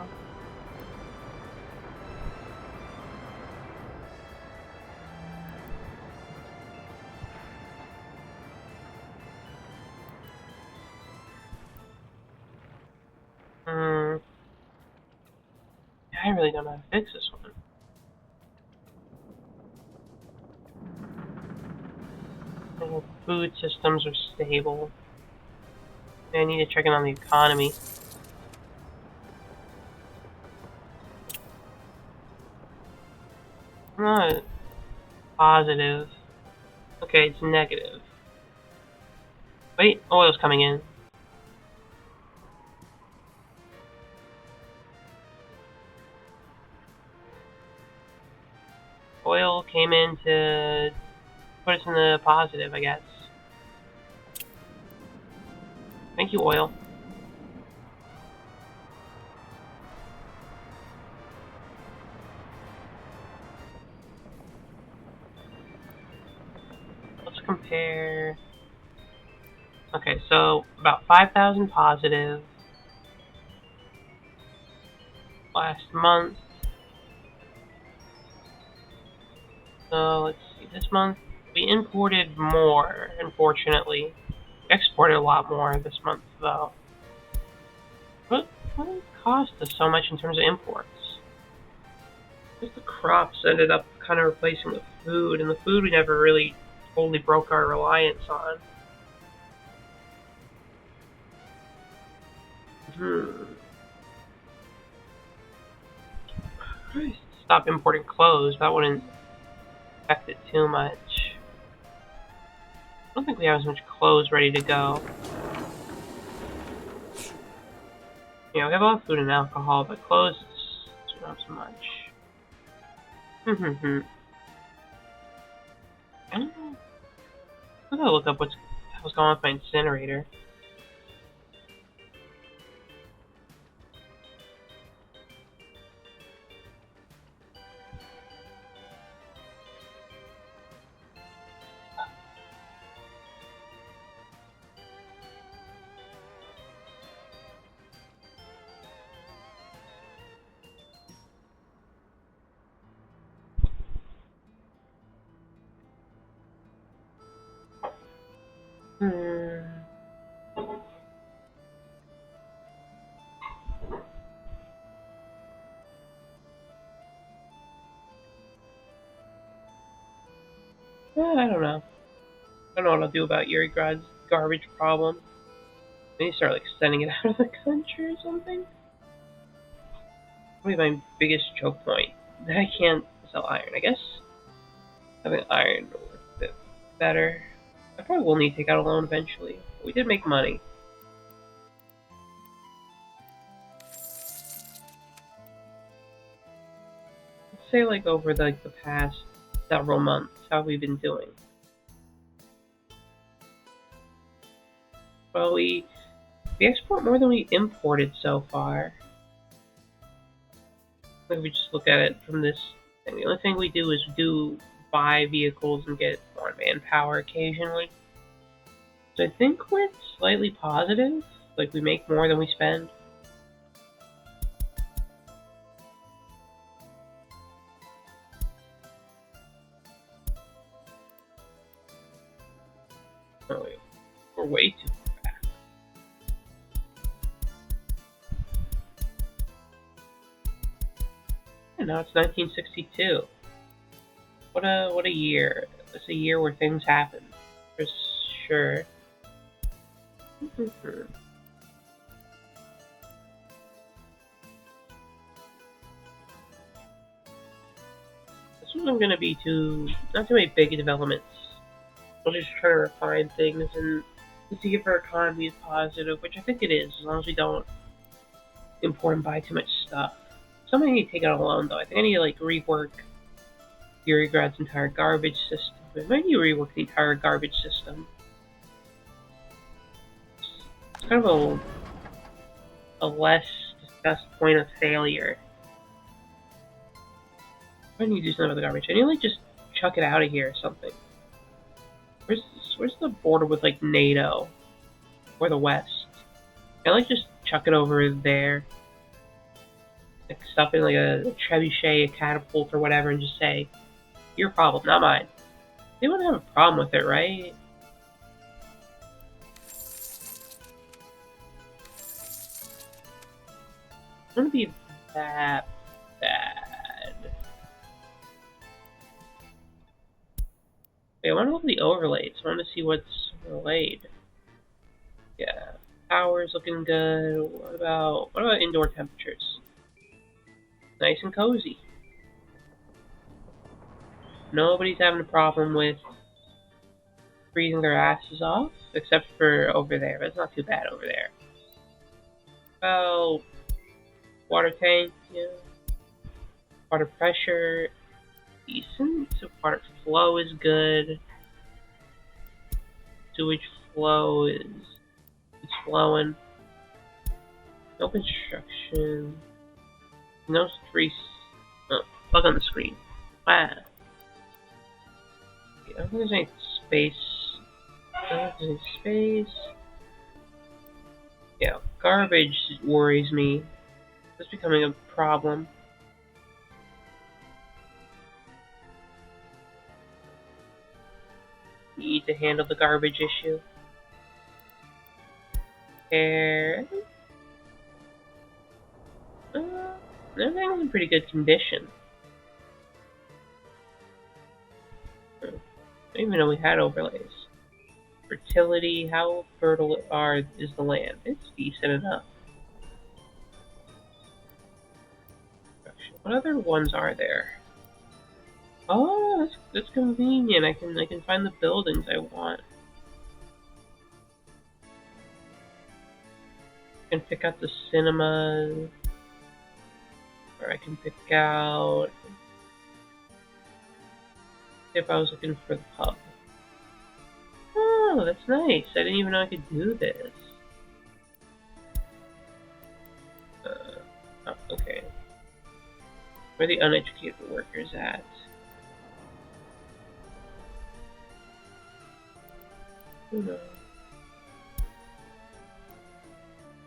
Hmm. I really don't know how to fix this one. Food systems are stable. I need to check in on the economy. Not positive. Okay, it's negative. Wait, oil's coming in. Oil came in to put us in the positive, I guess. Thank you, oil. Let's compare. Okay, so about 5,000 positive last month. So let's see, this month we imported more, unfortunately. We exported a lot more this month, though. What did it cost us so much in terms of imports? Just the crops ended up kind of replacing the food, and the food we never really totally broke our reliance on. Probably stop importing clothes. That wouldn't affect it too much. I don't think we have as much clothes ready to go. Yeah, we have a lot of food and alcohol, but clothes, not so much. I don't know. I gotta look up what's going on with my incinerator. Hmm. I don't know. I don't know what I'll do about Urigrad's garbage problem. Maybe start like sending it out of the country or something. Probably my biggest choke point. That I can't sell iron. I guess having iron will work a bit better. I probably will need to take out a loan eventually. We did make money. Let's say like over the past several months, how have we been doing? Well, we export more than we imported so far. If we just look at it from this thing, the only thing we do is buy vehicles and get more manpower occasionally. So I think we're slightly positive. Like we make more than we spend. Oh, wait, we're way too far back. And now it's 1962. What a year! It's a year where things happen, for sure. This wasn't going to be not too many big developments. We'll just try to refine things and see if our economy is positive, which I think it is, as long as we don't import and buy too much stuff. Somebody need to take out a loan, though. I think I need to like rework Urigrad's entire garbage system. I might need to rework the entire garbage system. It's kind of a less discussed point of failure. I need to do something with the garbage. I need to like just chuck it out of here or something. Where's the border with like NATO or the West? Can I like just chuck it over there? Like stuff in like a trebuchet, a catapult, or whatever, and just say, "Your problem, not mine." They wouldn't have a problem with it, right? Wouldn't be that bad. Wait, I want to look at the overlays. I want to see what's overlaid. Yeah, power's looking good. What about indoor temperatures? Nice and cozy. Nobody's having a problem with freezing their asses off, except for over there. But it's not too bad over there. Well, water tank, yeah. Water pressure, decent. So water flow is good. Sewage flow is it's flowing. No construction. No three. Oh, bug on the screen. Wow. I don't think there's any space. I don't think there's any space. Yeah, garbage worries me. It's becoming a problem. We need to handle the garbage issue. Air. Everything's in pretty good condition. I didn't even know we had overlays. Fertility, how fertile is the land? It's decent enough. What other ones are there? Oh, that's convenient. I can find the buildings I want. I can pick out the cinemas, or I can pick out if I was looking for the pub. Oh, that's nice. I didn't even know I could do this. Oh, okay. Where are the uneducated workers at? Who knows?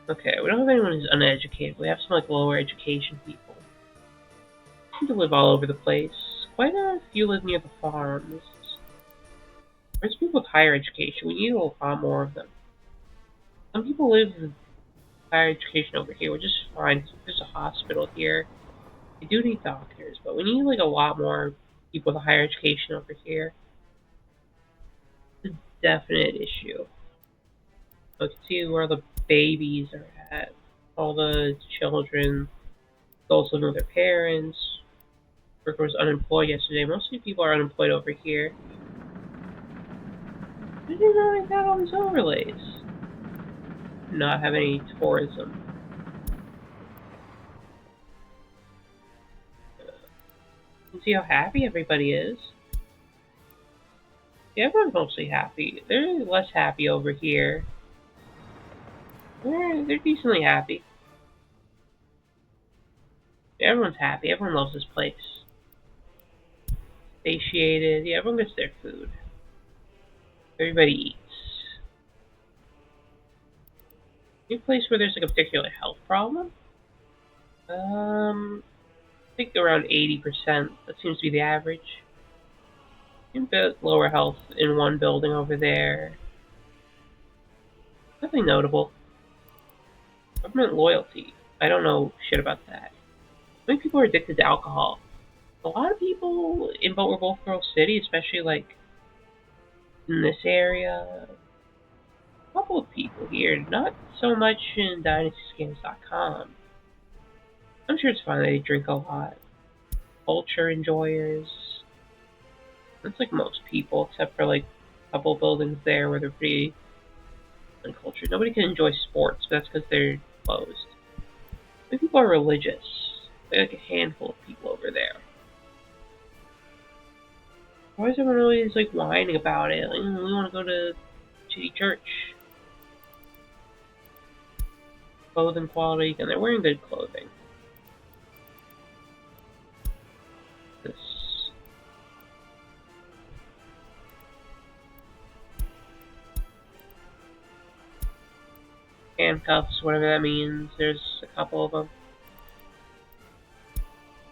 Okay, we don't have anyone who's uneducated. We have some like lower education people. They seem to live all over the place. Quite a few live near the farms. There's people with higher education. We need a lot more of them. Some people live with higher education over here, which is fine. There's a hospital here. We do need doctors, but we need like a lot more people with a higher education over here. It's a definite issue. So you can see where the babies are at. All the children, adults living with their parents. Worker was unemployed yesterday. Mostly people are unemployed over here. I didn't know they got all these overlays. Not have any tourism. You can see how happy everybody is. Yeah, everyone's mostly happy. They're less happy over here. They're decently happy. Everyone's happy. Everyone loves this place. Satiated. Yeah, everyone gets their food. Everybody eats. Any place where there's like a particular health problem? I think around 80%. That seems to be the average. A bit lower health in one building over there. Nothing notable. Government loyalty. I don't know shit about that. How many people are addicted to alcohol? A lot of people in Both Girl City, especially like in this area. A couple of people here, not so much in DynastyScans.com. I'm sure it's fine that they drink a lot. Culture enjoyers. That's like most people, except for like a couple of buildings there where they're pretty uncultured. Nobody can enjoy sports, but that's because they're closed. Many people are religious. There's like a handful of people over there. Why is everyone always like whining about it? Like, we want to go to shitty church. Clothing quality, and they're wearing good clothing. This handcuffs, whatever that means. There's a couple of them.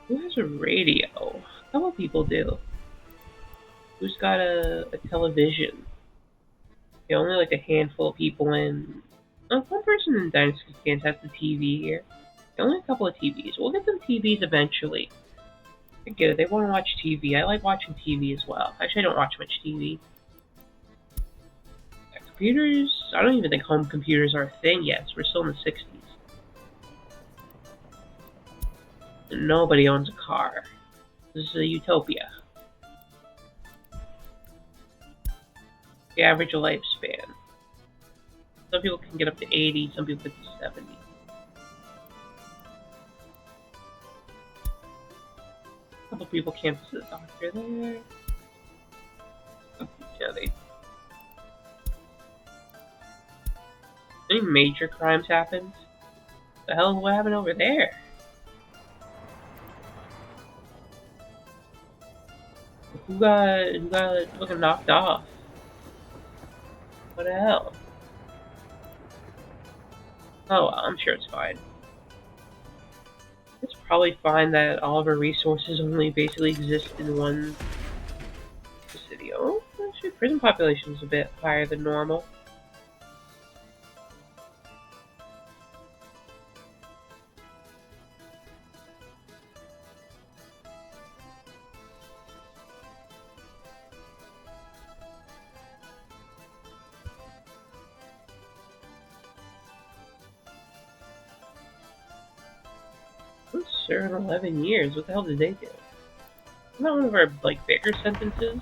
Who has a radio? A couple of people do. Who's got a television? Yeah, only like a handful of people in. Oh, one person in Dynasty Scans has the TV here. Only a couple of TVs. We'll get them TVs eventually. I get it. They want to watch TV. I like watching TV as well. Actually, I don't watch much TV. Computers? I don't even think home computers are a thing yet. So we're still in the 60s. And nobody owns a car. This is a utopia. The average lifespan. Some people can get up to 80, some people get to 70. A couple people can't visit the doctor there. Yeah, any major crimes happened? The hell what happened over there? Who got fucking knocked off? What the hell? Oh well, I'm sure it's fine. It's probably fine that all of our resources only basically exist in one city. Oh, actually, prison population is a bit higher than normal. Serve 11 years. What the hell did they do? Isn't that one of our bigger sentences?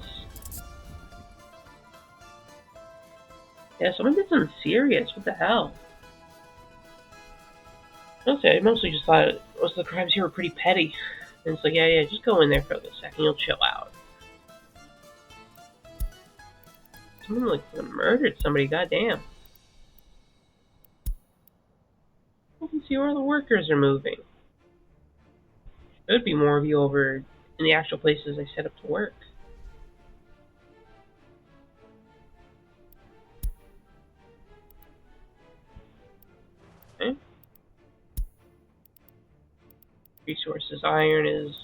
Yeah, someone did something serious. What the hell? Honestly, I mostly just thought most of the crimes here were pretty petty. And it's like, yeah, just go in there for a second. You'll chill out. Someone murdered somebody. Goddamn. I can see where the workers are moving. There would be more of you over in the actual places I set up to work. Okay. Resources. Iron is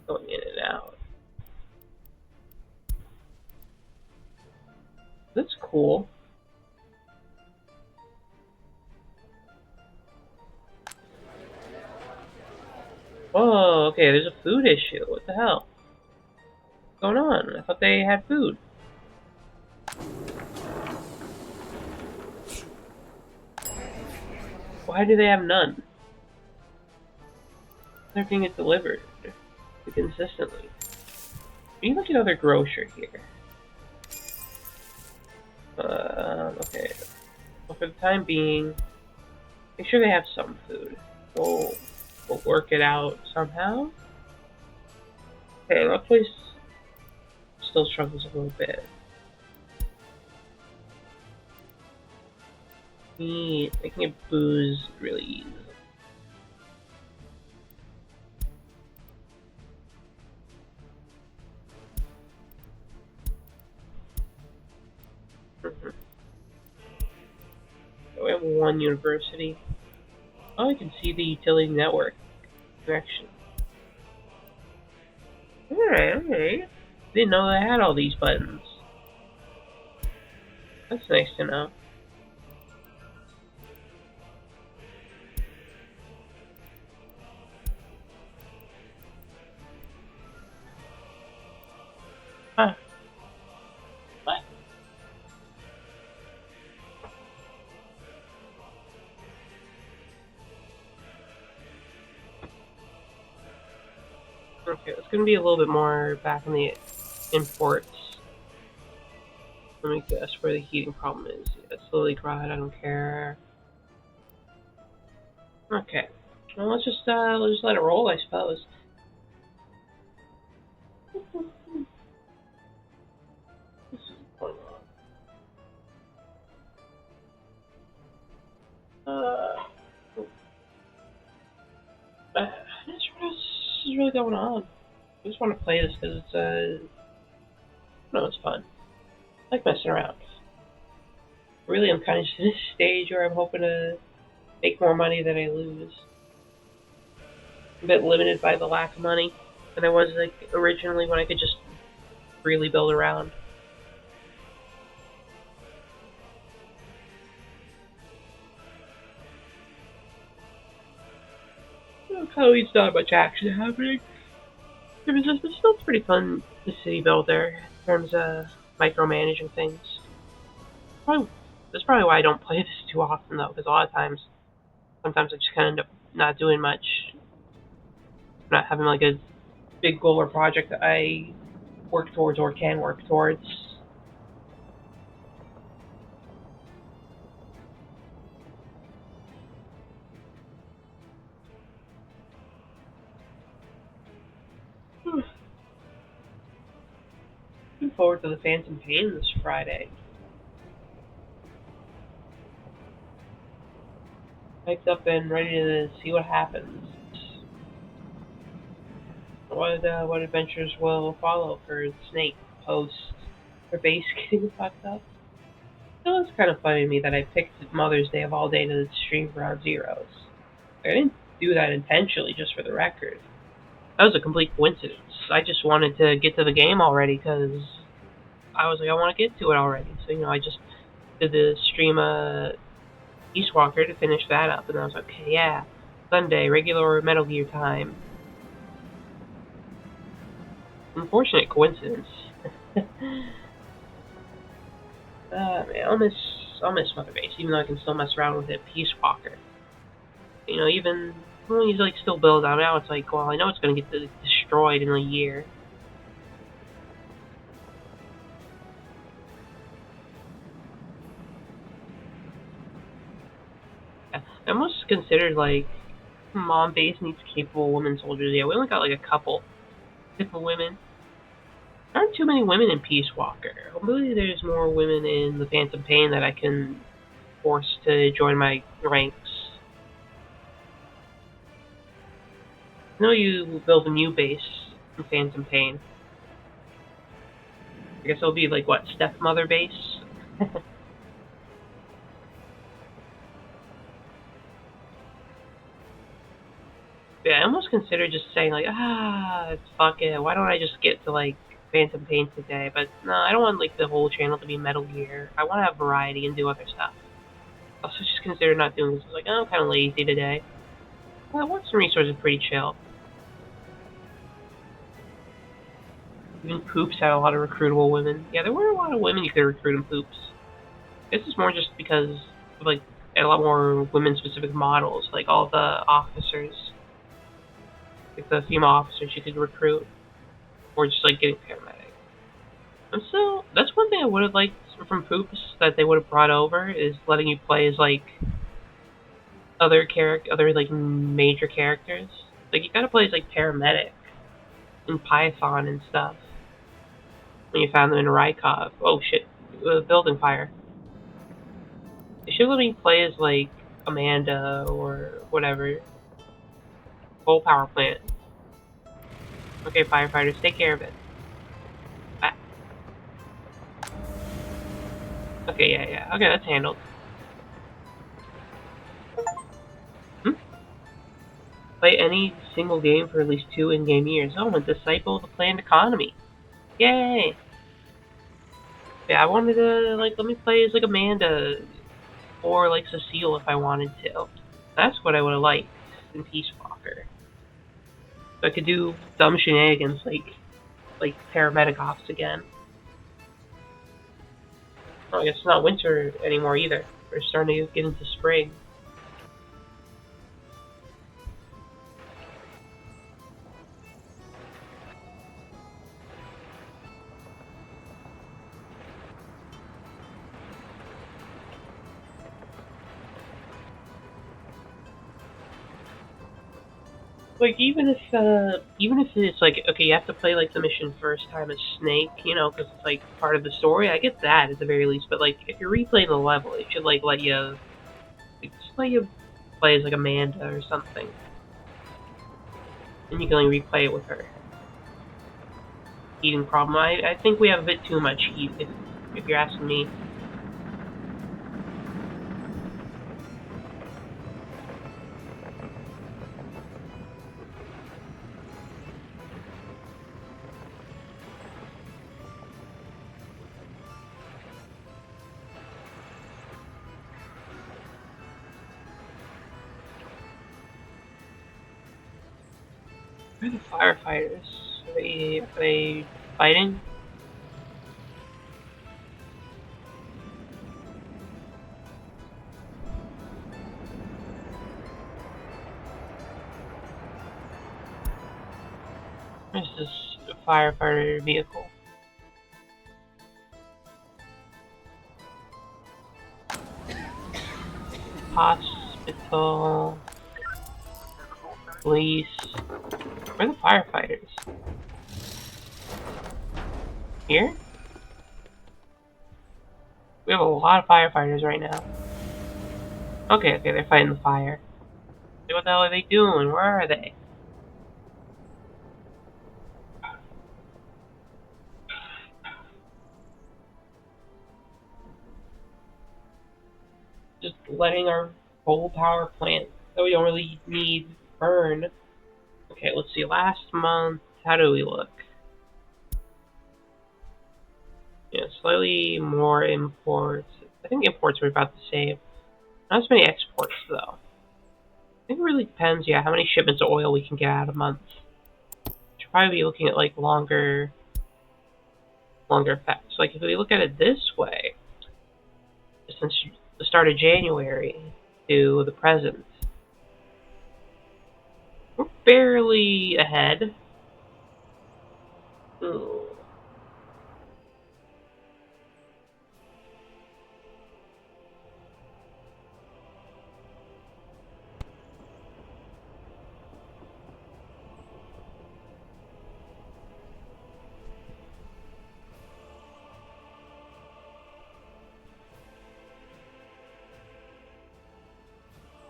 going in and out. That's cool. Oh, okay, there's a food issue. What the hell? What's going on? I thought they had food. Why do they have none? They're getting it delivered consistently. We need like another grocer here. Okay. Well, for the time being, make sure they have some food. We'll work it out somehow. Okay, that place still struggles a little bit. They can get booze really easy. We have one university. Oh, I can see the utility network connection. Alright. Didn't know I had all these buttons. That's nice to know. Huh. What? Okay, it's gonna be a little bit more back in the imports. Let me guess where the heating problem is. Yeah, slowly rod, I don't care. Okay. Well, let's just let it roll, I suppose. This is going on. I'm not sure what else is really going on. I just want to play this because it's no, it's fun. I like messing around. Really, I'm kind of to this stage where I'm hoping to make more money than I lose. I'm a bit limited by the lack of money than I was originally when I could just freely build around. Halloween's not much action happening. It's still pretty fun, the city builder, in terms of micromanaging things. Probably, that's probably why I don't play this too often, though, because a lot of times, sometimes I just kind of end up not doing much, not having like a big goal or project that I work towards or can work towards. Looking forward to the Phantom Pain this Friday. Hyped up and ready to see what happens. What adventures will follow for Snake post her base getting fucked up? It was kind of funny to me that I picked Mother's Day of all day to stream Ground Zeroes. I didn't do that intentionally, just for the record. That was a complete coincidence. I just wanted to get to the game already because I was like, I want to get to it already. So, I just did the stream Peace Walker to finish that up, and I was like, okay, yeah, Sunday, regular Metal Gear time. Unfortunate coincidence. Man, I'll miss Mother Base, even though I can still mess around with it. Peace Walker. Even when he's like still build out now, it's like, well, I know it's gonna get destroyed in a year. I almost considered like Mom Base needs capable women soldiers. Yeah, we only got like a couple capable women. There aren't too many women in Peace Walker. Hopefully there's more women in the Phantom Pain that I can force to join my ranks. I know you build a new base in Phantom Pain. I guess it'll be like, what, Stepmother Base? Yeah, I almost considered just saying like, fuck it, why don't I just get to like Phantom Pain today? But no, I don't want like the whole channel to be Metal Gear. I want to have variety and do other stuff. I also just considered not doing this. I was like, I'm kind of lazy today. Well, Western Resource is pretty chill. Even Poops had a lot of recruitable women. Yeah, there were a lot of women you could recruit in Poops. This is more just because of, like, a lot more women-specific models, like all the officers, like the female officers you could recruit, or just like getting paramedic. And so that's one thing I would have liked from Poops that they would have brought over is letting you play as like other like major characters. Like you gotta play as like paramedic and Python and stuff. When you found them in Rykov. Oh shit, building fire. They should let me play as like Amanda or whatever. Coal power plant. Okay, firefighters, take care of it. Ah. Okay, yeah. Okay, that's handled. Play any single game for at least 2 in-game years. Oh, and Disciple of the Planned Economy. Yay! Yeah, I wanted to, like, let me play as, like, Amanda or, like, Cecile if I wanted to. That's what I would have liked in Peace Walker. So I could do dumb shenanigans like paramedic ops again. Oh, I guess it's not winter anymore either. We're starting to get into spring. Like even if it's like, okay, you have to play like the mission first time as Snake, because it's like part of the story. I get that at the very least, but like if you're replaying the level, it should like let you just let you play as like Amanda or something, and you can only replay it with her. Heating problem. I think we have a bit too much heat, if you're asking me. Where are the firefighters? Are they fighting? Where's this firefighter vehicle? Hospital. Police. Where are the firefighters? Here? We have a lot of firefighters right now. Okay, they're fighting the fire. What the hell are they doing? Where are they? Just letting our coal power plant that we don't really need burn. Okay, let's see. Last month, how do we look? Yeah, slightly more imports. I think imports were about the same. Not as many exports, though. I think it really depends, yeah, how many shipments of oil we can get out a month. Should probably be looking at, like, longer effects. Like, if we look at it this way, since the start of January to the present, we're barely ahead. Ooh.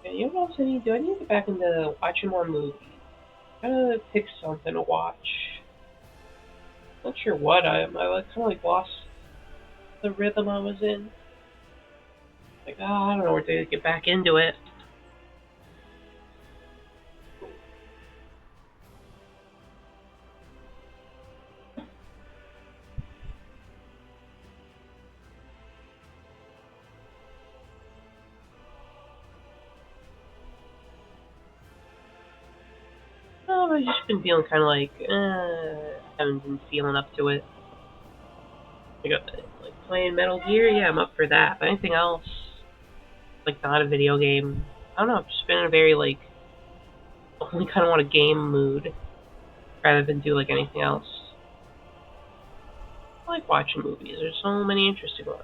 And you know what else I need to do? I need to get back into watching more movies. Gotta pick something to watch. Not sure what I like kind of like lost the rhythm I was in. Like, I don't know where to get back into it. I've just been feeling kind of like, haven't been feeling up to it. Like playing Metal Gear, yeah, I'm up for that. But anything else, like not a video game, I don't know. I've just been in a very like, only kind of want a game mood rather than do like anything else. I like watching movies. There's so many interesting ones.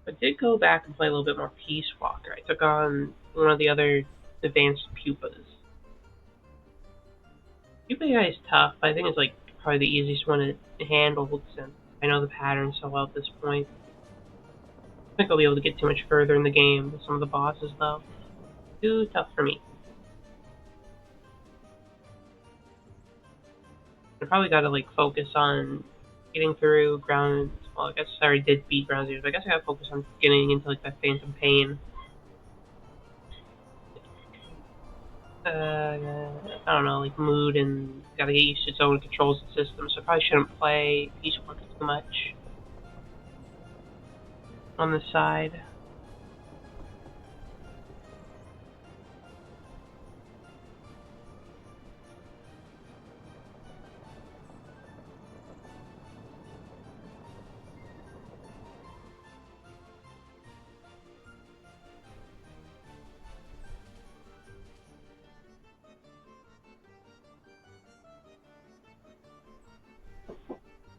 I did go back and play a little bit more Peace Walker. I took on one of the other advanced pupas. Pupa guy is tough, but I think it's like probably the easiest one to handle since I know the pattern so well at this point. I think I'll be able to get too much further in the game with some of the bosses though. Too tough for me. I probably gotta like focus on getting through ground. Well, I guess I already did beat Ground Zeroes, but I guess I gotta focus on getting into like that Phantom Pain. I don't know, like mood and gotta get used to its own controls and systems. So I probably shouldn't play Peace Walker too much on the side.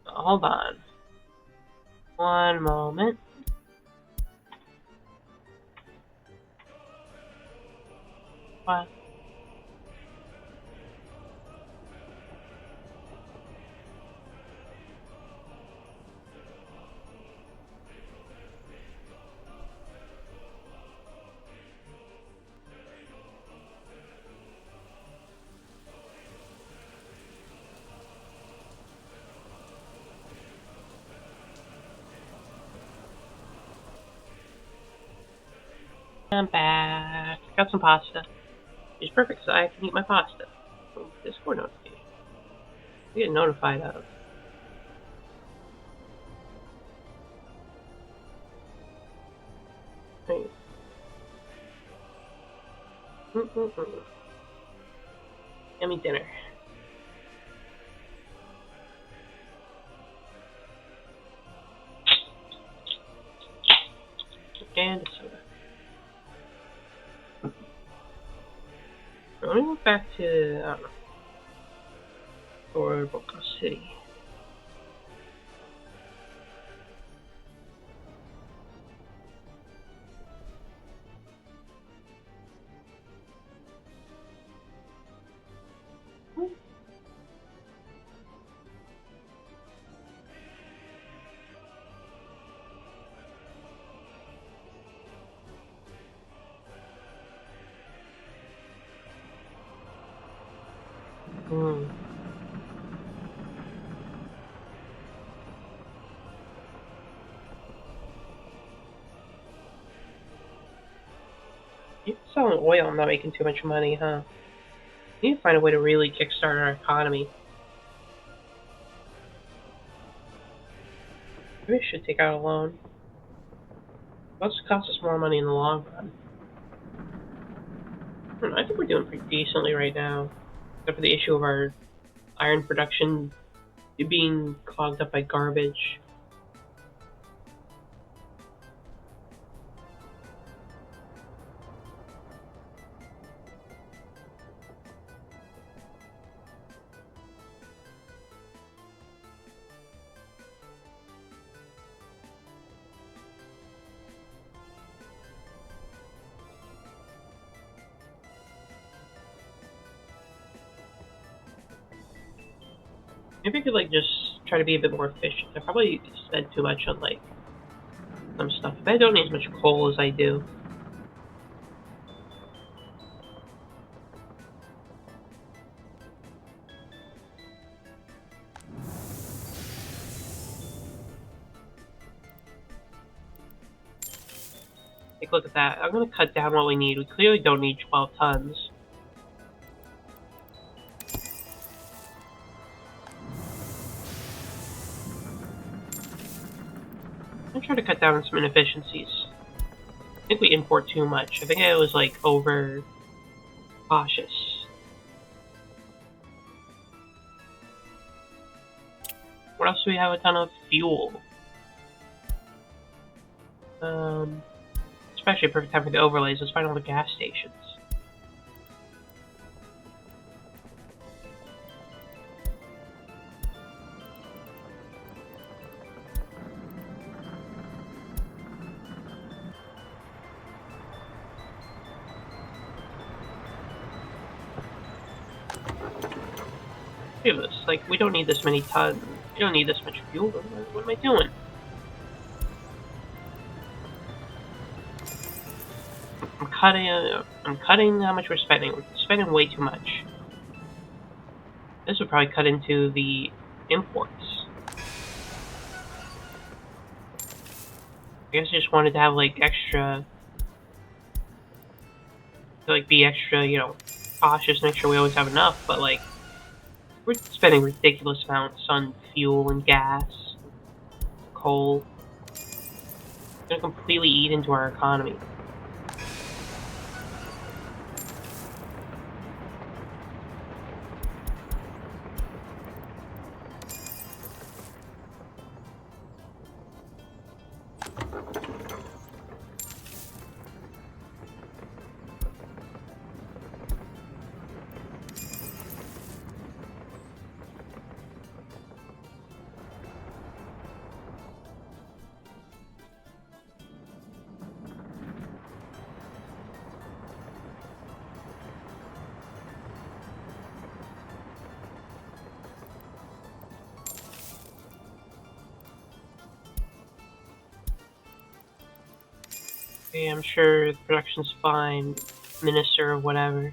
Hold on. One moment. What? I'm back. Got some pasta. It's perfect, so I can eat my pasta. Discord notification. I get notified of. Hey. Yummy dinner. And a soda. Let me go back to, I don't know, or Boca City. Hmm. You're selling oil and not making too much money, huh? We need to find a way to really kickstart our economy. Maybe I should take out a loan. It'll cost us more money in the long run. I think we're doing pretty decently right now, except for the issue of our iron production being clogged up by garbage. Maybe I could like just try to be a bit more efficient. I probably spend too much on like some stuff. But I don't need as much coal as I do. Take a look at that. I'm gonna cut down what we need. We clearly don't need 12 tons. I'm trying to cut down on some inefficiencies. I think we import too much. I think I was like over cautious. What else do we have? A ton of fuel. Especially a perfect time for the overlays. Let's find all the gas stations. Look at this. Like, we don't need this many tons. We don't need this much fuel. What am I doing? I'm cutting how much we're spending. We're spending way too much. This would probably cut into the imports. I guess I just wanted to have like extra, to like be extra, cautious, make sure we always have enough. But like, we're spending ridiculous amounts on fuel and gas, coal. It's gonna completely eat into our economy. Okay, I'm sure the production's fine, minister or whatever.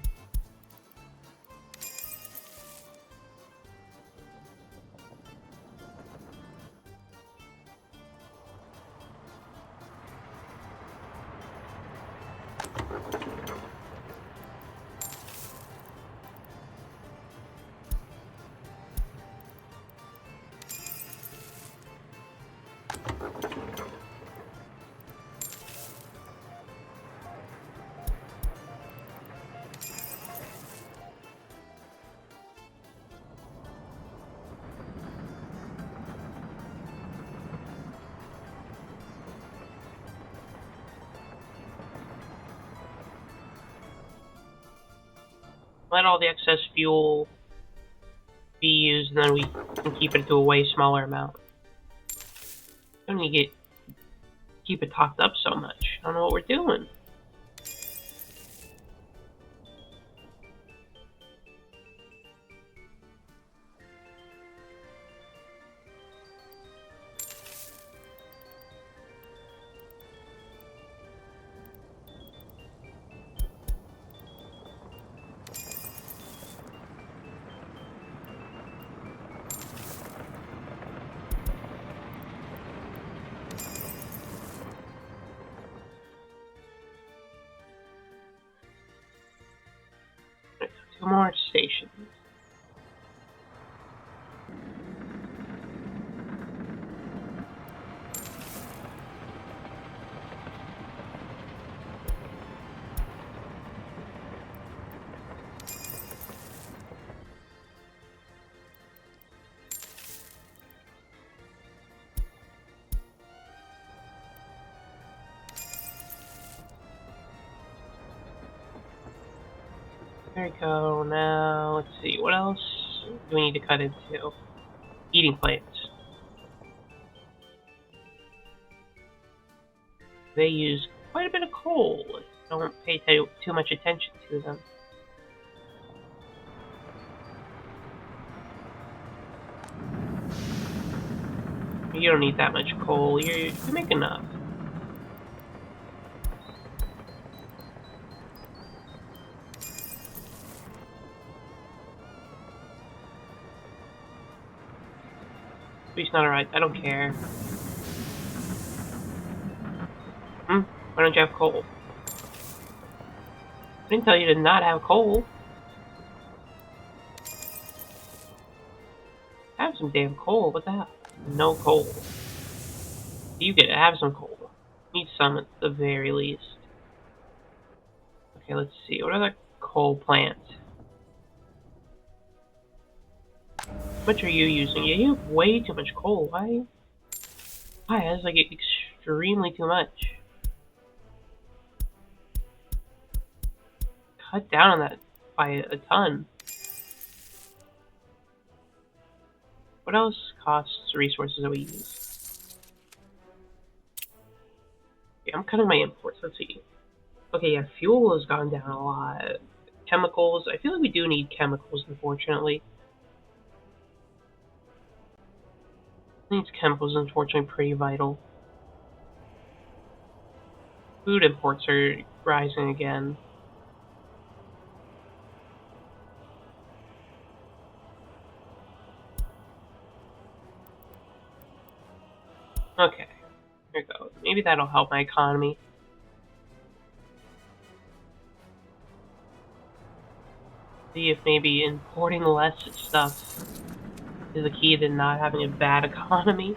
Let all the excess fuel be used, and then we can keep it to a way smaller amount. Don't need to keep it topped up so much. I don't know what we're doing. Two more stations. There we go. Now, let's see. What else do we need to cut into? Eating plants. They use quite a bit of coal. Don't pay too much attention to them. You don't need that much coal. You make enough. It's not alright. I don't care. Why don't you have coal? I didn't tell you to not have coal. Have some damn coal. What the hell? No coal. You get to have some coal. Need some at the very least. Okay, let's see. What are the coal plants? How much are you using? Yeah, you have way too much coal. Why? Why? That's like extremely too much. Cut down on that by a ton. What else costs resources that we use? Okay, I'm cutting my imports. Let's see. Okay, yeah, fuel has gone down a lot. Chemicals. I feel like we do need chemicals, unfortunately. These chemicals, unfortunately, pretty vital. Food imports are rising again. Okay, here we go. Maybe that'll help my economy. See if maybe importing less stuff is the key to not having a bad economy.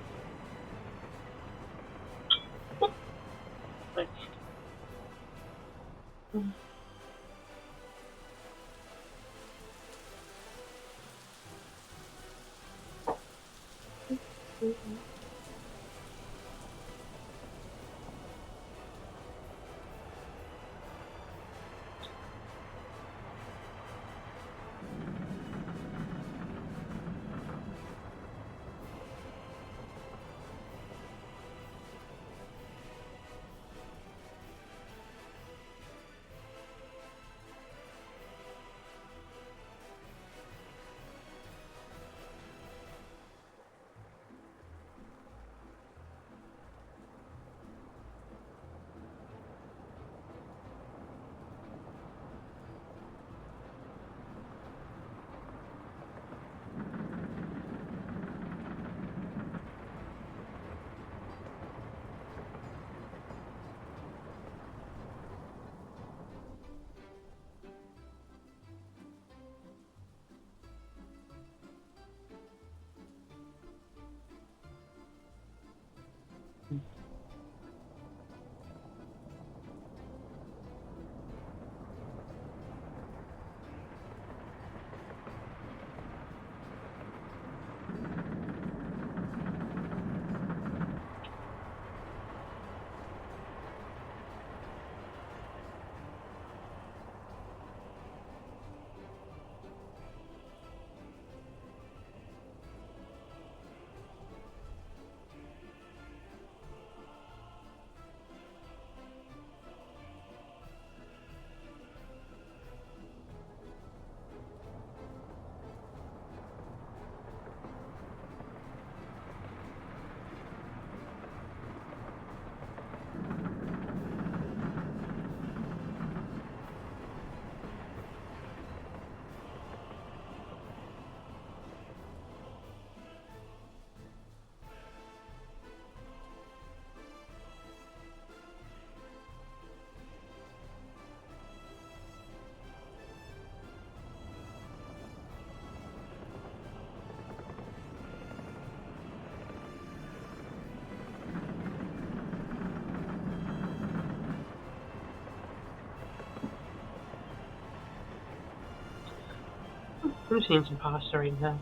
I'm seeing some pasta right now.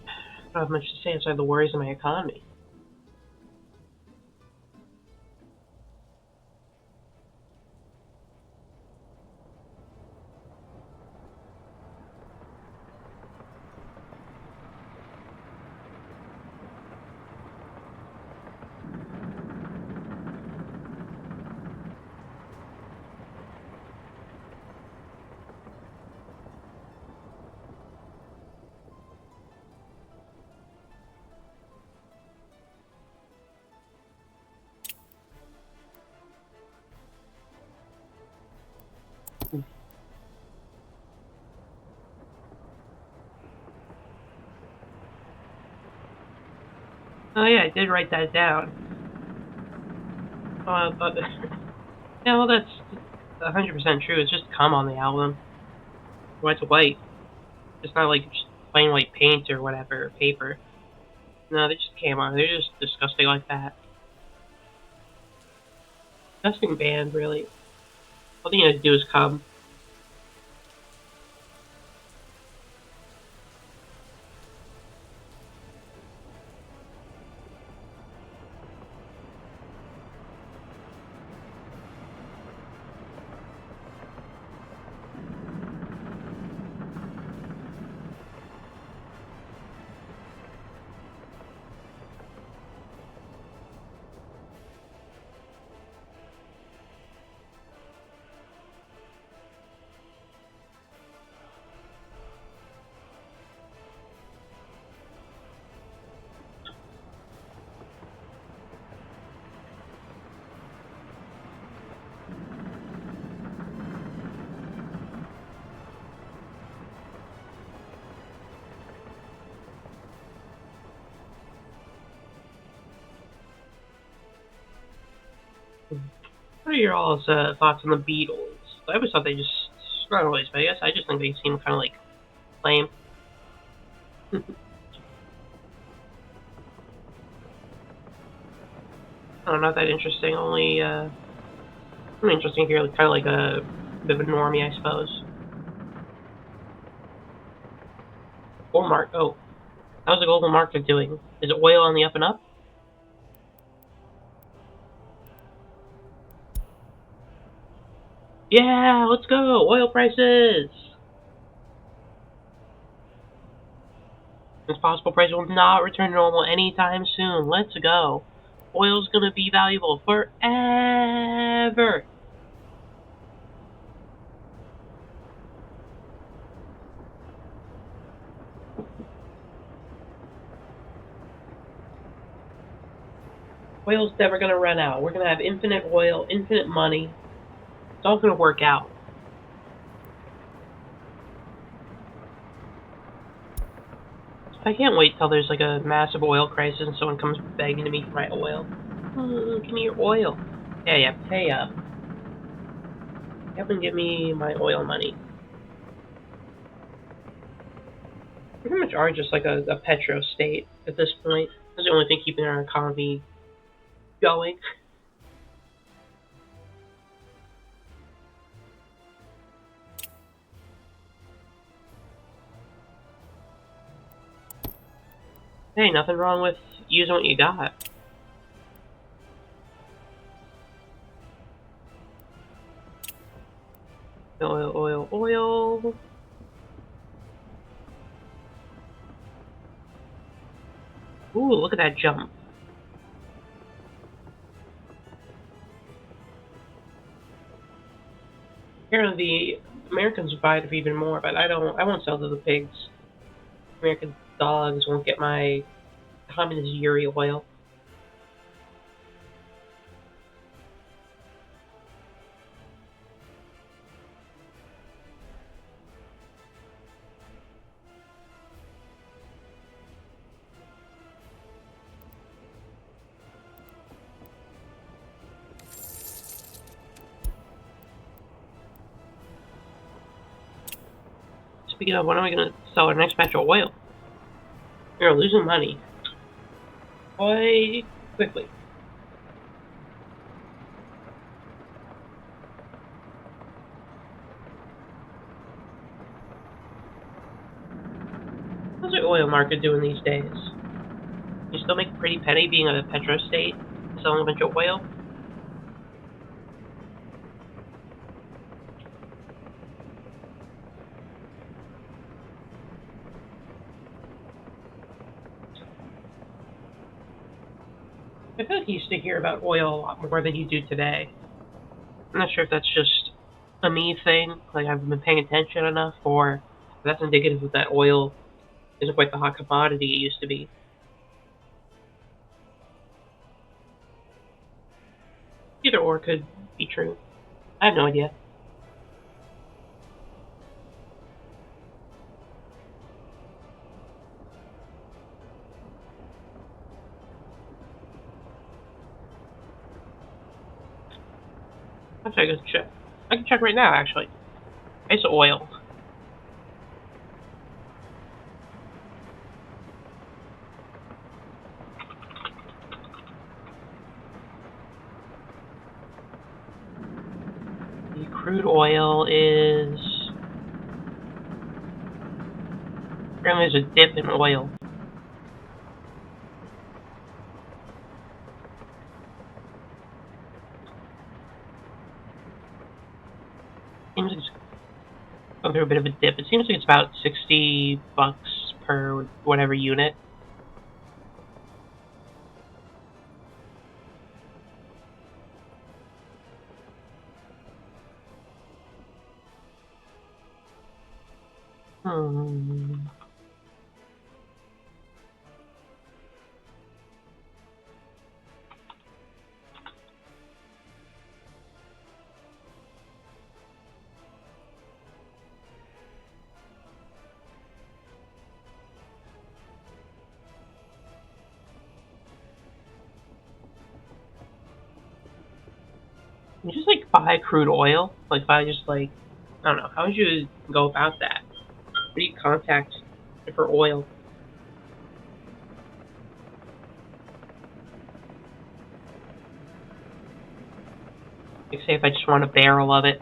I don't have much to say outside the worries of my economy. Oh yeah, I did write that down. But yeah, well that's 100% true. It's just cum on the album. Why it's white? It's not like just plain white paint or whatever, or paper. No, they just came on. They're just disgusting like that. Disgusting band, really. All they need to do is cum. What are your all's thoughts on the Beatles? I always thought they just, not always, but I guess I just think they seem kind of like lame. Oh, not that interesting. Only interesting if you're kind of like a bit of a normie, I suppose. Gold mark. Oh, how's the golden market doing? Is it oil on the up and up? Yeah, let's go. Oil prices. It's possible prices will not return to normal anytime soon. Let's go. Oil's gonna be valuable forever. Oil's never gonna run out. We're gonna have infinite oil, infinite money. It's all gonna work out. I can't wait till there's like a massive oil crisis and someone comes begging to me for my oil. Give me your oil. Yeah, pay up. Pay up and give me my oil money. We pretty much are just like a petro state at this point. That's the only thing keeping our economy going. Hey, nothing wrong with using what you got. Oil, oil, oil. Ooh, look at that jump. Apparently the Americans would buy it for even more, but I won't sell to the pigs. American dogs won't get my communist Yuri oil. Speaking of, when are we going to sell our next batch of oil? We're losing money. Quite quickly. oil market doing these days? You still make a pretty penny being a petrostate, selling a bunch of oil? I feel like you used to hear about oil a lot more than you do today. I'm not sure if that's just a me thing, like I haven't been paying attention enough, or if that's indicative of that oil isn't quite the hot commodity it used to be. Either or could be true. I have no idea. Actually, I can check. I can check right now, actually. Price of oil. The crude oil is... Apparently there's a dip in oil. Seems like it's going through a bit of a dip. It seems like it's about $60 per whatever unit. Hmm. You just like buy crude oil? Like if I just like, I don't know, how would you go about that? Who do you contact for oil? Like say if I just want a barrel of it.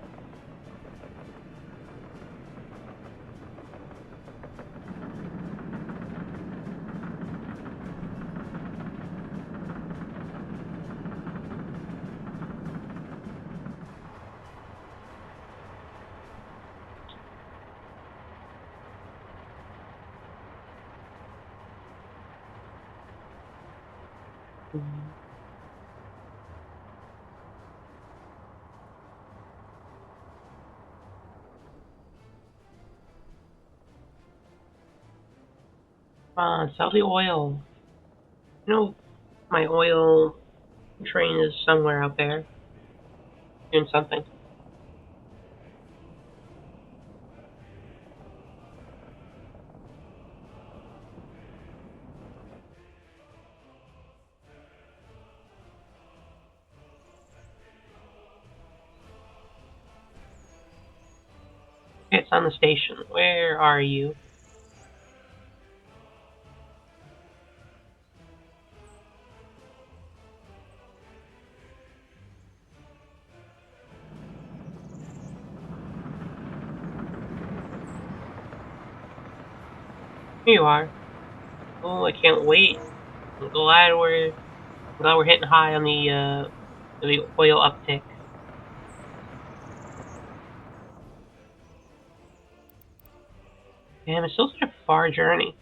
Sell the oil. You know, my oil train is somewhere out there doing something. It's on the station. Where are you? Here you are. Oh, I can't wait. I'm glad we're hitting high on the oil uptick. Damn, it's still such a far journey.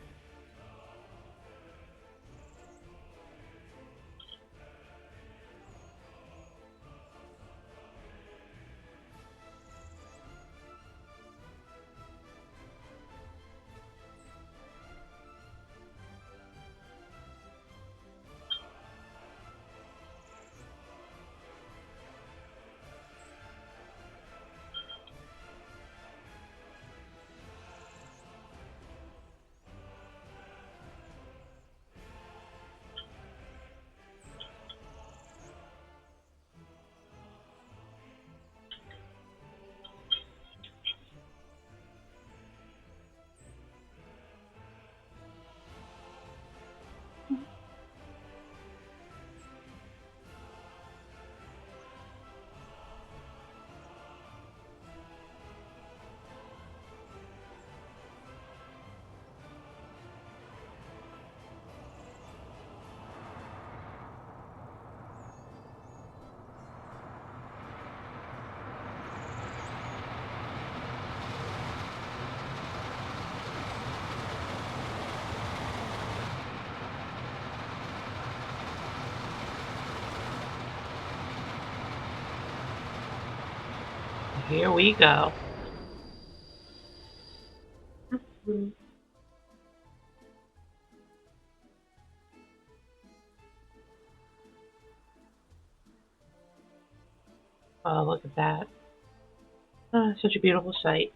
Here we go. Oh, look at that. Such a beautiful sight.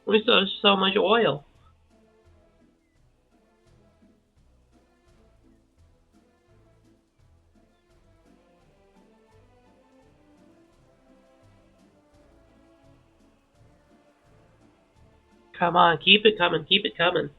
We saw so much oil. Come on, keep it coming, keep it coming.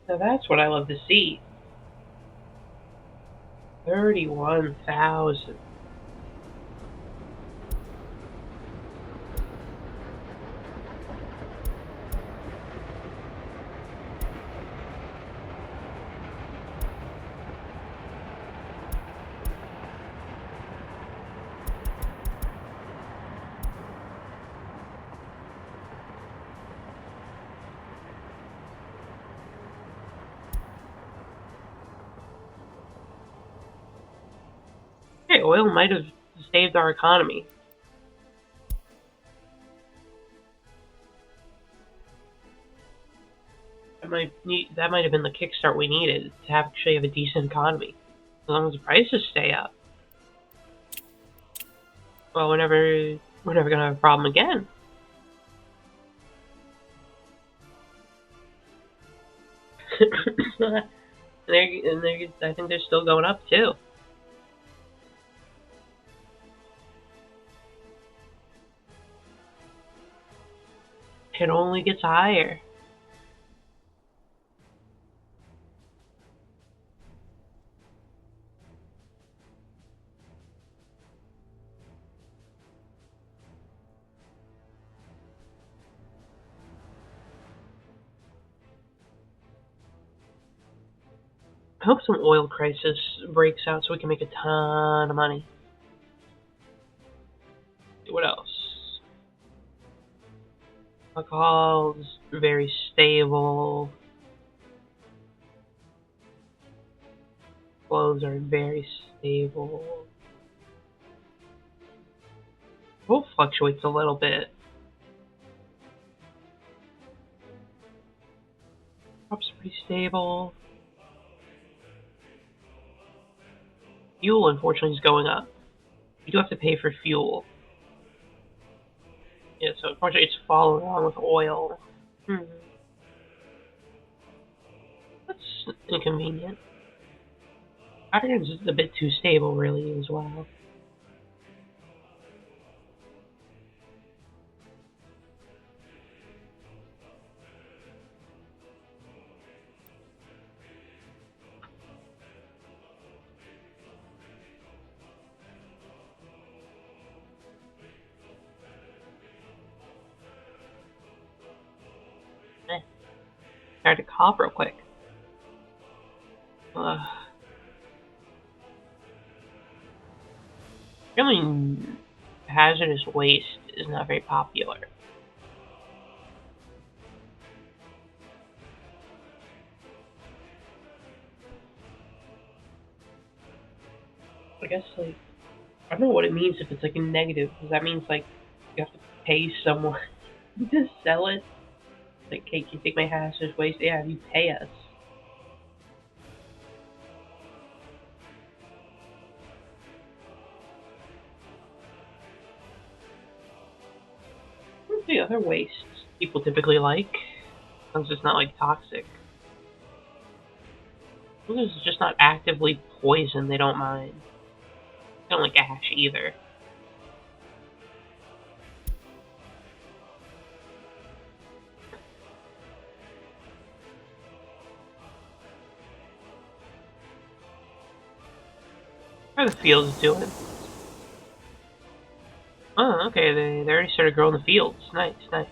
Now that's what I love to see. 31,000. Hey, oil might have saved our economy. That might have been the kickstart we needed to actually have a decent economy. As long as the prices stay up. Well, we're never gonna have a problem again. I think they're still going up too. It only gets higher. I hope some oil crisis breaks out so we can make a ton of money. What else? Alcohol's very stable. Clothes are very stable. Gold fluctuates a little bit. Crop's pretty stable. Fuel, unfortunately, is going up. You do have to pay for fuel. Yeah, so unfortunately, it's following along with oil. That's inconvenient. Hydrogen's is a bit too stable, really, as well. Start to cough real quick. Really, hazardous waste is not very popular. I guess, like, I don't know what it means if it's like a negative, because that means like you have to pay someone to sell it. Like, hey, can you take my hazardous waste? Yeah, you pay us. What's the other wastes people typically like? As long as it's not like toxic. As long as it's just not actively poison, they don't mind. They don't like ash either. How are the fields doing? Okay, they already started growing the fields. Nice, nice.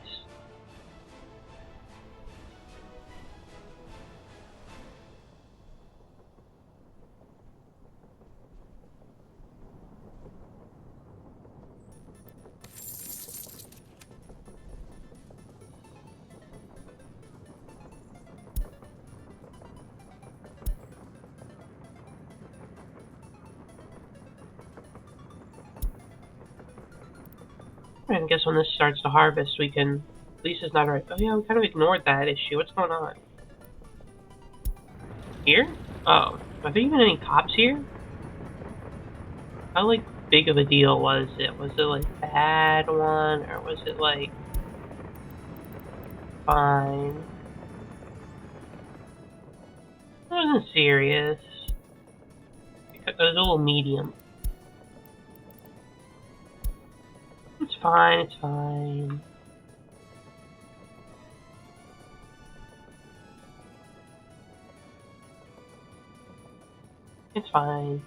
I guess when this starts to harvest, we can. Lisa's not right. Oh yeah, we kind of ignored that issue. What's going on? Here? Oh, are there even any cops here? How like big of a deal was it? Was it like a bad one, or was it like fine? It wasn't serious. It was a little medium. It's fine. It's fine. It's fine.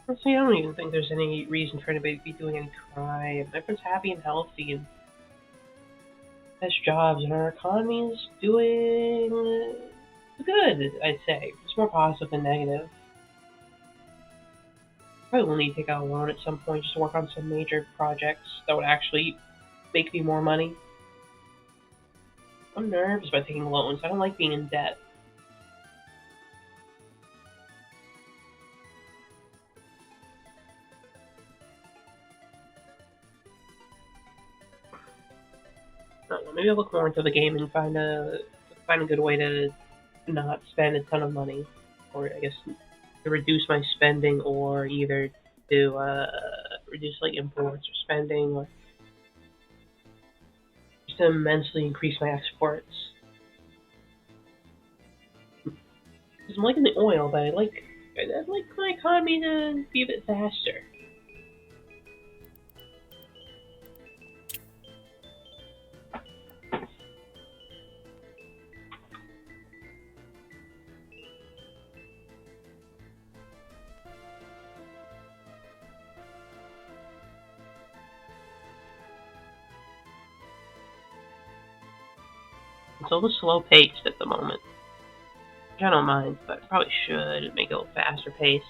Honestly, I don't even think there's any reason for anybody to be doing any crime. Everyone's happy and healthy and has jobs, and our economy is doing good, I'd say. It's more positive than negative. Probably will need to take out a loan at some point just to work on some major projects that would actually make me more money. I'm nervous about taking loans. I don't like being in debt. I don't know, maybe I'll look more into the game and find a good way to not spend a ton of money, or I guess to reduce my spending, or either to reduce like imports or spending, or just to immensely increase my exports. Because I'm liking the oil, but I'd like my economy to be a bit faster. It's a little slow paced at the moment, which I don't mind, but I probably should make it a little faster pace.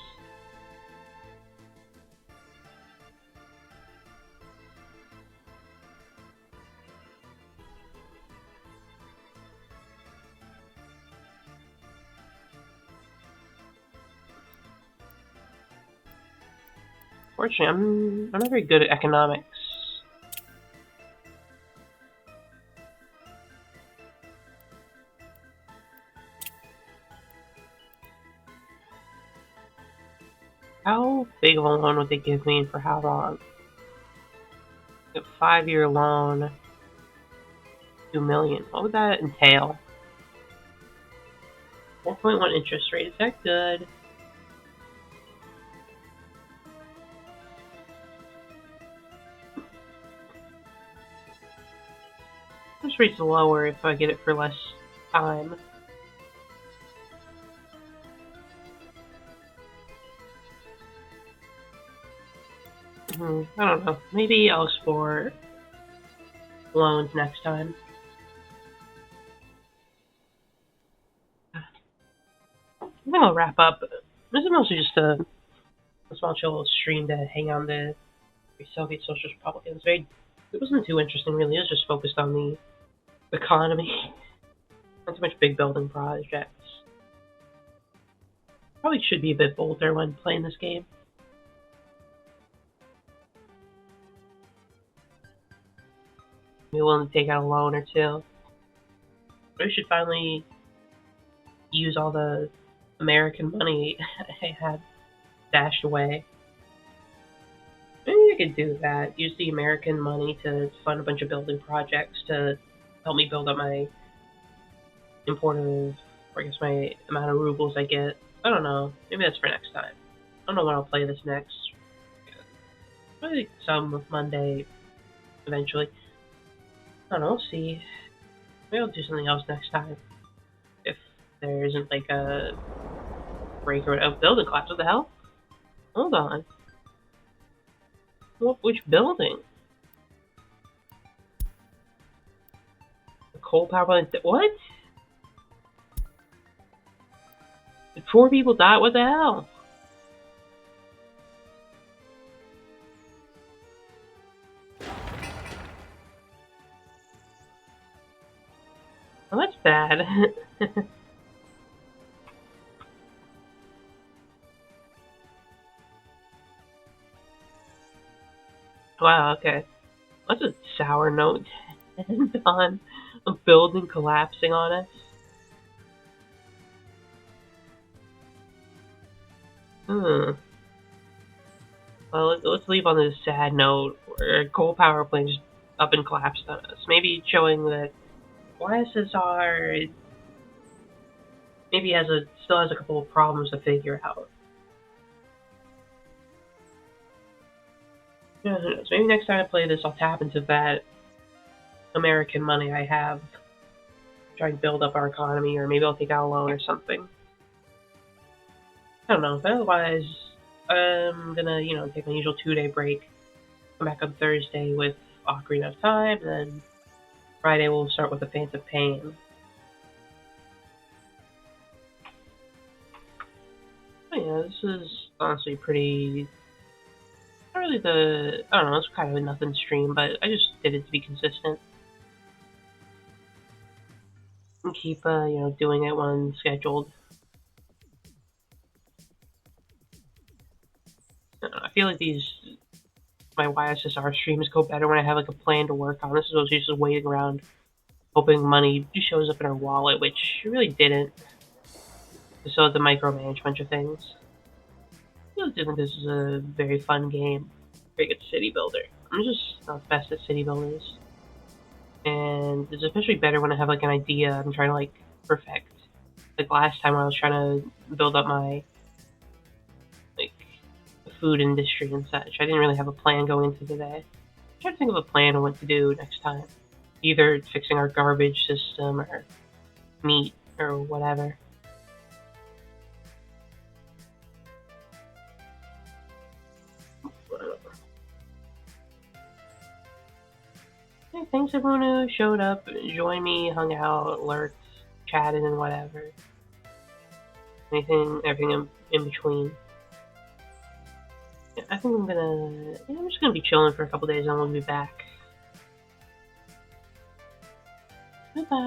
Fortunately, I'm not very good at economics. How big of a loan would they give me and for how long? A 5-year loan, 2 million. What would that entail? 4.1 interest rate. Is that good? Interest rate's lower if I get it for less time. I don't know. Maybe I'll explore loans next time. I think I'll wrap up. This is mostly just a small chill stream to hang on the Soviet Socialist Republic. It wasn't too interesting really. It was just focused on the economy. Not too much big building projects. Probably should be a bit bolder when playing this game. Be willing to take out a loan or two. But we should finally use all the American money I had stashed away. Maybe I could do that. Use the American money to fund a bunch of building projects to help me build up my importive, or I guess my amount of rubles I get. I don't know. Maybe that's for next time. I don't know when I'll play this next. Probably some Monday eventually. I don't know. We'll see. Maybe I'll do something else next time. If there isn't like a break or a building collapse. What the hell? Hold on. Which building? The coal power plant. What? Did 4 people die? What the hell? Well, that's bad. Wow, okay. That's a sour note to end on. A building collapsing on us. Hmm. Well, let's leave on this sad note where a coal power plant just up and collapsed on us. Maybe showing that YSSR maybe still has a couple of problems to figure out. Yeah, who knows? Maybe next time I play this, I'll tap into that American money I have, try and build up our economy, or maybe I'll take out a loan or something. I don't know. But otherwise, I'm gonna, take my usual 2-day break. Come back on Thursday with Ocarina of Time, and then Friday we'll start with the Phantom Pain. But yeah, this is honestly pretty. Not really I don't know. It's kind of a nothing stream, but I just did it to be consistent and keep, doing it when scheduled. I feel like my YSSR streams go better when I have like a plan to work on. This is what just waiting around, hoping money just shows up in our wallet, which it really didn't. I still had to micromanage a bunch of things. I really do think this is a very fun game. Very good city builder. I'm just not the best at city builders. And it's especially better when I have like an idea I'm trying to like perfect. Like last time when I was trying to build up my like food industry and such. I didn't really have a plan going into today. I'm trying to think of a plan on what to do next time. Either fixing our garbage system or meat or whatever. Hey, thanks everyone who showed up, joined me, hung out, lurked, chatted, and whatever. Everything in between. Yeah, I think I'm just gonna be chilling for a couple days and we'll be back. Goodbye.